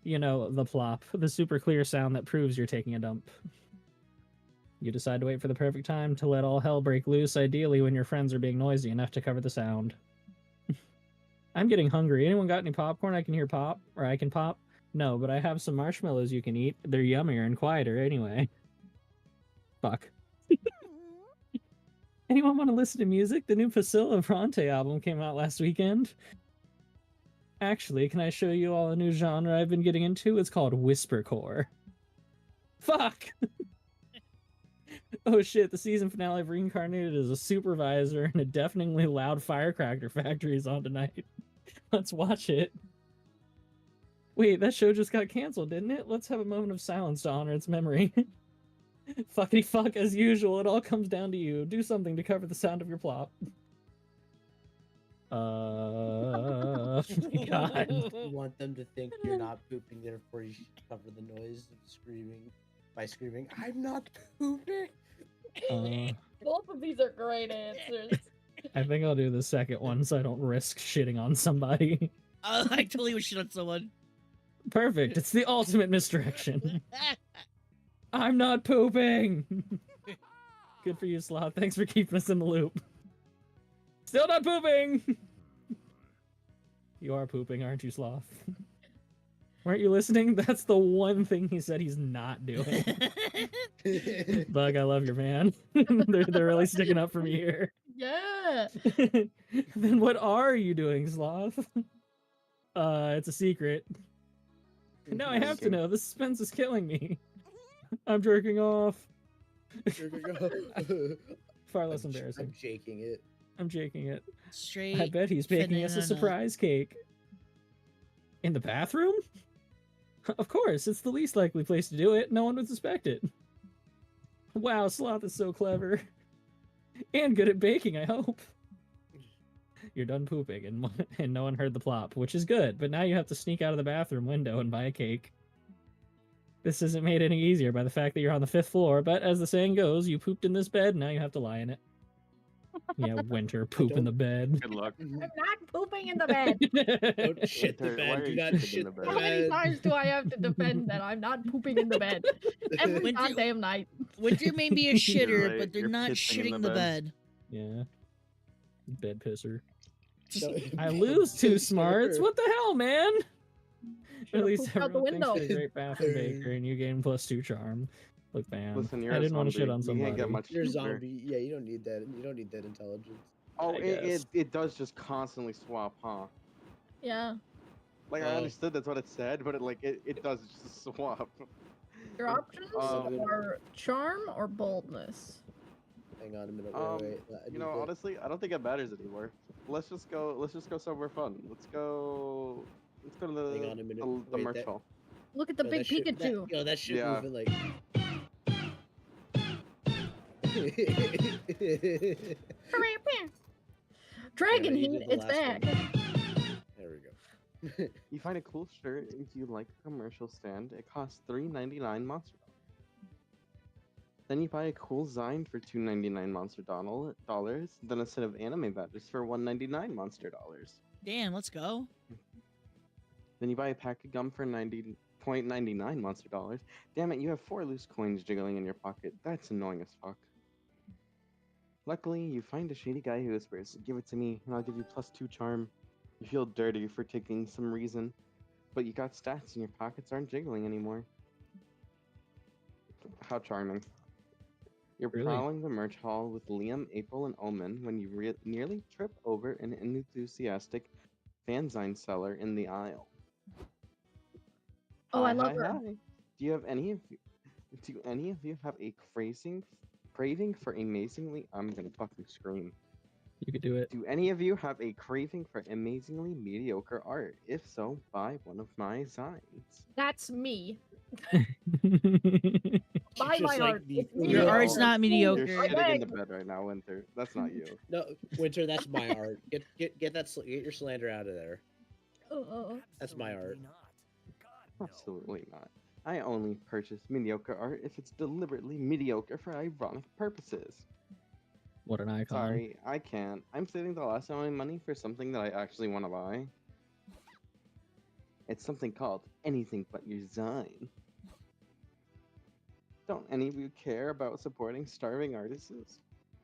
You know, the plop. The super clear sound that proves you're taking a dump. You decide to wait for the perfect time to let all hell break loose, ideally when your friends are being noisy enough to cover the sound. I'm getting hungry. Anyone got any popcorn I can hear pop? Or I can pop? No, but I have some marshmallows you can eat. They're yummier and quieter anyway. Fuck. Anyone want to listen to music? The new Priscilla Bronte album came out last weekend. Actually, can I show you all a new genre I've been getting into? It's called whispercore. Fuck! Oh shit, the season finale of Reincarnated as a supervisor in a deafeningly loud firecracker factory is on tonight. Let's watch it. Wait, that show just got canceled, didn't it? Let's have a moment of silence to honor its memory. Fuckity fuck, as usual, it all comes down to you. Do something to cover the sound of your plop. Oh my god. You want them to think you're not pooping, therefore you should cover the noise of screaming by screaming, I'm not pooping. Both of these are great answers. I think I'll do the second one so I don't risk shitting on somebody. I totally would shit on someone. Perfect, it's the ultimate misdirection. I'm not pooping! Good for you, Sloth. Thanks for keeping us in the loop. Still not pooping! You are pooping, aren't you, Sloth? Weren't you listening? That's the one thing he said he's not doing. Bug, I love your man. They're really sticking up for me here. Yeah. Then what are you doing, Sloth? It's a secret. Now I have to know. The suspense is killing me. I'm jerking off. Far less embarrassing. I'm shaking it. I'm jaking it. Straight. I bet he's baking us a banana. surprise cake. In the bathroom? Of course, it's the least likely place to do it. No one would suspect it. Wow, Sloth is so clever. And good at baking, I hope. You're done pooping, and no one heard the plop, which is good, but now you have to sneak out of the bathroom window and buy a cake. This isn't made any easier by the fact that you're on the 5th floor, but as the saying goes, you pooped in this bed, now you have to lie in it. Yeah, winter, poop in the bed. Good luck. I'm not pooping in the bed. Don't shit the Winter, why bed. are Do you not shitting in shit the the bed? How many bed. times do I have to defend that I'm not pooping in the bed? Every Winter- goddamn night. Winter may be a shitter, right, but they're you're not pissing in shitting the the bed. Yeah. Bed pisser. So- I lose 2 smarts. What the hell, man? At Should've least pooped out the everyone thinks window. you're a great bathroom baker, and you gain +2 charm. Look, man, Listen, you're I a didn't want to shit zombie. on You somebody. can't get much You're a cheaper. zombie. Yeah, you don't need that. You don't need that intelligence. Oh, I it guess. does just constantly swap, huh? Yeah. Like, I understood that's what it said, but it does just swap. Your options Um, are charm or boldness. Hang on a minute. Wait. I You need know, to- honestly, I don't think it matters anymore. Let's just go. Let's just go somewhere fun. Let's go. Let's go to Hang the on a minute. the Wait, merch that, hall. Look at the no, big that shit, Pikachu. that shit Yeah. moving like. Dragon you Heat, did the it's last back. one. There we go. You find a cool shirt if you like the commercial stand. It costs $3.99 monster dollars. Then you buy a cool Zine for $2.99 monster dollars. Then a set of anime badges for $1.99 monster dollars. Damn, let's go. Then you buy a pack of gum for 90.99 monster dollars. Damn it, you have 4 loose coins jiggling in your pocket. That's annoying as fuck. Luckily, you find a shady guy who whispers, "Give it to me, and I'll give you +2 charm." You feel dirty for taking some reason, but you got stats and your pockets aren't jiggling anymore. How charming. You're Really? prowling the merch hall with Liam, April, and Omen when you nearly trip over an enthusiastic fanzine seller in the aisle. Oh, Hi, I love hi, her. hi. Do any of you have a craving for amazingly? I'm gonna fucking scream. You could do it. Do any of you have a craving for amazingly mediocre art? If so, buy one of my signs. That's me. Just Buy my like art. the- It's Your You're art's mediocre. not mediocre. You're I shitting in the beg. bed right now, Winter. That's not you. No, Winter, that's my art. Get that get your slander out of there. That's my art. Absolutely not. I only purchase mediocre art if it's deliberately mediocre for ironic purposes. What an icon. Sorry, I can't. I'm saving the last of my money for something that I actually want to buy. It's something called Anything But Your Zine. Don't any of you care about supporting starving artists?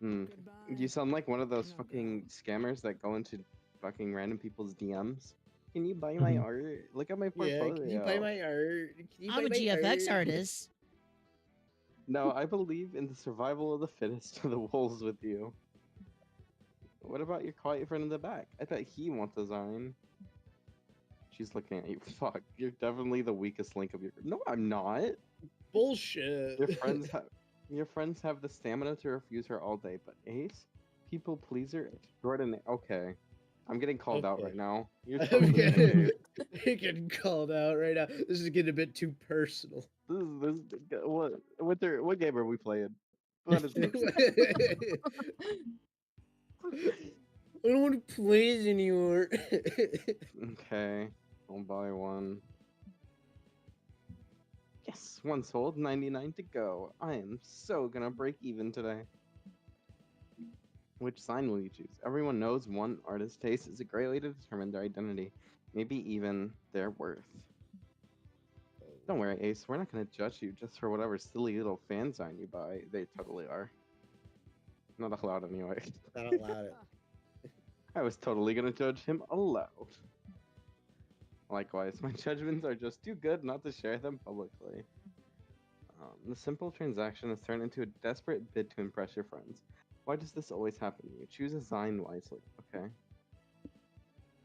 You sound like one of those fucking scammers that go into fucking random people's DMs. Can you buy my Mhm. art? Look at my Yeah, portfolio. can you buy my art? Can you I'm buy a my GFX art? artist. No, I believe in the survival of the fittest to the wolves with you. What about your quiet friend in the back? I bet he wants a Zine. She's looking at you. Fuck, you're definitely the weakest link of your group. No, I'm not. Bullshit. Your friends have the stamina to refuse her all day, but Ace, people pleaser extraordinary. Okay, I'm getting called out Okay. right now. You're I'm totally getting, Ace. getting called out right now. This is getting a bit too personal. What game are we playing? What is this? I don't want to play this anymore. Okay, I'll buy one. Yes, one sold, 99 to go. I am so gonna break even today. Which sign will you choose? Everyone knows one artist's taste is a great way to determine their identity, maybe even their worth. Don't worry, Ace, we're not gonna judge you just for whatever silly little fan sign you buy. They totally are. Not allowed anyway. Not allowed it. I was totally gonna judge him aloud. Likewise, my judgments are just too good not to share them publicly. The simple transaction has turned into a desperate bid to impress your friends. Why does this always happen to you? Choose a Zine wisely, okay?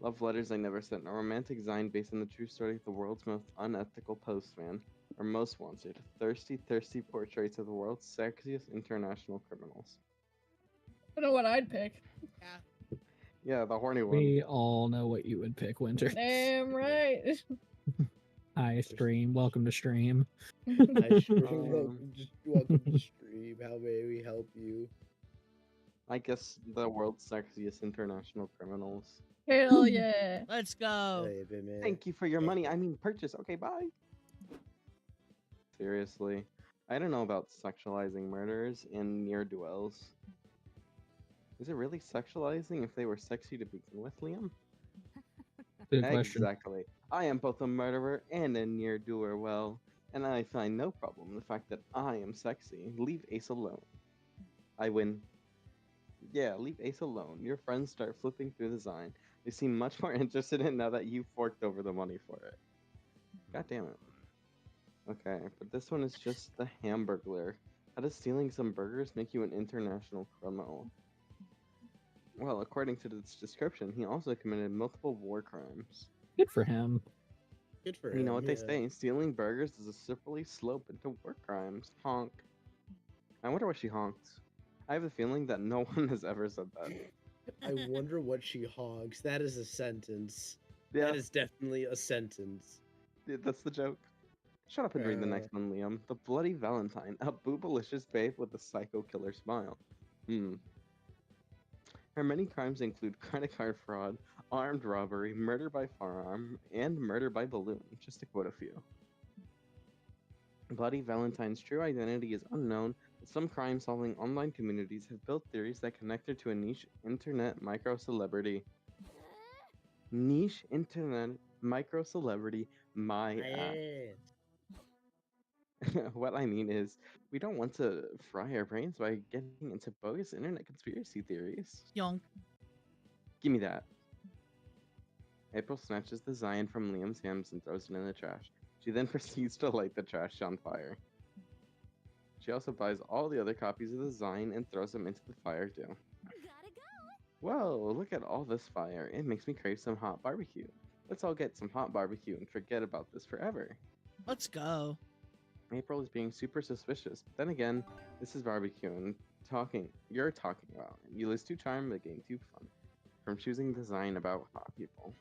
Love letters I never sent. A romantic Zine based on the true story of the world's most unethical postman. Or most wanted. Thirsty, thirsty portraits of the world's sexiest international criminals. I know what I'd pick. Yeah, the horny one. We all know what you would pick, Winter. Damn right. Hi, stream. Welcome to stream. Hi, stream. Welcome to stream. How may we help you? I guess the world's sexiest international criminals. Hell yeah. Let's go. Hey, bit man. Thank you for your money. I mean, purchase. Okay, bye. Seriously, I don't know about sexualizing murderers in near duels. Is it really sexualizing if they were sexy to begin with, Liam? Good question. Exactly. I am both a murderer and a near doer. Well, and I find no problem in the fact that I am sexy. Leave Ace alone. I win. Yeah, leave Ace alone. Your friends start flipping through the Zine. They seem much more interested in it now that you forked over the money for it. God damn it. Okay, but this one is just the Hamburglar. How does stealing some burgers make you an international criminal? Well, according to this description, he also committed multiple war crimes. Good for him. Good for him. You know what they yeah. say? Stealing burgers is a slippery slope into war crimes. Honk. I wonder what she honks. I have a feeling that no one has ever said that. I wonder what she hogs. That is a sentence. Yeah, That is definitely a sentence. that's the joke. Shut up and read the next one, Liam. The Bloody Valentine, a boobalicious babe with a psycho killer smile. Hmm. Her many crimes include credit card fraud, armed robbery, murder by firearm, and murder by balloon, just to quote a few. Bloody Valentine's true identity is unknown, but some crime solving online communities have built theories that connect her to a niche internet micro celebrity. Niche internet micro celebrity, my Right. what I mean is, we don't want to fry our brains by getting into bogus internet conspiracy theories. Yonk. Give me that. April snatches the Zion from Liam's hands and throws it in the trash. She then proceeds to light the trash on fire. She also buys all the other copies of the Zion and throws them into the fire too. Gotta go. Whoa, look at all this fire. It makes me crave some hot barbecue. Let's all get some hot barbecue and forget about this forever. Let's go. April is being super suspicious. But then again, this is barbecue and you're talking about. You lose 2 charm, but gain 2 fun. From choosing design about hot people.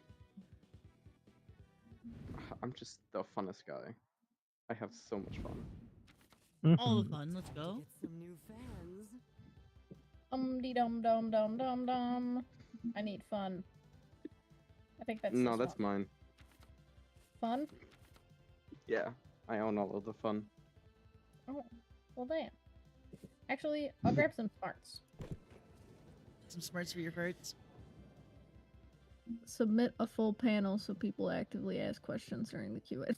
I'm just the funnest guy. I have so much fun. All the fun. Let's go. Get some new fans. Dum dum dum dum dum dum. I need fun. I think that's No, this that's one. mine. Fun. Yeah, I own all of the fun. Oh, well damn. Actually, I'll grab some smarts. Some smarts for your farts. Submit a full panel so people actively ask questions during the Q&A.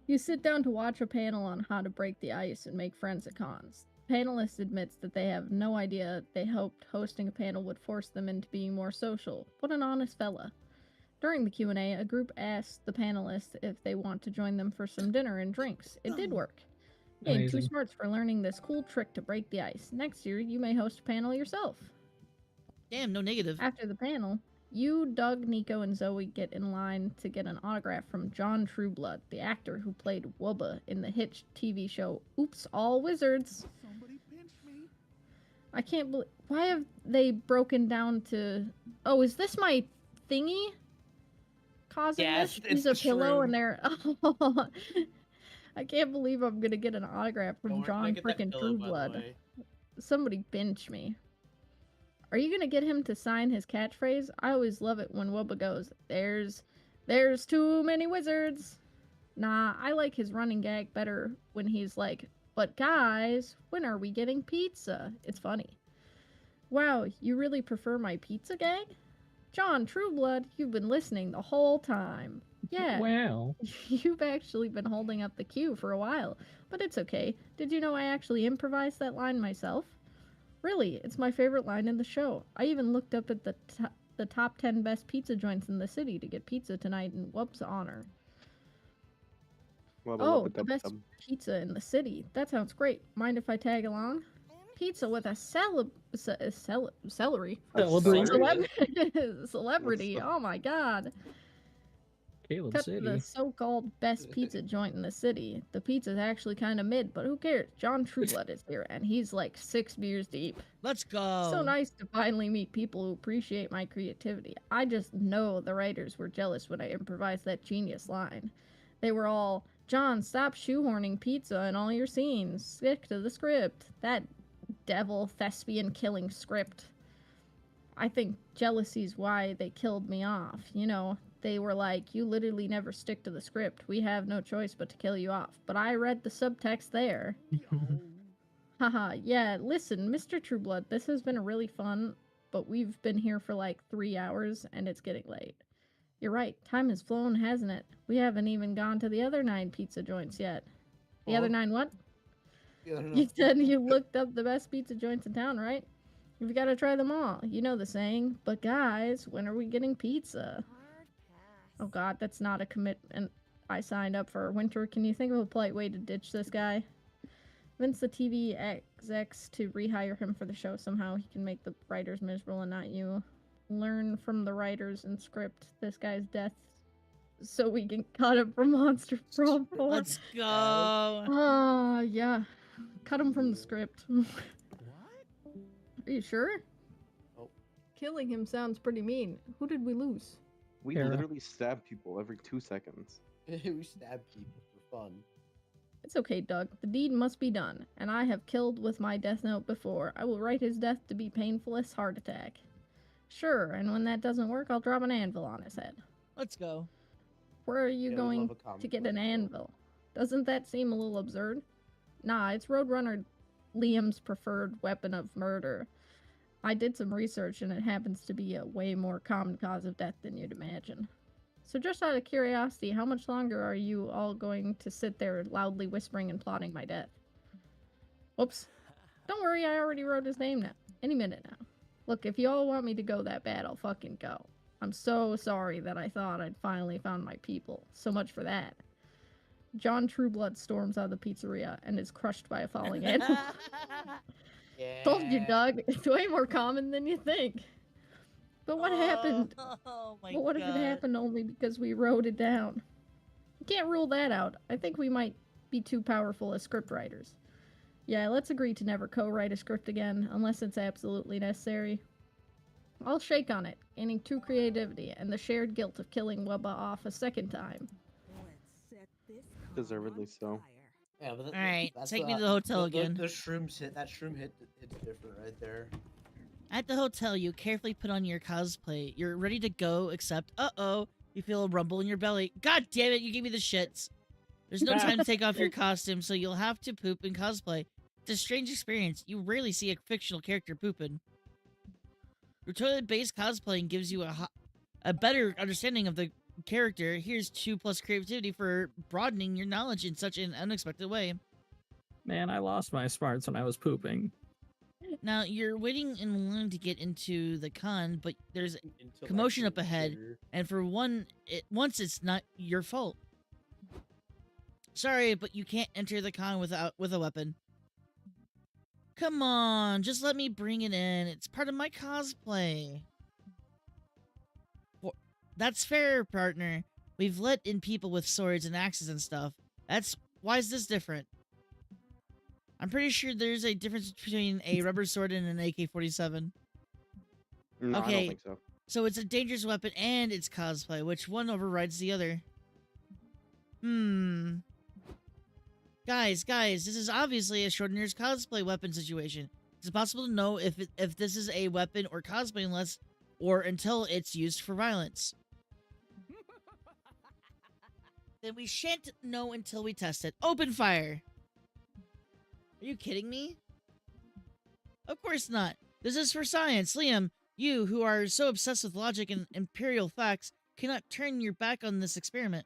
You sit down to watch a panel on how to break the ice and make friends at cons. Panelist admits that they have no idea they hoped hosting a panel would force them into being more social. What an honest fella. During the Q&A, a group asked the panelists if they want to join them for some dinner and drinks. It did work. Gain 2 Amazing. smarts for learning this cool trick to break the ice. Next year, you may host a panel yourself. Damn, no negative. After the panel, you, Doug, Nico, and Zoe get in line to get an autograph from John Trueblood, the actor who played Wubba in the hit TV show Oops, All Wizards. Somebody pinch me. I can't believe... Why have they broken down to... Oh, is this my thingy? Causing Yeah, this? it's He's a the pillow shroom. and they're... I can't believe I'm gonna get an autograph from Don't worry, John get that freaking pillow, by the Trueblood. way. Somebody bench me. Are you gonna get him to sign his catchphrase? I always love it when Wubba goes, there's too many wizards. Nah, I like his running gag better when he's like, but guys, when are we getting pizza? It's funny. Wow, you really prefer my pizza gag? John Trueblood, you've been listening the whole time. Yeah, Wow. you've actually been holding up the queue for a while, but it's okay. Did you know I actually improvised that line myself? Really, it's my favorite line in the show. I even looked up at the top 10 best pizza joints in the city to get pizza tonight in Wub's honor. Wubba Oh, lubba the dub best dub. pizza in the city. That sounds great. Mind if I tag along? Pizza with a celery. Celebrity. Celebrity. What's the- Oh my god. Caleb Cut to City. the so-called best pizza joint in the city. The pizza's actually kind of mid, but who cares? John Trueblood is here, and he's like 6 beers deep. Let's go. So nice to finally meet people who appreciate my creativity. I just know the writers were jealous when I improvised that genius line. They were all, John, stop shoehorning pizza in all your scenes. Stick to the script. That devil thespian killing script. I think jealousy's why they killed me off. You know, they were like, you literally never stick to the script. We have no choice but to kill you off. But I read the subtext there. Haha, yeah, listen, Mr. Trueblood, this has been really fun, but we've been here for like 3 hours and it's getting late. You're right, time has flown, hasn't it? We haven't even gone to the other 9 pizza joints yet. The other 9 what? You said you looked up the best pizza joints in town, right? You've got to try them all. You know the saying, but guys, when are we getting pizza? Hard pass. Oh god, that's not a commitment I signed up for. Winter, can you think of a polite way to ditch this guy? Convince the TV execs to rehire him for the show somehow. He can make the writers miserable and not you. Learn from the writers and script this guy's death so we can cut him from Monster Prom 4. Let's go. Yeah. Cut him from the script. Are you sure? Oh. Killing him sounds pretty mean. Who did we lose? We Hera. literally stab people every 2 seconds. We stab people for fun. It's okay, Doug. The deed must be done, and I have killed with my death note before. I will write his death to be painfulest heart attack. Sure, and when that doesn't work, I'll drop an anvil on his head. Let's go. Where are you Yeah, we going love a comic to get book an girl. anvil? Doesn't that seem a little absurd? Nah, it's Roadrunner Liam's preferred weapon of murder. I did some research and it happens to be a way more common cause of death than you'd imagine. So just out of curiosity, how much longer are you all going to sit there loudly whispering and plotting my death? Whoops. Don't worry, I already wrote his name now. Any minute now. Look, if you all want me to go that bad, I'll fucking go. I'm so sorry that I thought I'd finally found my people. So much for that. John Trueblood storms out of the pizzeria and is crushed by a falling anvil. Yeah. Told you, Doug. It's way more common than you think. But what happened? Oh my But what if it happened only because we wrote it down? You can't rule that out. I think we might be too powerful as scriptwriters. Yeah, let's agree to never co-write a script again, unless it's absolutely necessary. I'll shake on it, gaining true creativity and the shared guilt of killing Wubba off a second time. Let's set this car Deservedly on so. fire. Yeah, but All right, that's take me to the hotel again. The shrooms hit. That shroom hit. It's different right there. At the hotel, you carefully put on your cosplay. You're ready to go, except, uh-oh, you feel a rumble in your belly. God damn it, you gave me the shits. There's no time to take off your costume, so you'll have to poop in cosplay. It's a strange experience. You rarely see a fictional character pooping. Your toilet-based cosplaying gives you a better understanding of the character. Here's 2+ creativity for broadening your knowledge in such an unexpected way. Man, I lost my smarts when I was pooping. Now, you're waiting in line to get into the con, but there's Until commotion that up ahead. sugar- and for once it's not your fault. Sorry, but you can't enter the con with a weapon. Come on, just let me bring it in. It's part of my cosplay. That's fair, partner. We've let in people with swords and axes and stuff. Why is this different? I'm pretty sure there's a difference between a rubber sword and an AK-47. No, I Okay. don't think so. So it's a dangerous weapon and it's cosplay. Which one overrides the other? Guys, this is obviously a Schrodinger's cosplay weapon situation. It's impossible to know if this is a weapon or cosplay until it's used for violence. Then we shan't know until we test it. Open fire! Are you kidding me? Of course not. This is for science. Liam, you, who are so obsessed with logic and empirical facts, cannot turn your back on this experiment.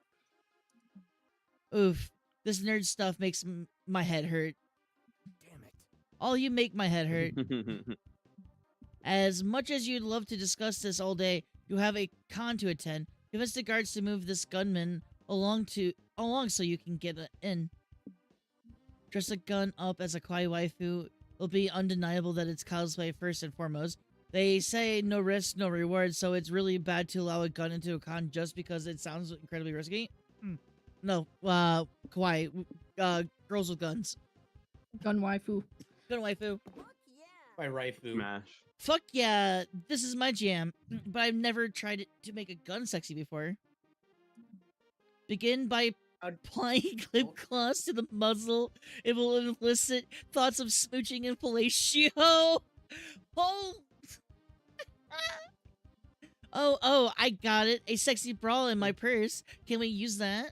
Oof. This nerd stuff makes my head hurt. Damn it. All you make my head hurt. As much as you'd love to discuss this all day, you have a con to attend. Convince the guards to move this gunman along so you can get in. Dress a gun up as a kawaii waifu. It'll be undeniable that it's cosplay first and foremost. They say no risk, no reward, so it's really bad to allow a gun into a con just because it sounds incredibly risky. No, kawaii, girls with guns. Gun waifu. Gun waifu. Fuck yeah. My Raifu. Smash. Fuck yeah, this is my jam, but I've never tried it to make a gun sexy before. Begin by applying lip gloss to the muzzle. It will elicit thoughts of smooching and fellatio. Oh! Oh, I got it. A sexy bra in my purse. Can we use that?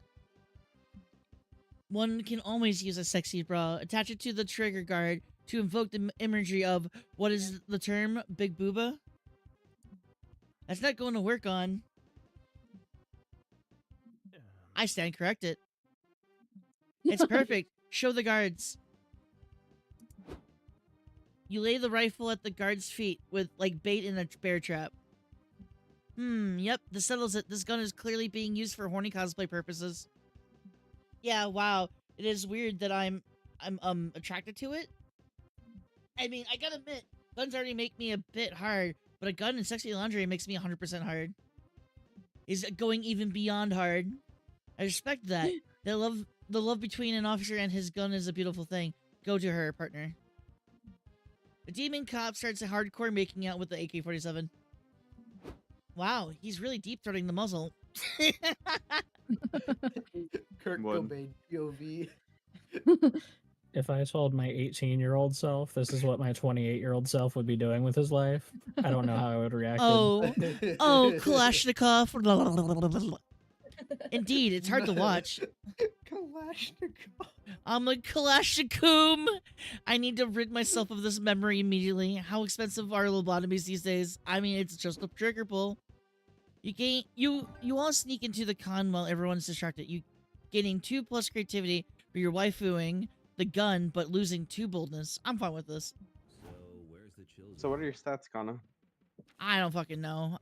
One can always use a sexy bra. Attach it to the trigger guard to invoke the imagery of, what is the term, big booba? That's not going to work on. I stand corrected. It's perfect. Show the guards. You lay the rifle at the guard's feet with, like, bait in a bear trap. Yep, this settles it. This gun is clearly being used for horny cosplay purposes. Yeah, wow. It is weird that I'm attracted to it. I mean, I gotta admit, guns already make me a bit hard, but a gun in sexy lingerie makes me 100% hard. Is going even beyond hard. I respect that. The love between an officer and his gun is a beautiful thing. Go to her, partner. A demon cop starts a hardcore making out with the AK-47. Wow, he's really deep throating the muzzle. Kurt One. Cobain POV. If I told my 18-year-old self this is what my 28-year-old self would be doing with his life, I don't know how I would react. Oh, Kalashnikov. Indeed, it's hard to watch. Kalashnikov. I'm a Kalashnikum. I need to rid myself of this memory immediately. How expensive are lobotomies these days? I mean, it's just a trigger pull. You all sneak into the con while everyone's distracted. You gaining 2+ creativity for your waifooing the gun, but losing 2 boldness. I'm fine with this. So where's the children? So what are your stats, Kana? I don't fucking know.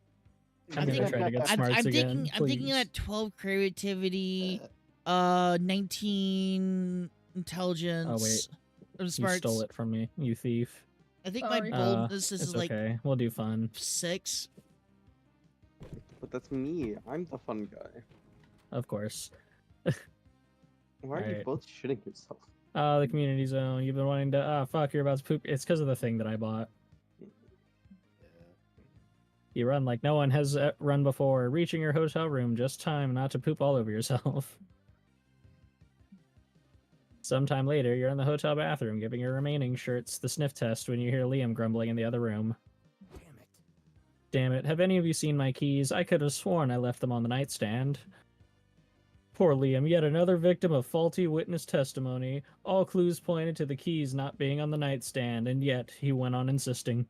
I'm I'm gonna thinking- try to get I'm smarts again. I'm thinking please. at 12 creativity, 19 intelligence. Or You smarts. stole it from me, you thief. I think Sorry. my boldness It's is like okay. We'll do fun. 6. But that's me. I'm the fun guy. Of course. Why are you Alright. both shitting yourself? The community zone. You've been wanting to. Fuck, you're about to poop. It's because of the thing that I bought. You run like no one has run before, reaching your hotel room just time not to poop all over yourself. Sometime later, you're in the hotel bathroom giving your remaining shirts the sniff test when you hear Liam grumbling in the other room. Damn it. Damn it, have any of you seen my keys? I could have sworn I left them on the nightstand. Poor Liam, yet another victim of faulty witness testimony. All clues pointed to the keys not being on the nightstand, and yet he went on insisting.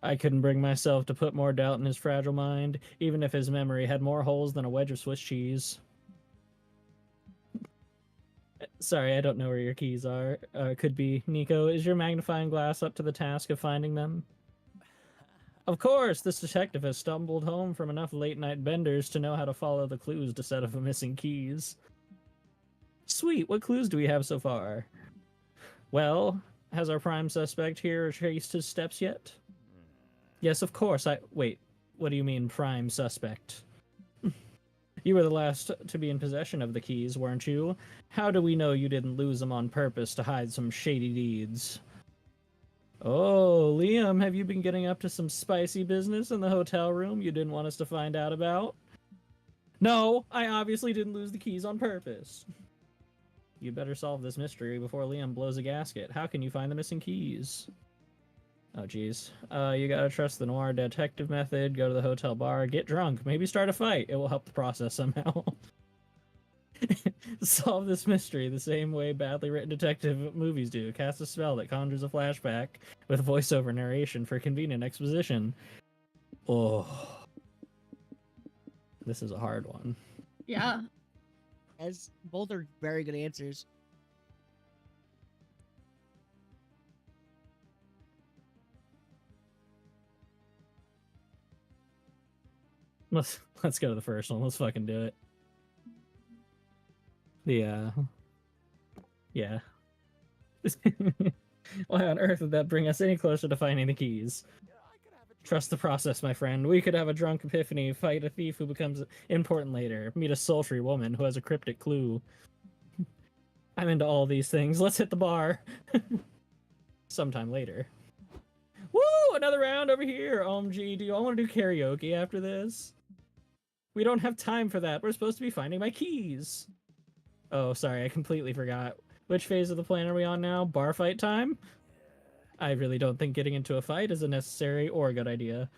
I couldn't bring myself to put more doubt in his fragile mind, even if his memory had more holes than a wedge of Swiss cheese. Sorry, I don't know where your keys are. Could be. Nico, is your magnifying glass up to the task of finding them? Of course, this detective has stumbled home from enough late-night benders to know how to follow the clues to set up the missing keys. Sweet, what clues do we have so far? Well, has our prime suspect here traced his steps yet? Yes, of course. Wait, what do you mean, prime suspect? You were the last to be in possession of the keys, weren't you? How do we know you didn't lose them on purpose to hide some shady deeds? Oh, Liam, have you been getting up to some spicy business in the hotel room you didn't want us to find out about? No, I obviously didn't lose the keys on purpose. You better solve this mystery before Liam blows a gasket. How can you find the missing keys? Oh, geez. You gotta trust the noir detective method, go to the hotel bar, get drunk, maybe start a fight. It will help the process somehow. Solve this mystery the same way badly written detective movies do. Cast a spell that conjures a flashback with voiceover narration for convenient exposition. Oh. This is a hard one. Yeah. As both are very good answers. Let's go to the first one. Let's fucking do it. Yeah. Why on earth would that bring us any closer to finding the keys? Trust the process, my friend. We could have a drunk epiphany, fight a thief who becomes important later, meet a sultry woman who has a cryptic clue. I'm into all these things. Let's hit the bar. Sometime later. Woo! Another round over here. OMG, do you all want to do karaoke after this? We don't have time for that. We're supposed to be finding my keys. Oh, sorry, I completely forgot. Which phase of the plan are we on now? Bar fight time? I really don't think getting into a fight is a necessary or a good idea.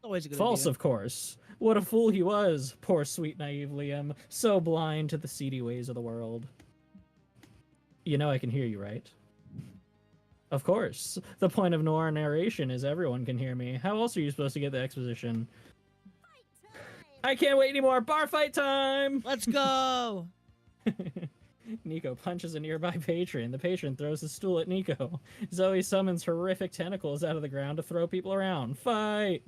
Always a good False, idea. of course. What a fool he was, poor sweet naive Liam, so blind to the seedy ways of the world. You know I can hear you, right? Of course. The point of noir narration is everyone can hear me. How else are you supposed to get the exposition? I can't wait anymore! Bar fight time! Let's go! Nico punches a nearby patron. The patron throws his stool at Nico. Zoe summons horrific tentacles out of the ground to throw people around. Fight!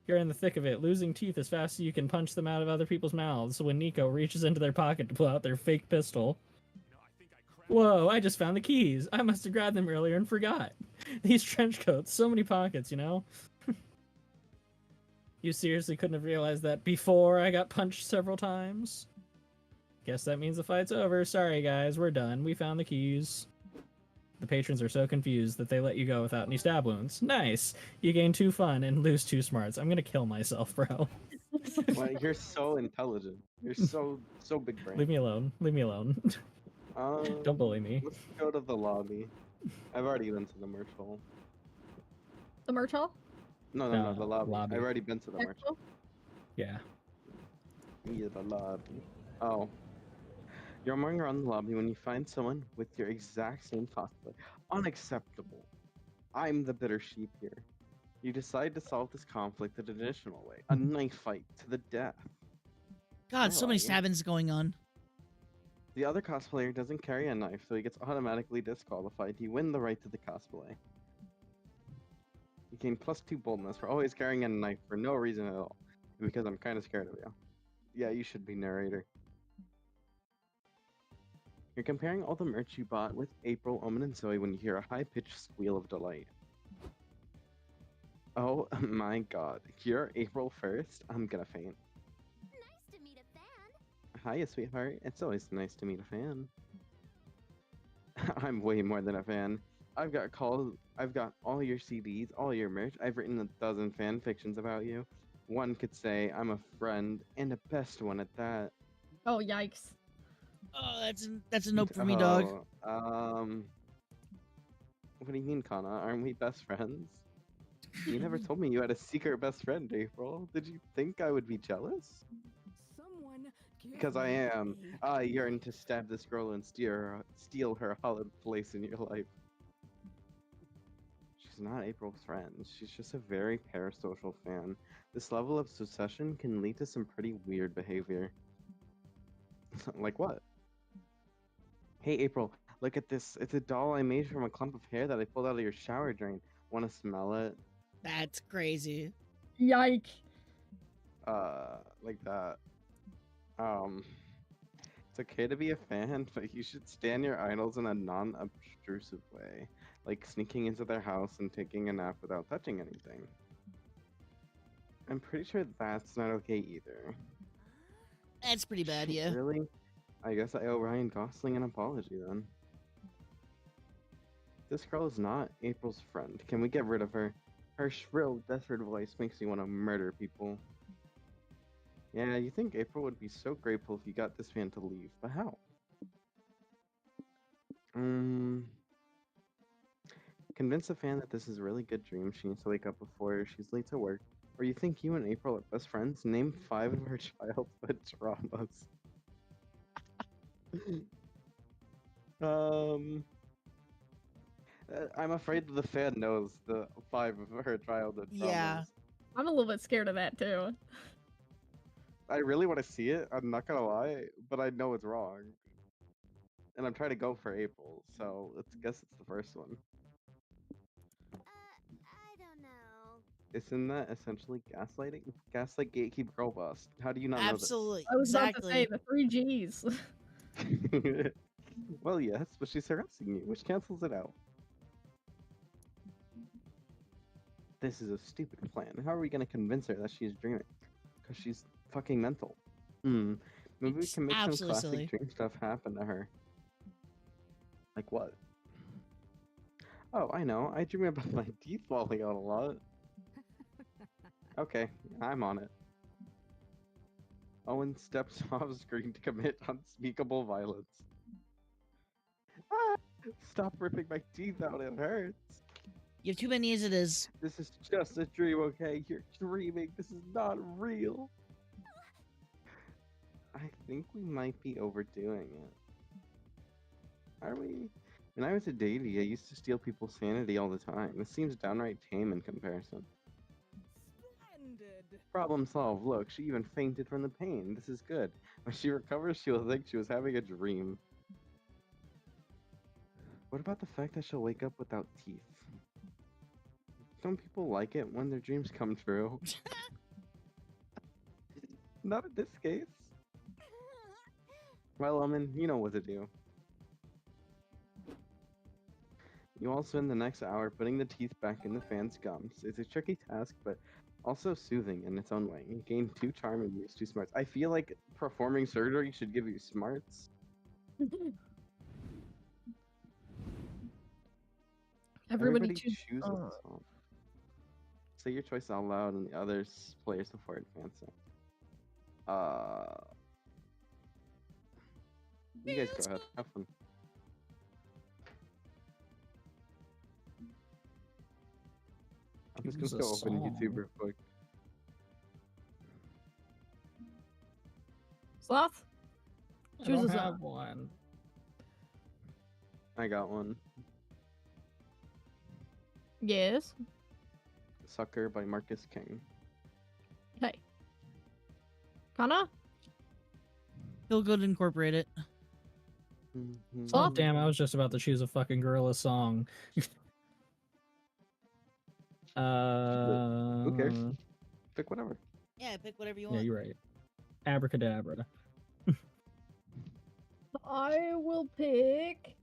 You're in the thick of it, losing teeth as fast as you can punch them out of other people's mouths when Nico reaches into their pocket to pull out their fake pistol. Whoa, I just found the keys. I must have grabbed them earlier and forgot. These trench coats, so many pockets, you know? You seriously couldn't have realized that before I got punched several times? Guess that means the fight's over. Sorry, guys, we're done. We found the keys. The patrons are so confused that they let you go without any stab wounds. Nice. You gain 2 fun and lose 2 smarts. I'm gonna kill myself, bro. Well, you're so intelligent. You're so big brain. Leave me alone. Leave me alone. Don't bully me. Let's go to the lobby. I've already been to the merch hall. The merch hall? No, the lobby. lobby. I've already been to the merch hall. Yeah. Yeah, the lobby. Oh. You're wandering around the lobby when you find someone with your exact same cosplay. Unacceptable. I'm the bitter sheep here. You decide to solve this conflict a traditional way. A knife fight to the death. God, so many Alright. stabbings going on. The other cosplayer doesn't carry a knife, so he gets automatically disqualified. You win the right to the cosplay. You gain +2 boldness for always carrying a knife for no reason at all. Because I'm kind of scared of you. Yeah, you should be narrator. You're comparing all the merch you bought with April, Omen, and Zoe when you hear a high-pitched squeal of delight. Oh my god. You're April 1st? I'm gonna faint. Nice to meet a fan. Hiya, sweetheart. It's always nice to meet a fan. I'm way more than a fan. I've got all your CDs, all your merch. I've written a dozen fan fictions about you. One could say I'm a friend, and a best one at that. Oh, yikes. Oh, that's a nope for me, dog. What do you mean, Kana? Aren't we best friends? You never told me you had a secret best friend, April. Did you think I would be jealous? Someone give Because I me am. a I yearn to stab this girl and steal her hallowed place in your life. She's not April's friend. She's just a very parasocial fan. This level of secession can lead to some pretty weird behavior. Like what? Hey, April, look at this. It's a doll I made from a clump of hair that I pulled out of your shower drain. Want to smell it? That's crazy. Yike. Like that. It's okay to be a fan, but you should stand your idols in a non-obtrusive way, like sneaking into their house and taking a nap without touching anything. I'm pretty sure that's not okay either. That's pretty bad, Shit, yeah. Really? I guess I owe Ryan Gosling an apology then. This girl is not April's friend. Can we get rid of her? Her shrill, desperate voice makes me want to murder people. Yeah, you think April would be so grateful if you got this man to leave, but how? Convince a fan that this is a really good dream. She needs to wake up before she's late to work. Or you think you and April are best friends? Name 5 of her childhood traumas. I'm afraid the fan knows the 5 of her childhood traumas. Yeah. I'm a little bit scared of that too. I really want to see it. I'm not gonna lie, but I know it's wrong. And I'm trying to go for April, so let's guess it's the first one. I don't know. Isn't that essentially gaslighting? Gaslight, gatekeep, girl boss. How do you not know this? Absolutely. I was Exactly. about to say the 3 Gs. Well, yes, but she's harassing you, which cancels it out. This is a stupid plan. How are we gonna convince her that she's dreaming? Because she's fucking mental. Maybe we It's can make some absolutely classic silly. dream stuff happen to her. Like what? Oh, I know. I dream about my teeth falling out a lot. Okay, I'm on it. Owen steps off screen to commit unspeakable violence. Ah, stop ripping my teeth out, it hurts. You have too many as it is. This is just a dream, okay? You're dreaming. This is not real. I think we might be overdoing it. Are we? When I was a Davy, I used to steal people's sanity all the time. This seems downright tame in comparison. Splendid. Problem solved. Look, she even fainted from the pain. This is good. When she recovers, she will think she was having a dream. What about the fact that she'll wake up without teeth? Don't people like it when their dreams come true? Not in this case. Well, you know what to do. You all spend the next hour putting the teeth back in the fan's gums. It's a tricky task, but also soothing in its own way. You gain 2 charm and lose 2 smarts. I feel like performing surgery should give you smarts. Everybody, Everybody choose. chooses a song. Say your choice out loud, and the other players before advancing. You guys go ahead. Have fun. I'm just Choose gonna a go open YouTube song. real quick. Sloth. I Choose don't a song. have one. I got one. Yes. Sucker by Marcus King. Hey. Kana. Feel Good Incorporated. Mhm. Oh Sloth? damn! I was just about to choose a fucking gorilla song. Who cares? Pick whatever. Yeah, pick whatever you Yeah, want. you're right. Abracadabra. I will pick.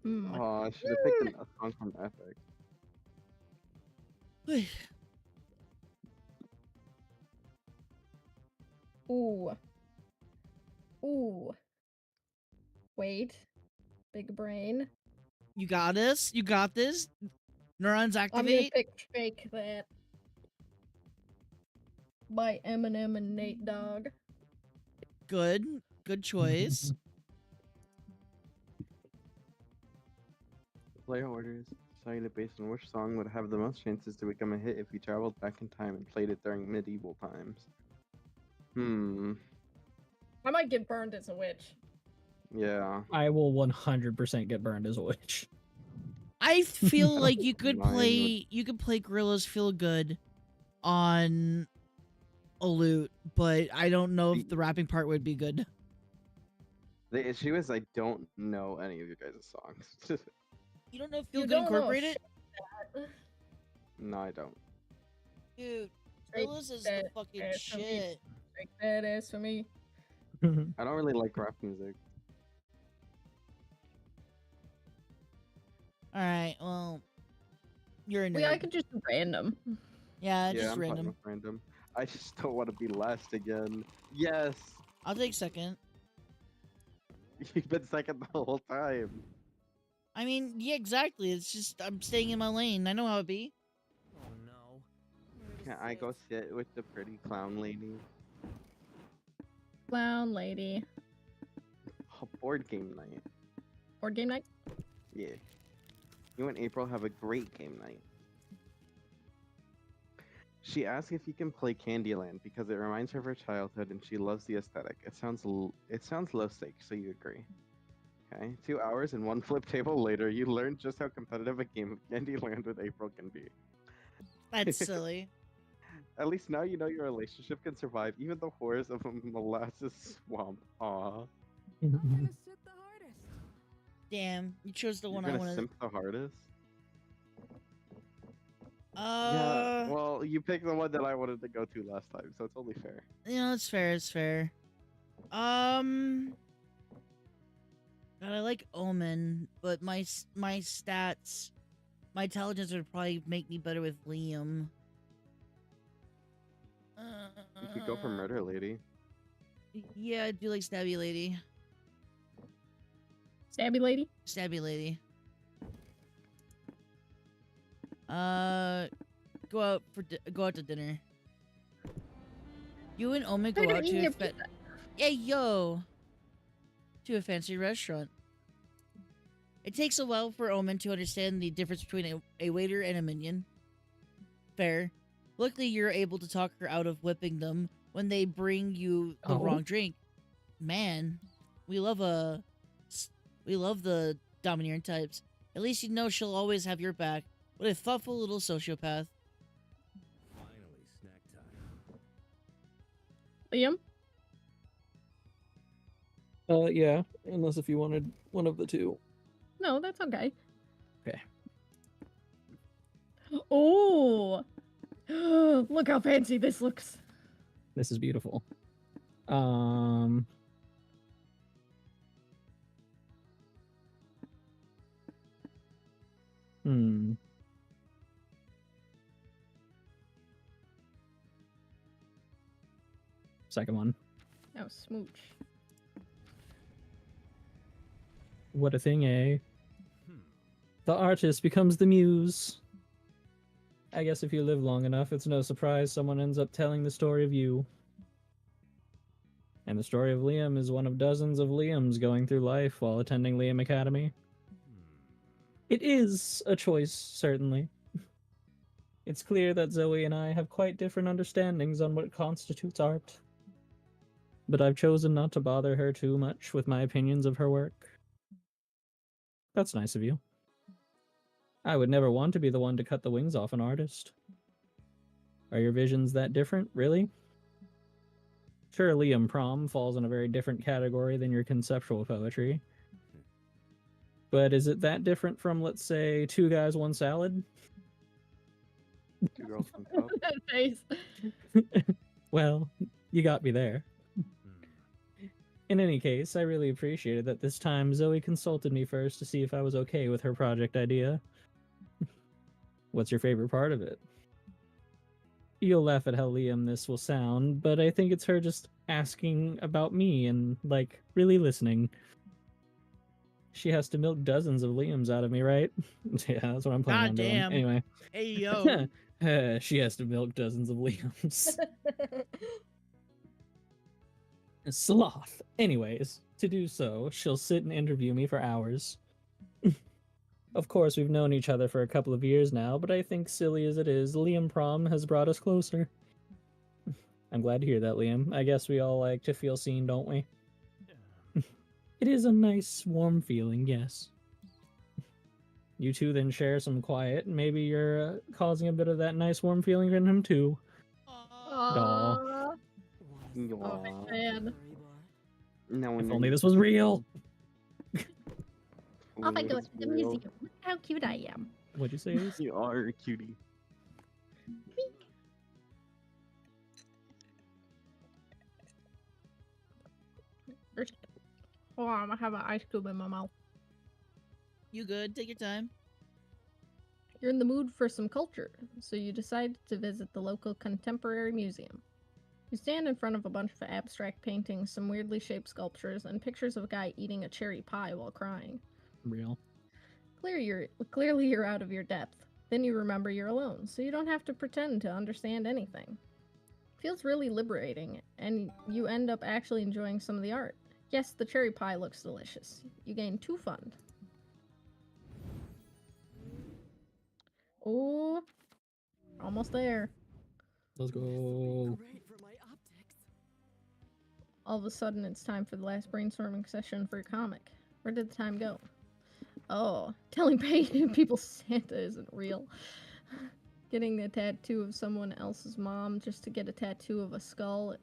Oh, I should have picked a song from Epic. Ooh. Ooh. Wait. Big brain. You got this. You got this. Neurons I'm gonna activate. pick Fake That by Eminem and Nate Dogg. Good. Good choice. Player orders decided based on which song would have the most chances to become a hit if we traveled back in time and played it during medieval times. I might get burned as a witch. Yeah. I will 100% get burned as a witch. I feel like you could Mine would- play. You could play Gorillas Feel Good on a lute, but I don't know if the rapping part would be good. The issue is I don't know any of you guys' songs. You don't know Feel You Good don't know Incorporated? shit. No, I don't. Dude, Take Gorillas is that the fucking ass from me. shit. Take that ass for me. I don't really like rap music. All right, well, you're a nerd. Wait, I could just do random. Yeah, Yeah, just I'm fine random. with random. I just don't want to be last again. Yes! I'll take second. You've been second the whole time. I mean, yeah, exactly. It's just I'm staying in my lane. I know how it be. Oh no. Can I go sit with the pretty clown lady? Clown lady. Oh, board game night. Board game night? Yeah. You and April have a great game night. She asks if you can play Candyland because it reminds her of her childhood and she loves the aesthetic. It sounds low stakes, so you agree. Okay. 2 hours and one flip table later, you learn just how competitive a game of Candyland with April can be. That's silly. At least now you know your relationship can survive even the horrors of a molasses swamp. Aw. I'm gonna sit the hardest. Damn, you chose the You're one I gonna wanted. simp the hardest? Yeah, well, you picked the one that I wanted to go to last time, so it's only fair. You know, it's fair. It's fair. God, I like Omen, but my stats, my intelligence would probably make me better with Liam. You could go for Murder Lady. Yeah, I do like Stabby Lady. Stabby lady? Stabby Lady. Go out to dinner. You and Omen go out to Hey yo, to a fancy restaurant. It takes a while for Omen to understand the difference between a waiter and a minion. Fair. Luckily, you're able to talk her out of whipping them when they bring you the wrong drink. Man, we love the domineering types. At least you know she'll always have your back. What a thoughtful little sociopath. Finally, snack time. Liam? Yeah, unless if you wanted one of the two. No, that's okay. Okay. Oh! Look how fancy this looks. This is beautiful. Second one. Oh, smooch. What a thing, eh? The artist becomes the muse. I guess if you live long enough, it's no surprise someone ends up telling the story of you. And the story of Liam is one of dozens of Liams going through life while attending Liam Academy. It is a choice, certainly. It's clear that Zoe and I have quite different understandings on what constitutes art. But I've chosen not to bother her too much with my opinions of her work. That's nice of you. I would never want to be the one to cut the wings off an artist. Are your visions that different, really? Sure, Liam Prom falls in a very different category than your conceptual poetry. But is it that different from, let's say, Two Guys, One Salad? Two girls, one cup. That face. Well, you got me there. In any case, I really appreciated that this time Zoe consulted me first to see if I was okay with her project idea. What's your favorite part of it? You'll laugh at how Liam this will sound, but I think it's her just asking about me and, like, really listening. She has to milk dozens of Liams out of me, right? Yeah, that's what I'm planning on doing. Goddamn. Anyway. Hey yo. She has to milk dozens of Liams. Sloth. Anyways, to do so, she'll sit and interview me for hours. Of course, we've known each other for a couple of years now, but I think, silly as it is, Liam Prom has brought us closer. I'm glad to hear that, Liam. I guess we all like to feel seen, don't we? It is a nice, warm feeling, yes. You two then share some quiet, and maybe you're causing a bit of that nice, warm feeling in him, too. Aww. Oh, Aw. man. Now If only this was real! Oh my god, the museum. Look how cute I am. What'd you say, Ace? You are a cutie. Oh, I'm gonna have an ice cube in my mouth. You good? Take your time. You're in the mood for some culture, so you decide to visit the local contemporary museum. You stand in front of a bunch of abstract paintings, some weirdly shaped sculptures, and pictures of a guy eating a cherry pie while crying. Real. Clearly you're out of your depth. Then you remember you're alone, so you don't have to pretend to understand anything. Feels really liberating, and you end up actually enjoying some of the art. Yes, the cherry pie looks delicious. You gain 2 fun. Oh, almost there. Let's go. All of a sudden, it's time for the last brainstorming session for your comic. Where did the time go? Oh, telling people Santa isn't real. Getting a tattoo of someone else's mom just to get a tattoo of a skull.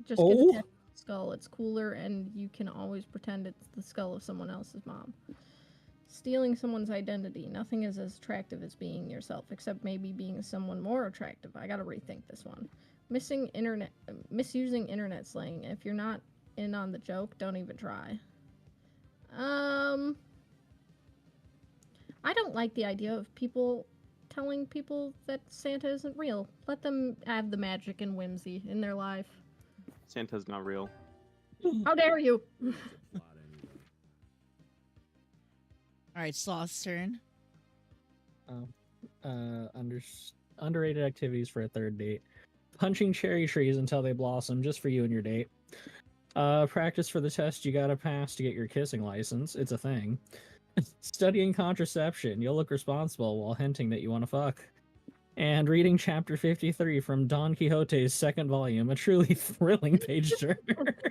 Just get a tattoo of a skull. It's cooler, and you can always pretend it's the skull of someone else's mom. Stealing someone's identity. Nothing is as attractive as being yourself, except maybe being someone more attractive. I gotta rethink this one. Misusing internet slang. If you're not in on the joke, don't even try. I don't like the idea of people telling people that Santa isn't real. Let them have the magic and whimsy in their life. Santa's not real. How dare you? Alright, Sloth's turn. Underrated activities for a third date. Punching cherry trees until they blossom, just for you and your date. Practice for the test you gotta pass to get your kissing license. It's a thing. Studying contraception. You'll look responsible while hinting that you want to fuck. And reading chapter 53 from Don Quixote's second volume, a truly thrilling page turner. Why did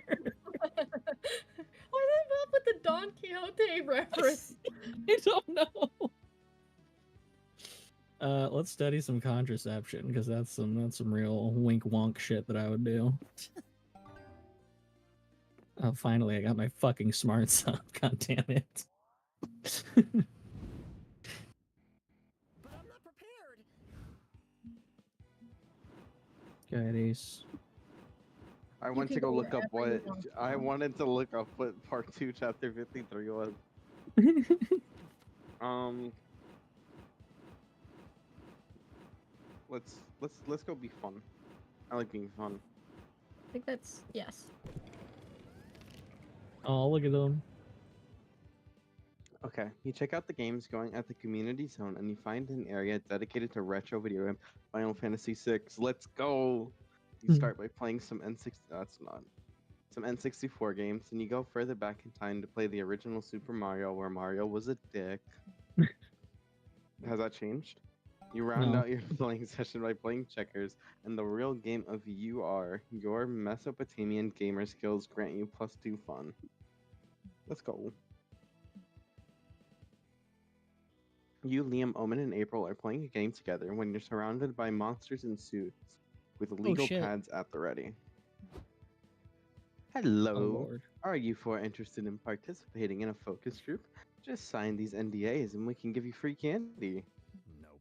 I up with the Don Quixote reference? I don't know. Let's study some contraception, because that's some real wink wonk shit that I would do. Oh, finally, I got my fucking smarts up. God damn it. But I'm not prepared. Go ahead, Ace. I went can to go go look up wherever you what want to. I wanted to look up what part 2 chapter 53 was. Let's go be fun. I like being fun. I think that's yes. Oh, look at them. Okay, you check out the games going at the community zone and you find an area dedicated to retro video game Final Fantasy VI. Let's go! You Hmm. start by playing some N6 that's not some N64 games, and you go further back in time to play the original Super Mario where Mario was a dick. Has that changed? You round No. out your playing session by playing checkers, and the real game of you are. Your Mesopotamian gamer skills grant you +2 fun. Let's go. You, Liam, Omen, and April are playing a game together when you're surrounded by monsters in suits with Oh legal shit. pads at the ready. Oh Hello. lord. Are you four interested in participating in a focus group? Just sign these NDAs and we can give you free candy. Nope.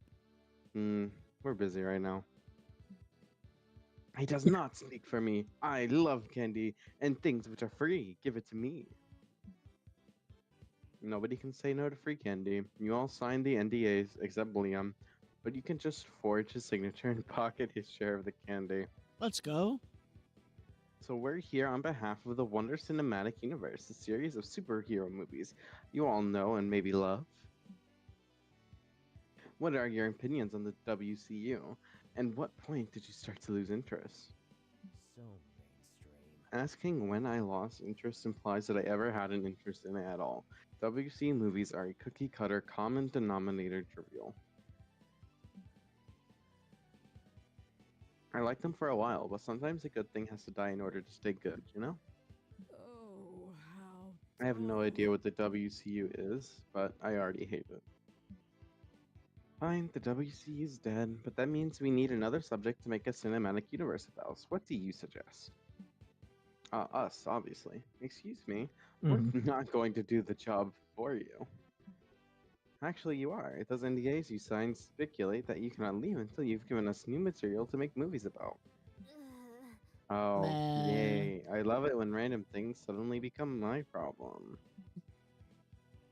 Hmm, we're busy right now. He does not speak for me. I love candy and things which are free. Give it to me. Nobody can say no to free candy. You all signed the NDAs except Liam, but you can just forge his signature and pocket his share of the candy. Let's go. So we're here on behalf of the Wonder Cinematic Universe, a series of superhero movies you all know and maybe love. What are your opinions on the WCU? And what point did you start to lose interest? So mainstream. Asking when I lost interest implies that I ever had an interest in it at all. WC movies are a cookie cutter common denominator trivial. I liked them for a while, but sometimes a good thing has to die in order to stay good, you know? Oh, how I have no dull. idea what the WCU is, but I already hate it. Fine, the WCU is dead, but that means we need another subject to make a cinematic universe about. What do you suggest? Us, obviously. Excuse me, we're Mhm. not going to do the job for you. Actually, you are. Those NDAs you signed speculate that you cannot leave until you've given us new material to make movies about. Ugh. Oh, Meh. yay. I love it when random things suddenly become my problem.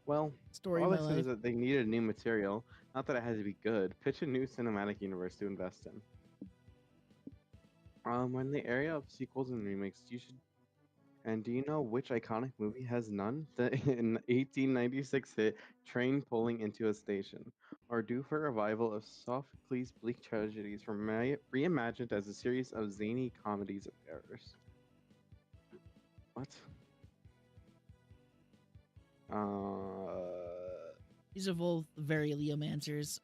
Well, Story of all I my said is life. that they needed new material, not that it had to be good. Pitch a new cinematic universe to invest in. When the area of sequels and remakes, you should. And do you know which iconic movie has none? The in 1896 hit Train Pulling into a Station, or due for revival of Sophocles' bleak tragedies reimagined as a series of zany comedies of errors. What? These are both very Liam answers.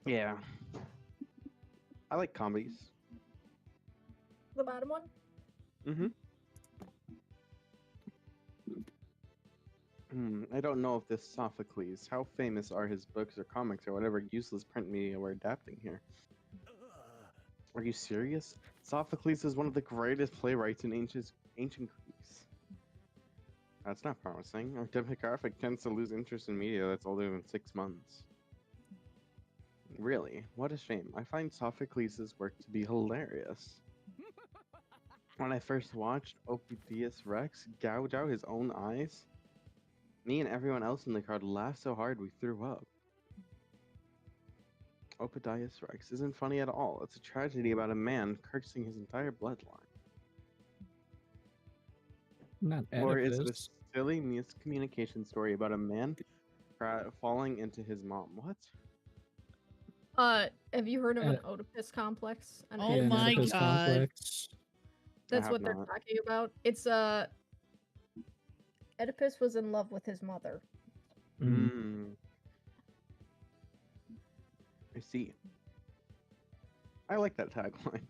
Yeah. I like comedies. The bottom one? Mm-hmm. I don't know if this Sophocles, how famous are his books or comics or whatever useless print media we're adapting here? Are you serious? Sophocles is one of the greatest playwrights in ancient Greece. That's not promising. Our demographic tends to lose interest in media that's older than 6 months. Really? What a shame. I find Sophocles' work to be hilarious. When I first watched Opidius Rex gouge out his own eyes, me and everyone else in the crowd laughed so hard we threw up. Opidius Rex isn't funny at all. It's a tragedy about a man cursing his entire bloodline. Not Or is it a Oedipus. silly miscommunication story about a man falling into his mom? What? Have you heard of an Ed- Oedipus complex? An Oh yeah, an my Oedipus God. complex. I That's have what they're not. talking about. It's Oedipus was in love with his mother. Mm. I see. I like that tagline.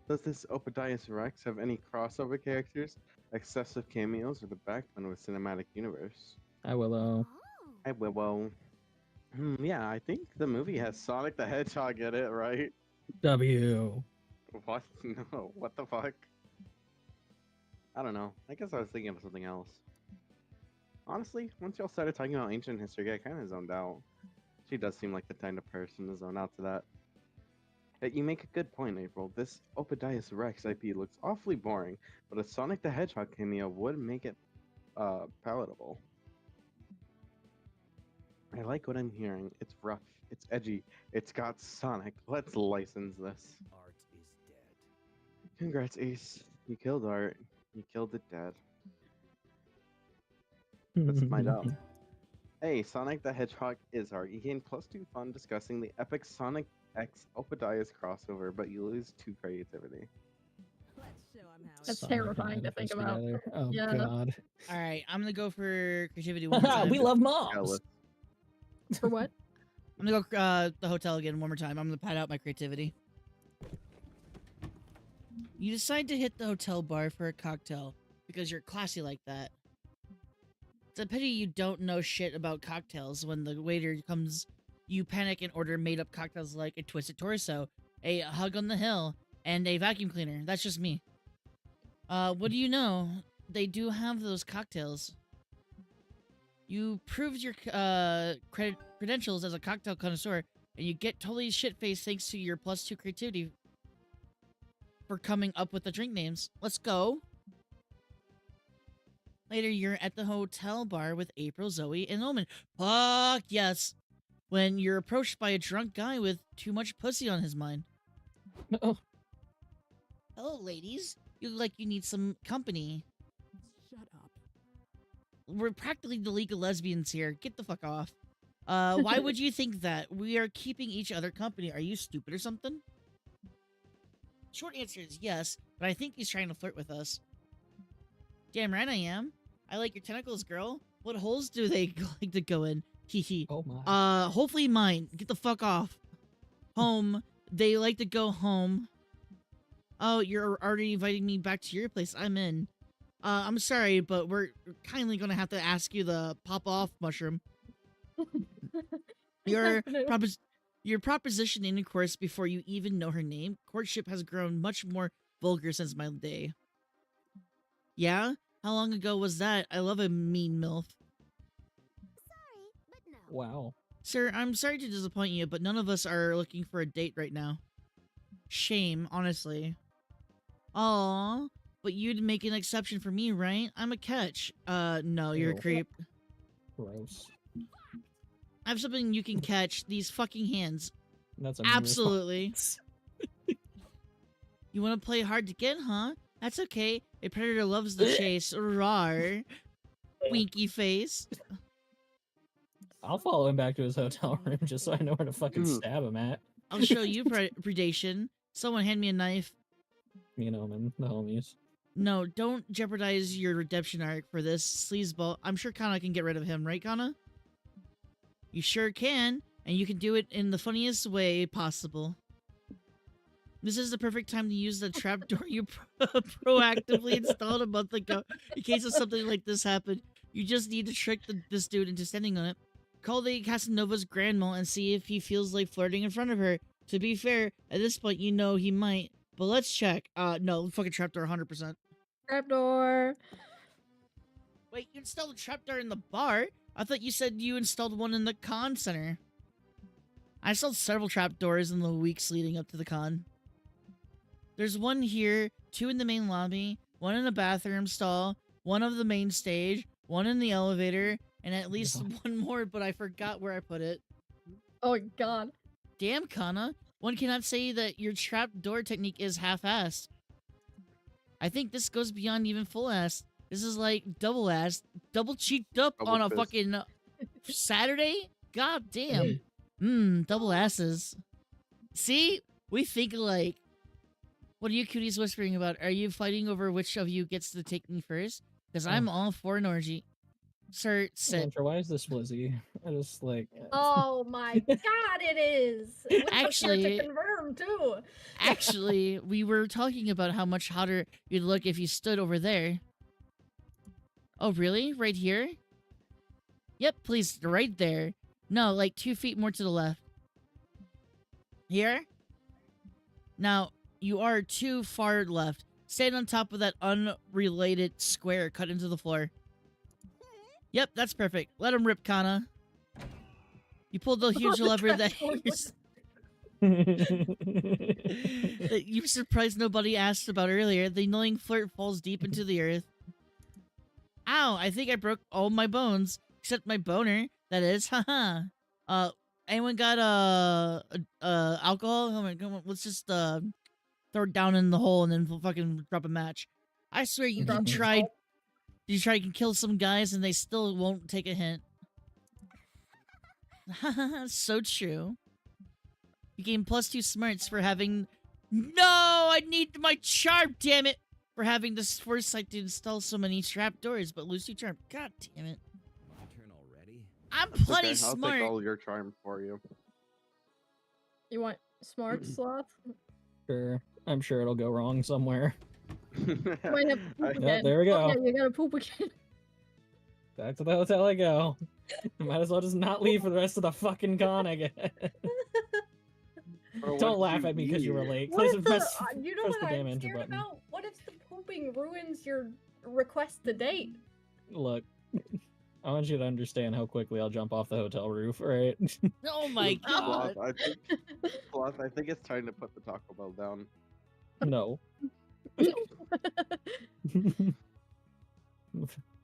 Does this Opidius Rex have any crossover characters, excessive cameos, or the backbone of a cinematic universe? I will. Oh. I will. Well, yeah, I think the movie has Sonic the Hedgehog in it, right? W. What? No, what the fuck? I don't know. I guess I was thinking of something else. Honestly, once y'all started talking about ancient history, I kind of zoned out. She does seem like the kind of person to zone out to that. You make a good point, April. This Opidius Rex IP looks awfully boring, but a Sonic the Hedgehog cameo would make it palatable. I like what I'm hearing. It's rough, it's edgy, it's got Sonic. Let's license this. Art is dead. Congrats, Ace. You killed Art. You killed it dead. Let's find out. Hey, Sonic the Hedgehog Izar. You gain +2 fun discussing the epic Sonic X Opadias crossover, but you lose 2 creativity. Let's show 'em how That's it's Sonic and terrifying to think Oedipus about. together. Oh Yeah. god. All right, I'm gonna go for creativity one more time. We love moms. Jealous. For what? I'm gonna go the hotel again one more time. I'm gonna pad out my creativity. You decide to hit the hotel bar for a cocktail because you're classy like that. It's a pity you don't know shit about cocktails. When the waiter comes, you panic and order made-up cocktails like a twisted torso, a hug on the hill, and a vacuum cleaner. That's just me. What do you know? They do have those cocktails. You proved your credentials as a cocktail connoisseur, and you get totally shit-faced thanks to your +2 creativity for coming up with the drink names. Let's go. Later, you're at the hotel bar with April, Zoe, and Omen. Fuck yes. When you're approached by a drunk guy with too much pussy on his mind. Oh. Hello, ladies. You look like you need some company. Shut up. We're practically the League of Lesbians here. Get the fuck off. Why would you think that? We are keeping each other company. Are you stupid or something? Short answer is yes, but I think he's trying to flirt with us. Damn right I am. I like your tentacles, girl. What holes do they like to go in? Hee. Oh my. Hopefully mine. Get the fuck off. Home. They like to go home. Oh, you're already inviting me back to your place. I'm in. I'm sorry, but we're kindly gonna have to ask you the pop-off mushroom. Your propositioning, of course, before you even know her name. Courtship has grown much more vulgar since my day. Yeah? How long ago was that? I love a mean MILF. Sorry, but no. Wow. Sir, I'm sorry to disappoint you, but none of us are looking for a date right now. Shame, honestly. Aw, but you'd make an exception for me, right? I'm a catch. No, you're a Ew. creep. Gross. I have something you can catch. These fucking hands. That's a mean Absolutely. response. You want to play hard to get, huh? That's okay. A predator loves the chase. Rawr. Winky face. I'll follow him back to his hotel room just so I know where to fucking stab him at. I'll show you predation. Someone hand me a knife. Me and Omen, the homies. No, don't jeopardize your redemption arc for this sleazeball. I'm sure Kana can get rid of him, right, Kana? You sure can, and you can do it in the funniest way possible. This is the perfect time to use the trapdoor you proactively installed a month ago in case of something like this happened. You just need to trick this dude into standing on it. Call the Casanova's grandma and see if he feels like flirting in front of her. To be fair, at this point you know he might. But let's check. No, fucking trapdoor 100%. Trapdoor. Wait, you installed a trapdoor in the bar? I thought you said you installed one in the con center. I installed several trapdoors in the weeks leading up to the con. There's one here, 2 in the main lobby, 1 in the bathroom stall, 1 of the main stage, 1 in the elevator, and at least 1 more, but I forgot where I put it. Oh god. Damn, Kana. One cannot say that your trapdoor technique is half-assed. I think this goes beyond even full-assed. This is like double-assed, double cheeked up Double on a fist. fucking Saturday? God damn. Double asses. See? We think alike. What are you cuties whispering about? Are you fighting over which of you gets to take me first? Because I'm all for an orgy. Sir, sit. Andrew, why is this Blizzy? I just like. Oh my god, it is! With the Actually- part to confirm, too! Actually, we were talking about how much hotter you'd look if you stood over there. Oh, really? Right here? Yep, please, right there. No, like 2 feet more to the left. Here? Now, you are too far left. Stand on top of that unrelated square cut into the floor. Yep, that's perfect. Let him rip, Kana. You pulled the huge lever that that you surprised nobody asked about earlier. The annoying flirt falls deep into the earth. Ow, I think I broke all my bones. Except my boner, that is. Haha. Anyone got alcohol? Come on, let's just throw it down in the hole and then we'll fucking drop a match. I swear you can try. You try to kill some guys and they still won't take a hint. So true. You gain +2 smarts for having... No! I need my charm, damn it! For having this foresight to install so many trapdoors, but lose 2 charm. God damn it. My turn already? I'm It's plenty okay, I'll smart. take all your charm for you. You want smart sloth? Sure. I'm sure it'll go wrong somewhere. Might have poop again. Yep, there we Oh, go. yeah, you gotta poop again. Back to the hotel I go. Might as well just not leave for the rest of the fucking con, I guess. Or Don't what laugh you at me because you were need. late. What if the, Press you know press what the damn I'm enter scared button. about? What if the pooping ruins your request to date? Look, I want you to understand how quickly I'll jump off the hotel roof, alright? Oh my god. Sloth, I think it's time to put the Taco Bell down. No.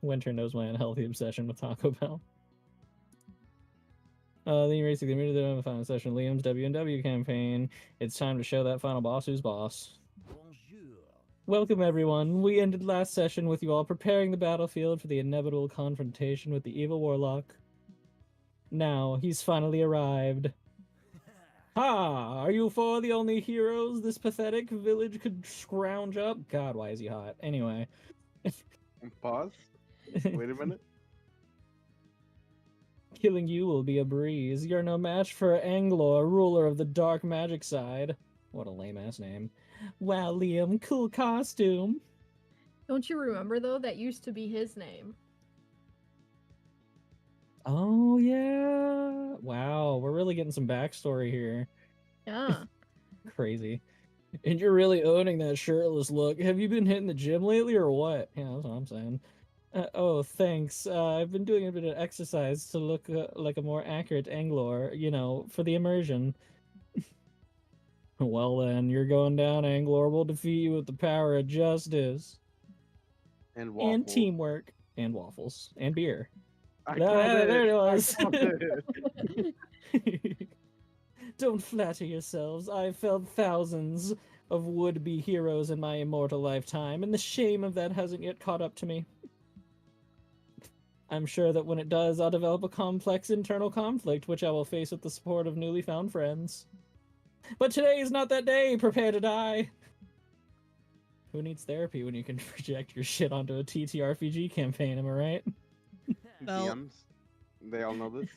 Winter knows my unhealthy obsession with Taco Bell. Then you basically moved to the final session, Liam's W&W campaign. It's time to show that final boss who's boss. Bonjour. Welcome everyone. We ended last session with you all preparing the battlefield for the inevitable confrontation with the evil warlock. Now, he's finally arrived. Ha! Are you four the only heroes this pathetic village could scrounge up? God, why is he hot? Anyway. Pause. Wait a minute. Killing you will be a breeze. You're no match for Anglor, ruler of the dark magic side. What a lame-ass name. Wow, Liam, cool costume. Don't you remember, though, that used to be his name? Oh, yeah. Wow, we're really getting some backstory here. Yeah. Crazy. And you're really owning that shirtless look. Have you been hitting the gym lately or what? Yeah, that's what I'm saying. Oh, thanks. I've been doing a bit of exercise to look like a more accurate Anglor, you know, for the immersion. Well then, you're going down, Anglor. We'll defeat you with the power of justice. And waffles. And teamwork. And waffles. And beer. I No, got it. there it I was. got it. Don't flatter yourselves. I've felled thousands of would-be heroes in my immortal lifetime, and the shame of that hasn't yet caught up to me. I'm sure that when it does, I'll develop a complex internal conflict, which I will face with the support of newly found friends. But today is not that day. Prepare to die. Who needs therapy when you can project your shit onto a TTRPG campaign, am I right? Well- DMs, they all know this.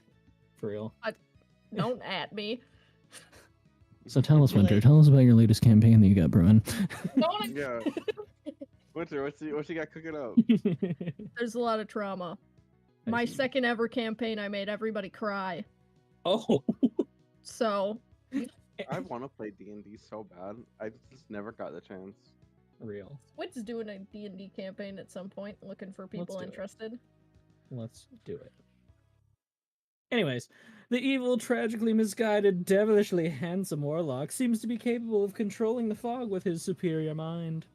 For real. Don't at me. So tell us, Winter, tell us about your latest campaign that you got brewing. Don't. Yeah. Winter, what you got cooking up? There's a lot of trauma. I My see. second ever campaign, I made everybody cry. Oh. So, I want to play D&D so bad. I just never got the chance. Real. Squid's doing a D&D campaign at some point, looking for people do it. interested. Let's do it. Anyways, the evil, tragically misguided, devilishly handsome warlock seems to be capable of controlling the fog with his superior mind.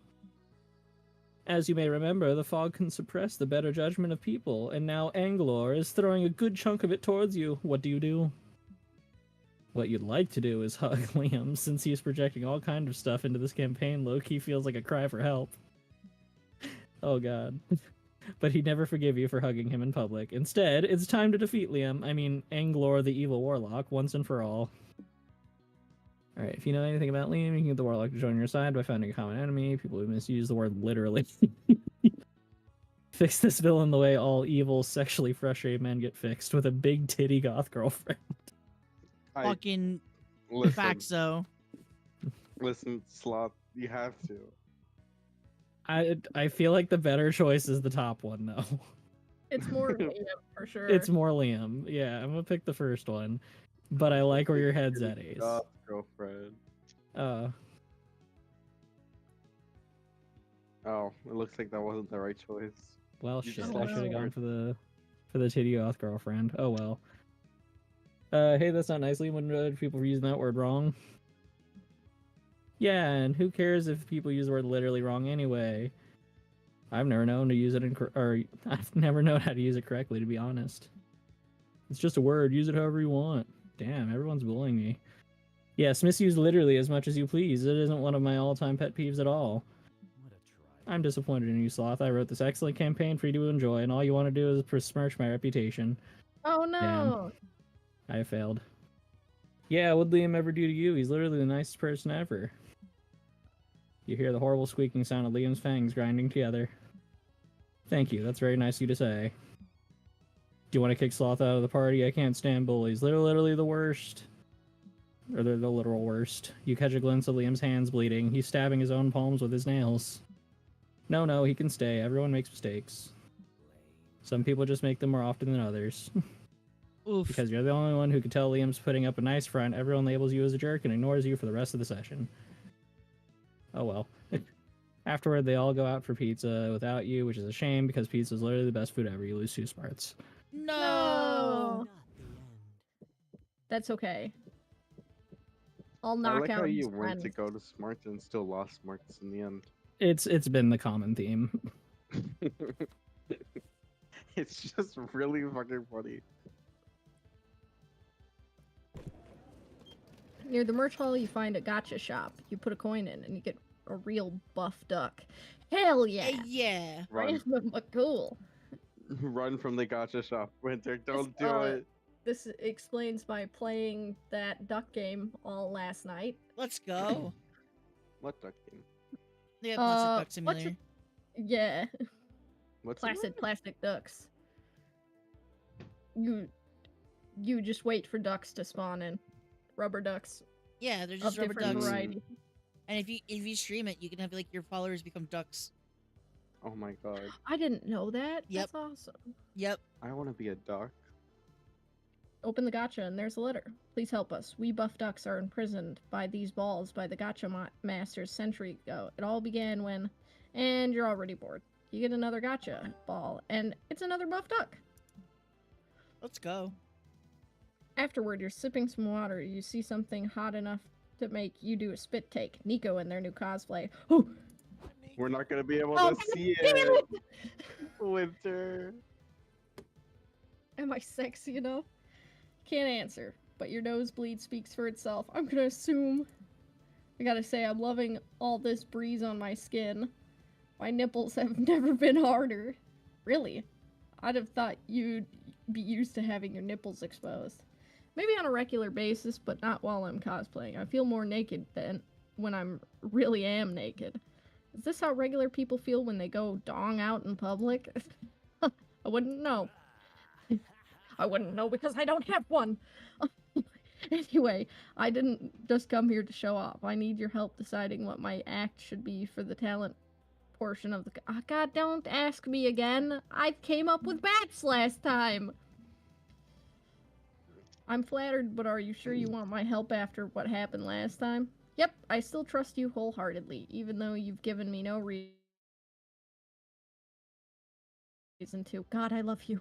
As you may remember, the fog can suppress the better judgment of people, and now Anglor is throwing a good chunk of it towards you. What do? What you'd like to do is hug Liam, since he's projecting all kind of stuff into this campaign. Low-key feels like a cry for help. Oh god. But he'd never forgive you for hugging him in public. Instead, it's time to defeat Liam, I mean Anglor the evil warlock, once and for all. Alright, if you know anything about Liam, you can get the warlock to join your side by finding a common enemy. People who misuse the word literally. Fix this villain the way all evil, sexually frustrated men get fixed, with a big titty goth girlfriend. Fucking Listen, Faxo. listen, Sloth, you have to. I feel like the better choice is the top one, though. It's more Liam, for sure. It's more Liam. Yeah, I'm gonna pick the first one. But I like where your head's at, Ace. Girlfriend. Uh, Oh, it looks like that wasn't the right choice. well, You shit. just I lost should have your gone for the titty goth girlfriend. Oh well. Hey, that's not nice. Liam wouldn't know if people were using that word wrong. Yeah, and who cares if people use the word literally wrong anyway? I've never known to use it I've never known how to use it correctly, to be honest. It's just a word. Use it however you want. Damn, everyone's bullying me. Yes, misuse literally as much as you please. It isn't one of my all-time pet peeves at all. What a I'm disappointed in you, Sloth. I wrote this excellent campaign for you to enjoy, and all you want to do is besmirch my reputation. Oh no. I failed. Yeah, what would Liam ever do to you? He's literally the nicest person ever. You hear the horrible squeaking sound of Liam's fangs grinding together. Thank you, that's very nice of you to say. Do you want to kick Sloth out of the party? I can't stand bullies. They're literally the worst. Or they're the literal worst. You catch a glimpse of Liam's hands bleeding. He's stabbing his own palms with his nails. No, he can stay. Everyone makes mistakes. Some people just make them more often than others. Oof. Because you're the only one who can tell Liam's putting up a nice front, everyone labels you as a jerk and ignores you for the rest of the session. Oh well. Afterward, they all go out for pizza without you, which is a shame because pizza is literally the best food ever. You lose 2 smarts. No. No. That's okay. I'll I knock like out how his you went friend. to go to Smarts and still lost Smarts in the end. It's been the common theme. It's just really fucking funny. Near the merch hall, you find a gacha shop. You put a coin in, and you get a real buff duck. Hell yeah! Yeah. Run, Random but cool. run from the gacha shop, Winter. Don't This, do it. This explains my playing that duck game all last night. Let's go. What duck game? Yeah, Plastic Duck what's Simulator. Yeah, What's plastic ducks. You just wait for ducks to spawn in. Rubber ducks Yeah, they're of just rubber different ducks. variety. And if you stream it, you can have like your followers become ducks. Oh my god. I didn't know that. Yep. That's awesome. Yep. I want to be a duck. Open the gacha and there's a letter. Please help us. We buff ducks are imprisoned by these balls by the gacha masters century ago. It all began when... And you're already bored. You get another gacha ball, and it's another buff duck. Let's go. Afterward, you're sipping some water. You see something hot enough to make you do a spit take. Nico in their new cosplay. Oh! We're not gonna be able Oh, to see damn it. Winter. Am I sexy enough? Can't answer, but your nosebleed speaks for itself. I'm gonna assume. I gotta say, I'm loving all this breeze on my skin. My nipples have never been harder. Really? I'd have thought you'd be used to having your nipples exposed. Maybe on a regular basis, but not while I'm cosplaying. I feel more naked than when I'm really am naked. Is this how regular people feel when they go dong out in public? I wouldn't know. I wouldn't know because I don't have one. Anyway, I didn't just come here to show off. I need your help deciding what my act should be for the talent portion of the... Oh, God, don't ask me again. I came up with bats last time. I'm flattered, but are you sure you want my help after what happened last time? Yep, I still trust you wholeheartedly, even though you've given me no reason to. God, I love you.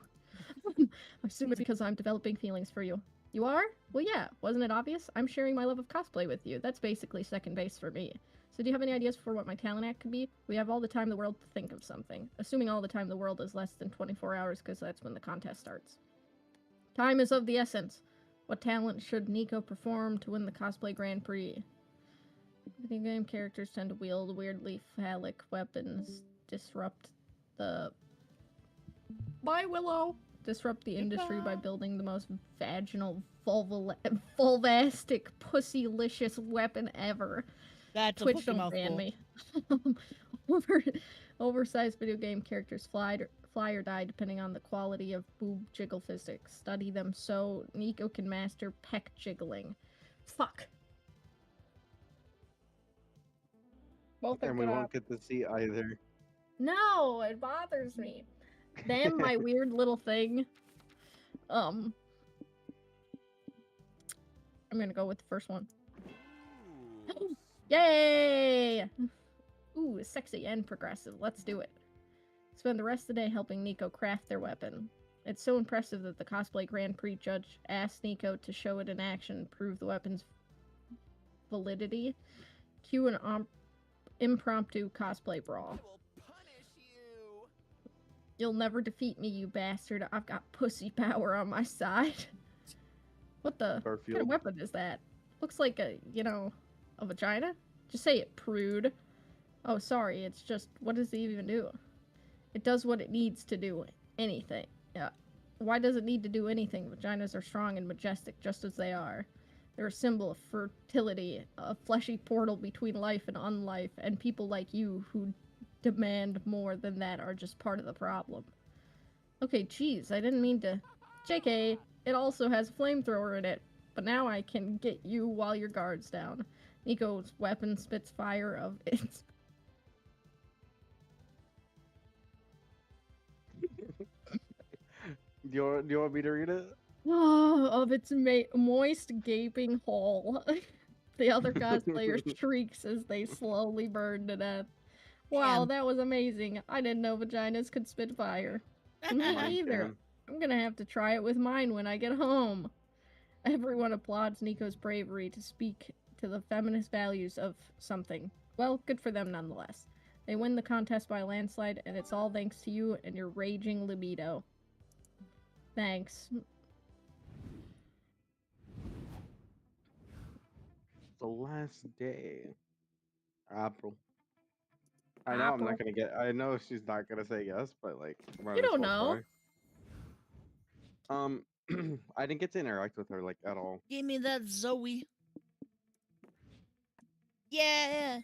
I assume it's because I'm developing feelings for you. You are? Well, yeah. Wasn't it obvious? I'm sharing my love of cosplay with you. That's basically second base for me. So do you have any ideas for what my talent act could be? We have all the time in the world to think of something. Assuming all the time in the world is less than 24 hours, because that's when the contest starts. Time is of the essence. What talent should Nico perform to win the cosplay Grand Prix? Video game characters tend to wield weirdly phallic weapons, disrupt the... Bye, Willow! Disrupt the industry by building the most vaginal, vulvastic, pussylicious weapon ever. That's Twitch, a don't ban mouthful. me. Oversized video game characters fly or die depending on the quality of boob jiggle physics. Study them so Nico can master peck jiggling. Fuck. Both are And we good won't get to see either. No, it bothers me. Damn my weird little thing. I'm gonna go with the first one. Yay! Ooh, sexy and progressive. Let's do it. Spend the rest of the day helping Nico craft their weapon. It's so impressive that the cosplay Grand Prix judge asked Nico to show it in action and prove the weapon's validity. Cue an impromptu cosplay brawl. You'll never defeat me, you bastard. I've got pussy power on my side. What the what kind of weapon is that? Looks like a, a vagina? Just say it, prude. Oh, sorry. It's just, what does it even do? It does what it needs to do. Anything. Yeah. Why does it need to do anything? Vaginas are strong and majestic, just as they are. They're a symbol of fertility, a fleshy portal between life and unlife, and people like you who demand more than that are just part of the problem. Okay, geez, I didn't mean to. JK, it also has a flamethrower in it, but now I can get you while your guard's down. Nico's weapon spits fire of its. Do you want me to read it? Of its moist, gaping hole. The other cosplayer shrieks as they slowly burn to death. Wow, Damn. that was amazing. I didn't know vaginas could spit fire. Me Mine either. can. I'm gonna have to try it with mine when I get home. Everyone applauds Nico's bravery to speak to the feminist values of something. Well, good for them nonetheless. They win the contest by a landslide, and it's all thanks to you and your raging libido. Thanks. The last day. April. I know I'm not April. gonna get. I know she's not gonna say yes, but like, might You as don't well know. try. I didn't get to interact with her like at all. Give me that Zoe. Yeah.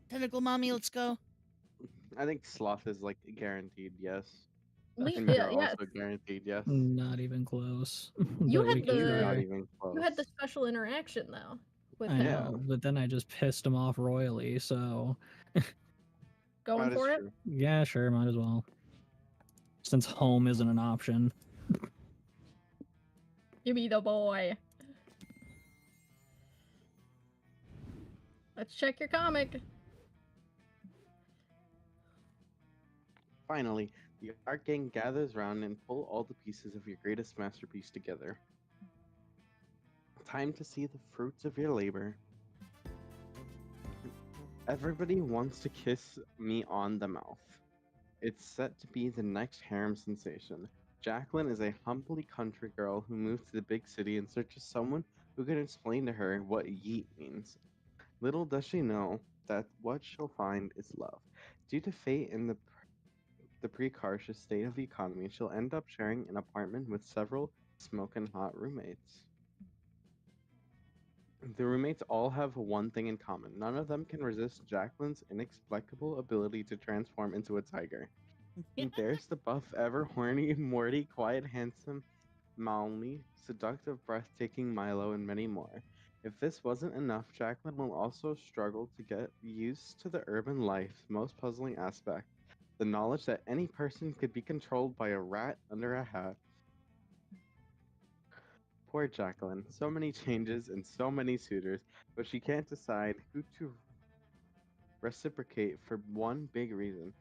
Tentacle mommy, let's go. I think sloth is like guaranteed yes, and Yeah, you're yes. also guaranteed yes. Not even close. You But we had can You're not try. even close. You had the special interaction though with I him. Yeah. know, but then I just pissed him off royally, so Going That is for it? true. yeah, sure, might as well. Since home isn't an option. Give me the boy. Let's check your comic. Finally, the art gang gathers round and pull all the pieces of your greatest masterpiece together. Time to see the fruits of your labor. Everybody wants to kiss me on the mouth. It's set to be the next harem sensation. Jacqueline is a humbly country girl who moved to the big city in search of someone who can explain to her what yeet means. Little does she know that what she'll find is love. Due to fate and the precarious state of the economy, she'll end up sharing an apartment with several smoking hot roommates. The roommates all have one thing in common. None of them can resist Jacqueline's inexplicable ability to transform into a tiger. And there's the buff, ever horny Morty, quiet, handsome Malmy, seductive, breathtaking Milo, and many more. If this wasn't enough, Jacqueline will also struggle to get used to the urban life's most puzzling aspect, the knowledge that any person could be controlled by a rat under a hat. Poor Jacqueline, so many changes and so many suitors, but she can't decide who to reciprocate for one big reason.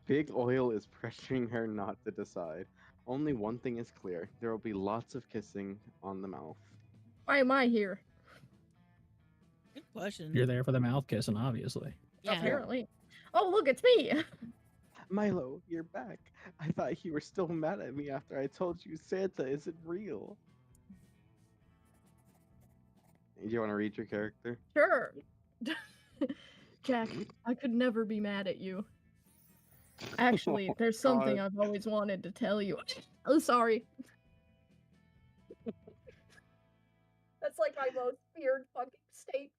Big Oil is pressuring her not to decide. Only one thing is clear, there will be lots of kissing on the mouth. Why am I here? Good question. You're there for the mouth kissing, obviously. Yeah. Apparently. Oh, look, it's me. Milo, you're back. I thought you were still mad at me after I told you Santa isn't real. Do you want to read your character? Sure. Jack, I could never be mad at you. Actually, there's something I've always wanted to tell you. Oh, sorry. That's like my most feared fucking state.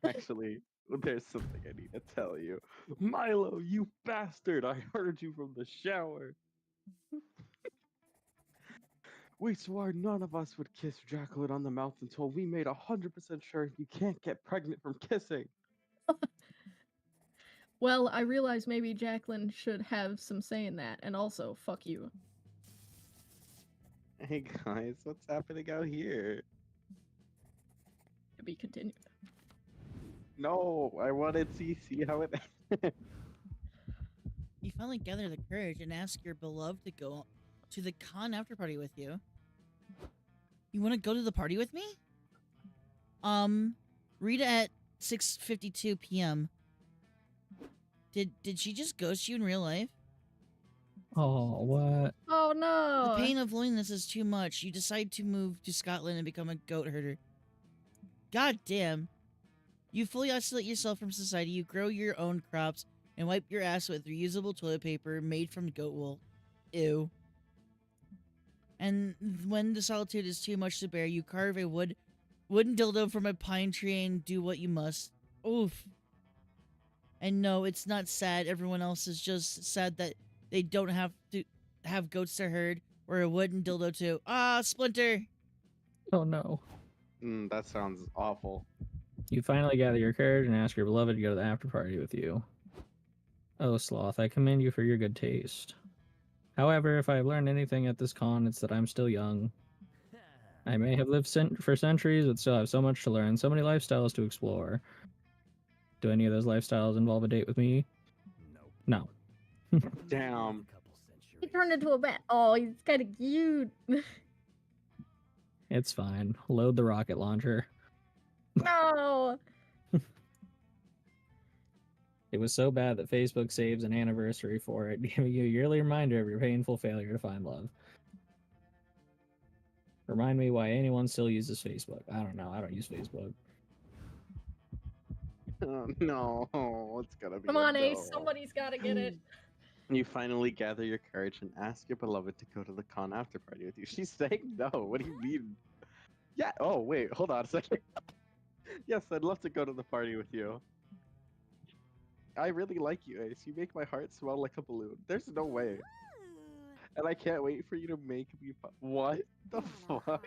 Actually, there's something I need to tell you. Milo, you bastard! I heard you from the shower. We swore none of us would kiss Jacqueline on the mouth until we made 100% sure you can't get pregnant from kissing. Well, I realize maybe Jacqueline should have some say in that, and also, fuck you. Hey guys, what's happening out here? To be continued. No, I wanted to see how it You finally gather the courage and ask your beloved to go to the con after party with you. You want to go to the party with me? Read at 6:52 p.m. Did she just ghost you in real life? Oh, what? Oh no! The pain of loneliness is too much. You decide to move to Scotland and become a goat herder. God damn. You fully isolate yourself from society. You grow your own crops and wipe your ass with reusable toilet paper made from goat wool. Ew. And when the solitude is too much to bear, you carve a wooden dildo from a pine tree and do what you must. Oof. And no, it's not sad. Everyone else is just sad that they don't have to have goats to herd or a wooden dildo too. Ah, Splinter. Oh no. That sounds awful. You finally gather your courage and ask your beloved to go to the after party with you. Oh, Sloth, I commend you for your good taste. However, if I have learned anything at this con, it's that I'm still young. I may have lived for centuries, but still have so much to learn, so many lifestyles to explore. Do any of those lifestyles involve a date with me? Nope. No. Damn. He turned into a bat. Oh, he's kind of cute. It's fine. Load the rocket launcher. No. It was so bad that Facebook saves an anniversary for it, giving you a yearly reminder of your painful failure to find love. Remind me why anyone still uses Facebook. I don't know. I don't use Facebook. No, it's gonna be. Come a on, Ace. no. Somebody's got to get it. You finally gather your courage and ask your beloved to go to the con after party with you. She's saying no. What do you mean? Yeah. Oh, wait. Hold on a second. Yes, I'd love to go to the party with you. I really like you, Ace. You make my heart swell like a balloon. There's no way. And I can't wait for you to make me. What the fuck?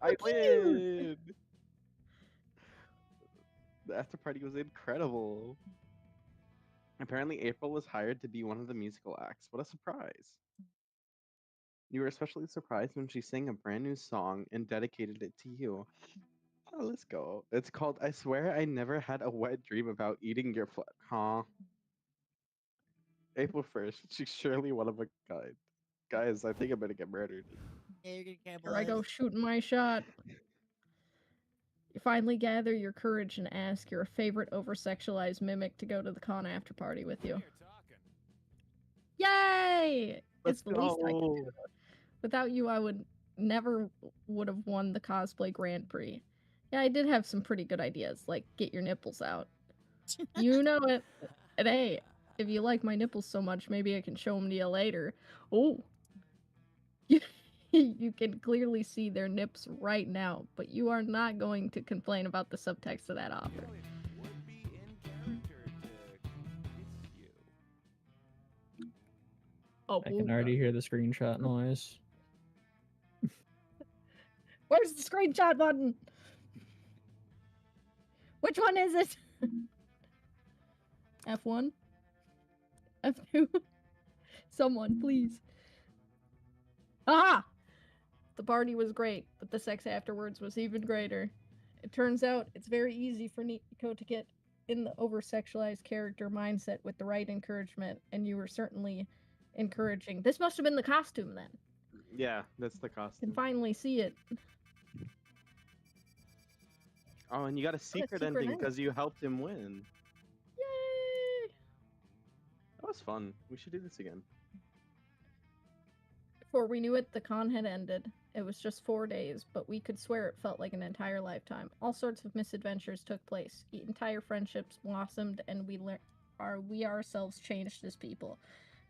I win. The after party was incredible. Apparently, April was hired to be one of the musical acts. What a surprise. You were especially surprised when she sang a brand new song and dedicated it to you. Oh, let's go. It's called I Swear I Never Had a Wet Dream About Eating Your Flesh. Huh? April 1st. She's surely one of a kind. Guys, I think I'm gonna get murdered. Yeah, you're gonna Here I go cannibalize. shooting my shot. You finally gather your courage and ask your favorite over-sexualized mimic to go to the con after party with you. Yay! Let's It's the least I can go. do. Without you, I would have won the cosplay Grand Prix. Yeah, I did have some pretty good ideas, like get your nipples out. You know it. And hey, if you like my nipples so much, maybe I can show them to you later. Oh, you can clearly see their nips right now, but you are not going to complain about the subtext of that offer. Would be in character to kiss you. Oh, I can already hear the screenshot noise. where's the screenshot button? Which one is it? F1? F2? Someone, please. Ah! The party was great, but the sex afterwards was even greater. It turns out it's very easy for Nico to get in the over-sexualized character mindset with the right encouragement, and you were certainly encouraging. This must have been the costume then. Yeah, that's the You can costume. finally see it. Oh, and you got a secret secret ending ending. because you helped him win. Yay! That was fun. We should do this again. Before we knew it, the con had ended. It was just 4 days, but we could swear it felt like an entire lifetime. All sorts of misadventures took place. Entire friendships blossomed, and we ourselves changed as people.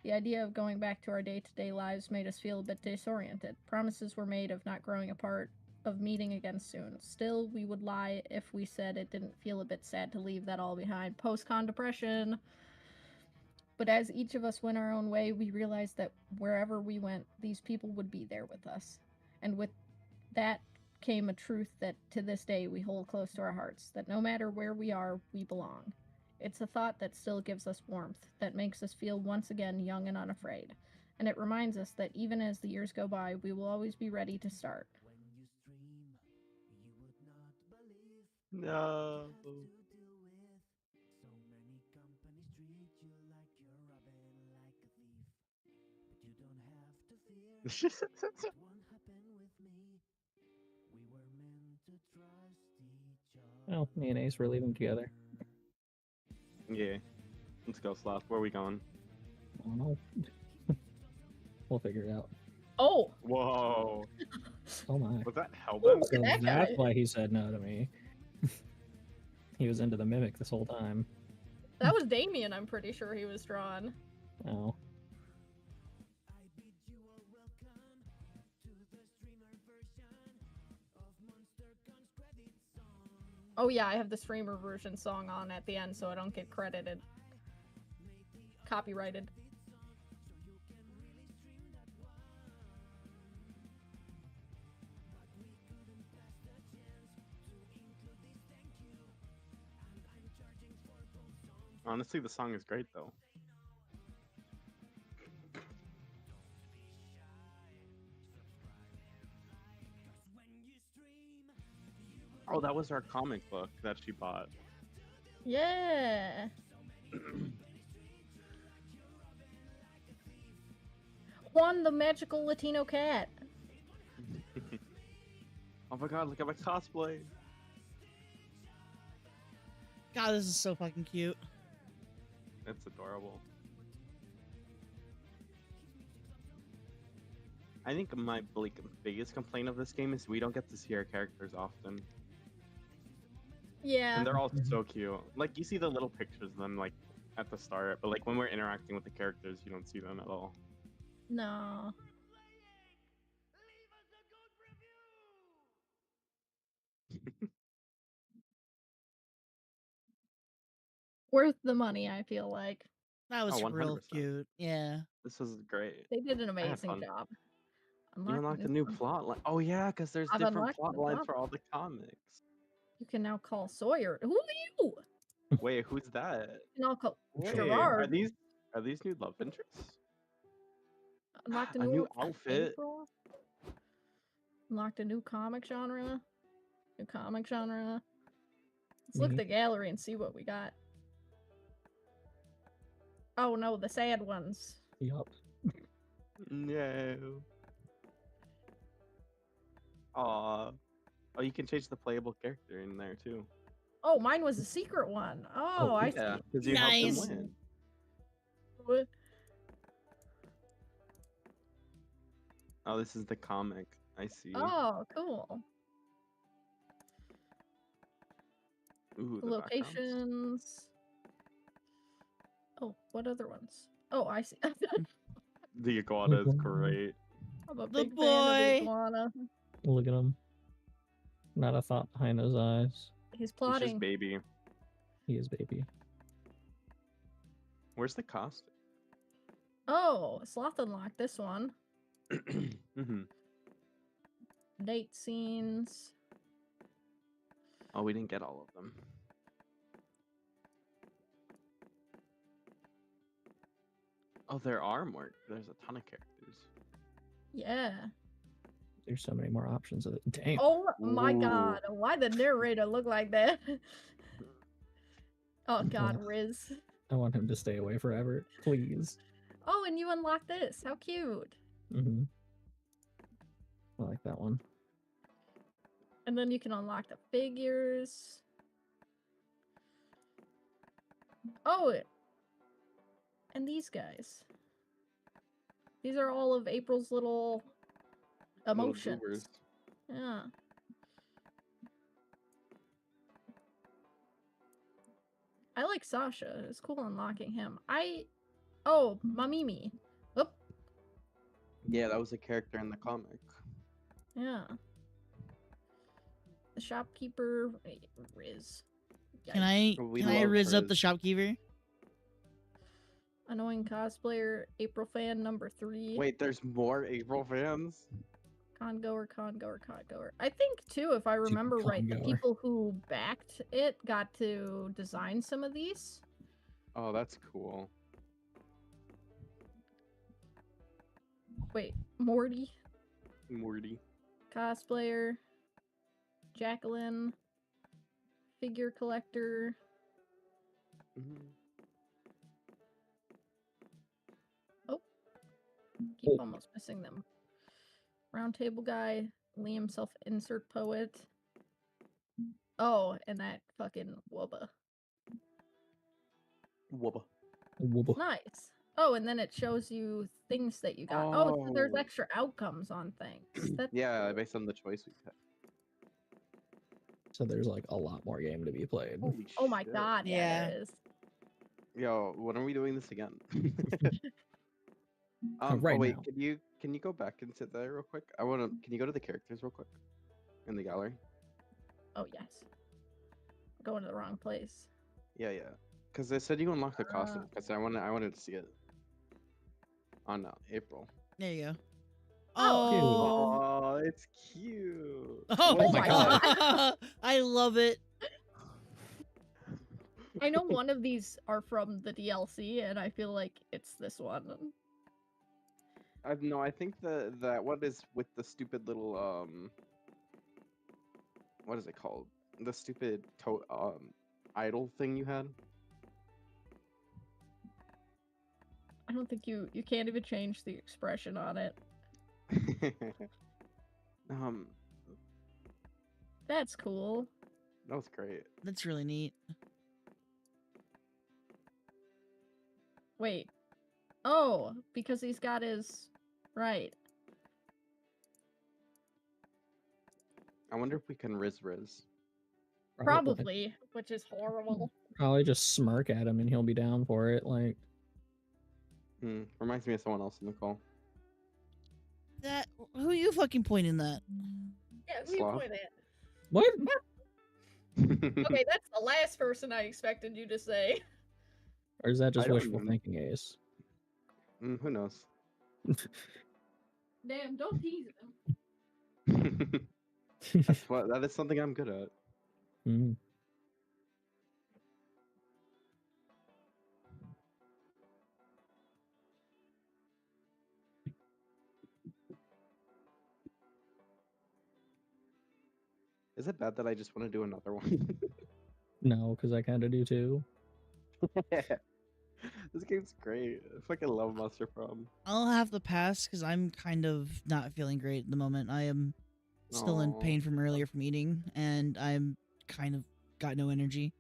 The idea of going back to our day-to-day lives made us feel a bit disoriented. Promises were made of not growing apart, of meeting again soon. Still, we would lie if we said it didn't feel a bit sad to leave that all behind. Post-con depression. But as each of us went our own way, we realized that wherever we went, these people would be there with us. And with that came a truth that to this day we hold close to our hearts, that no matter where we are, we belong. It's a thought that still gives us warmth, that makes us feel once again young and unafraid. And it reminds us that even as the years go by, we will always be ready to start. No. Well, me and Ace were leaving together. Yeah. Let's go, Sloth. Where are we going? I don't know. We'll figure it out. Oh! Whoa. Oh my. Was that Hellbent? So that that's guy. why he said no to me. He was into the mimic this whole time. That was Damien, I'm pretty sure he was drawn. Oh. Oh yeah, I have the streamer version song on at the end so I don't get credited. Copyrighted. Honestly, the song is great though. Oh, that was our comic book that she bought. Yeah. Juan the magical Latino cat. Oh my god, look at my cosplay. God, this is so fucking cute. It's adorable. I think my biggest complaint of this game is we don't get to see our characters often. Yeah. And they're all so cute. Like, you see the little pictures of them, like, at the start, but, like, when we're interacting with the characters, you don't see them at all. No. Worth the money, I feel like. That was Oh, real 100%. cute. Yeah. This was great. They did an I had amazing fun. job. You unlocked a new plot line. Oh, yeah, because there's I've different unlocked plot the lines plot for all the comics. You can now call Sawyer. Who are you? Wait, who's that? You can now call Wait, Gerard. are these new love interests? Unlocked a a new, new outfit. April. Unlocked a new comic genre. New comic genre. Let's look at the gallery and see what we got. Oh no, the sad ones. Yup. No. Aw. Oh, you can change the playable character in there too. Oh, mine was a secret one. Oh, I Yeah, see. because you helped Nice. them win. What? Oh, this is the comic. I see. Oh, cool. Ooh, the backgrounds. Locations. Oh, what other ones? Oh, I see. The iguana is great. I'm a The big fan of the boy. iguana. Look at him. Not a thought behind his eyes. He's He's plotting. just baby. He is baby. Where's the costume? Oh, Sloth unlocked this one. hmm Date scenes. Oh, we didn't get all of them. Oh, there are more. There's a ton of characters. Yeah. There's so many more options of it. Damn. Oh my Ooh. god, why the narrator look like that? Oh god, Ugh. Riz. I want him to stay away forever. Please. Oh, and you unlocked this. How cute. Mm-hmm. I like that one. And then you can unlock the figures. Oh, and these guys. These are all of April's little Little emotions. goobers. Yeah. I like Sasha. It's cool unlocking him. Oh, Mamimi. Whoop. Yeah, that was a character in the comic. Yeah. The shopkeeper. Wait, Riz. Can Yikes. I We can I love riz up Riz. the shopkeeper? Annoying cosplayer. April fan number 3. Wait, there's more April fans? Con goer. I think too, if I remember right, the congoer. people who backed it got to design some of these. Oh, that's cool. Wait, Morty, Morty. cosplayer, Jacqueline, figure collector. Mhm. Keep Oh. almost missing them. Roundtable guy, Liam self-insert poet. Oh, and that fucking Wubba. Wubba. Wubba. Nice. Oh, and then it shows you things that you got. Oh, so there's Oh. extra outcomes on things. That's Yeah, cool. based on the choice we picked. So there's like a lot more game to be played. Holy Oh my shit. god, yeah, Yeah. there is. Yo, when are we doing this again? Right oh wait, now. can you go back and sit there real quick? Can you go to the characters real quick? In the gallery? Oh yes. Going to the wrong place. Yeah. Because they said you unlocked the costume. Because I wanted to see it. On April. There you go. Oh. Cute. Oh. Oh, it's cute. Oh, What my color? God. I love it. I know one of these are from the DLC, and I feel like it's this one. No, I think that what is with the stupid little what is it called? The stupid idol thing you had. I don't think you can't even change the expression on it. um, That's cool. that was great. That's really neat. Wait. Oh, because he's got his right. I wonder if we can Riz. Probably, which is horrible. Probably just smirk at him and he'll be down for it. Like, Reminds me of someone else in the call. That who you fucking pointing that? Yeah, who you Sloth. point at? what? Okay, that's the last person I expected you to say. Or is that just I don't wishful know. thinking, Ace? Who knows? Damn, don't tease him. That is something I'm good at. Mm. Is it bad that I just want to do another one? No, because I kind of do too. This game's great. I fucking love Monster Prom. I'll have to pass because I'm kind of not feeling great at the moment. I am still in Aw. pain from earlier from eating, and I'm kind of got no energy.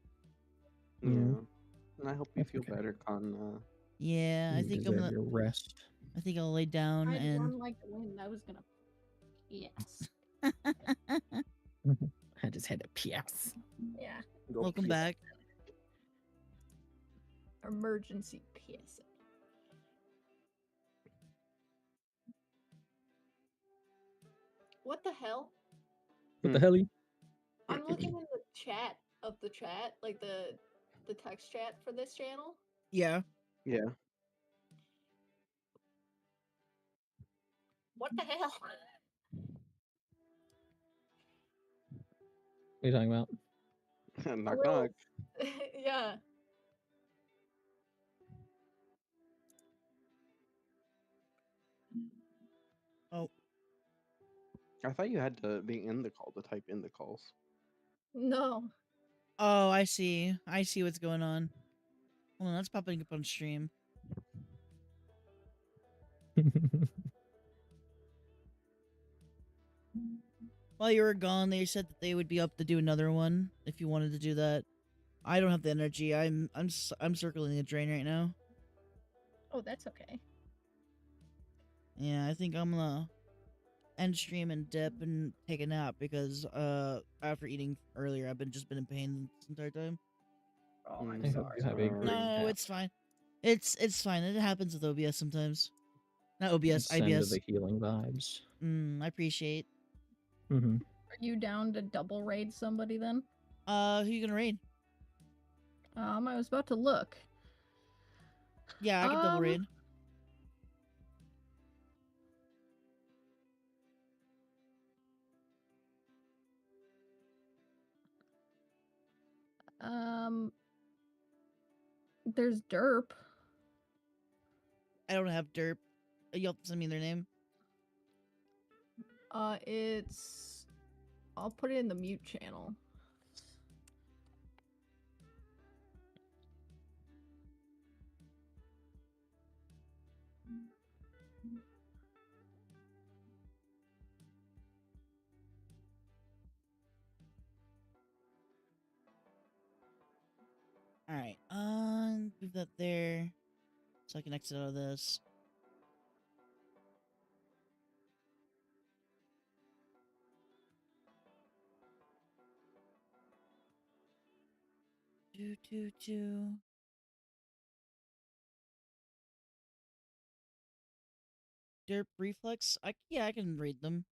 Yeah. Mm. And I hope you That's feel okay. better, Con. Yeah, I You think I'm deserve gonna. your rest. I think I'll lay down I'd and. run like the wind. I was gonna. Yes. I just had to PS. Yeah. Go Welcome pee. back. Emergency PSA. What the hell? What the hell? I'm looking in the chat of the chat, like the text chat for this channel. Yeah. Yeah. What the hell? What are you talking about? Knock little- knock. Yeah. Oh, I thought you had to be in the call to type in the calls. No. oh, I see. I see what's going on. Hold on, that's popping up on stream. While you were gone, they said that they would be up to do another one if you wanted to do that. I don't have the energy. I'm circling the drain right now. Oh, that's okay. Yeah, I think I'm gonna end stream and dip and take a nap because after eating earlier, I've just been in pain this entire time. Oh, I'm Mm. I hope sorry. you have a No, great No, nap. it's fine. It's fine. It happens with OBS sometimes. Not OBS, Send IBS. the healing vibes. I appreciate. Mm-hmm. Are you down to double raid somebody then? Who you gonna raid? I was about to look. Yeah, I can double raid. There's Derp. I don't have derp. You'll have to send me their name. It's. I'll put it in the mute channel. All right. Move that there, so I can exit out of this. Do. Derp reflex. Yeah, I can read them.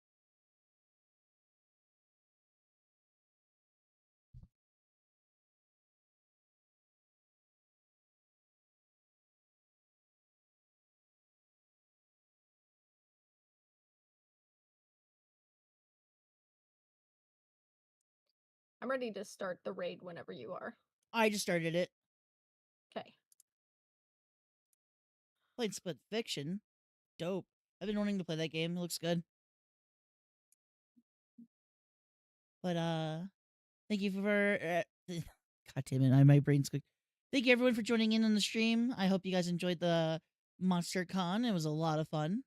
I'm ready to start the raid whenever you are. I just started it. Okay. Played Split Fiction. Dope. I've been wanting to play that game. It looks good. But thank you for God damn it, my brain's quick. Thank you everyone for joining in on the stream. I hope you guys enjoyed the Monster Con. It was a lot of fun.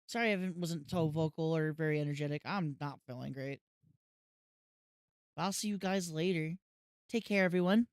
Sorry I wasn't so vocal or very energetic. I'm not feeling great. But I'll see you guys later. Take care, everyone.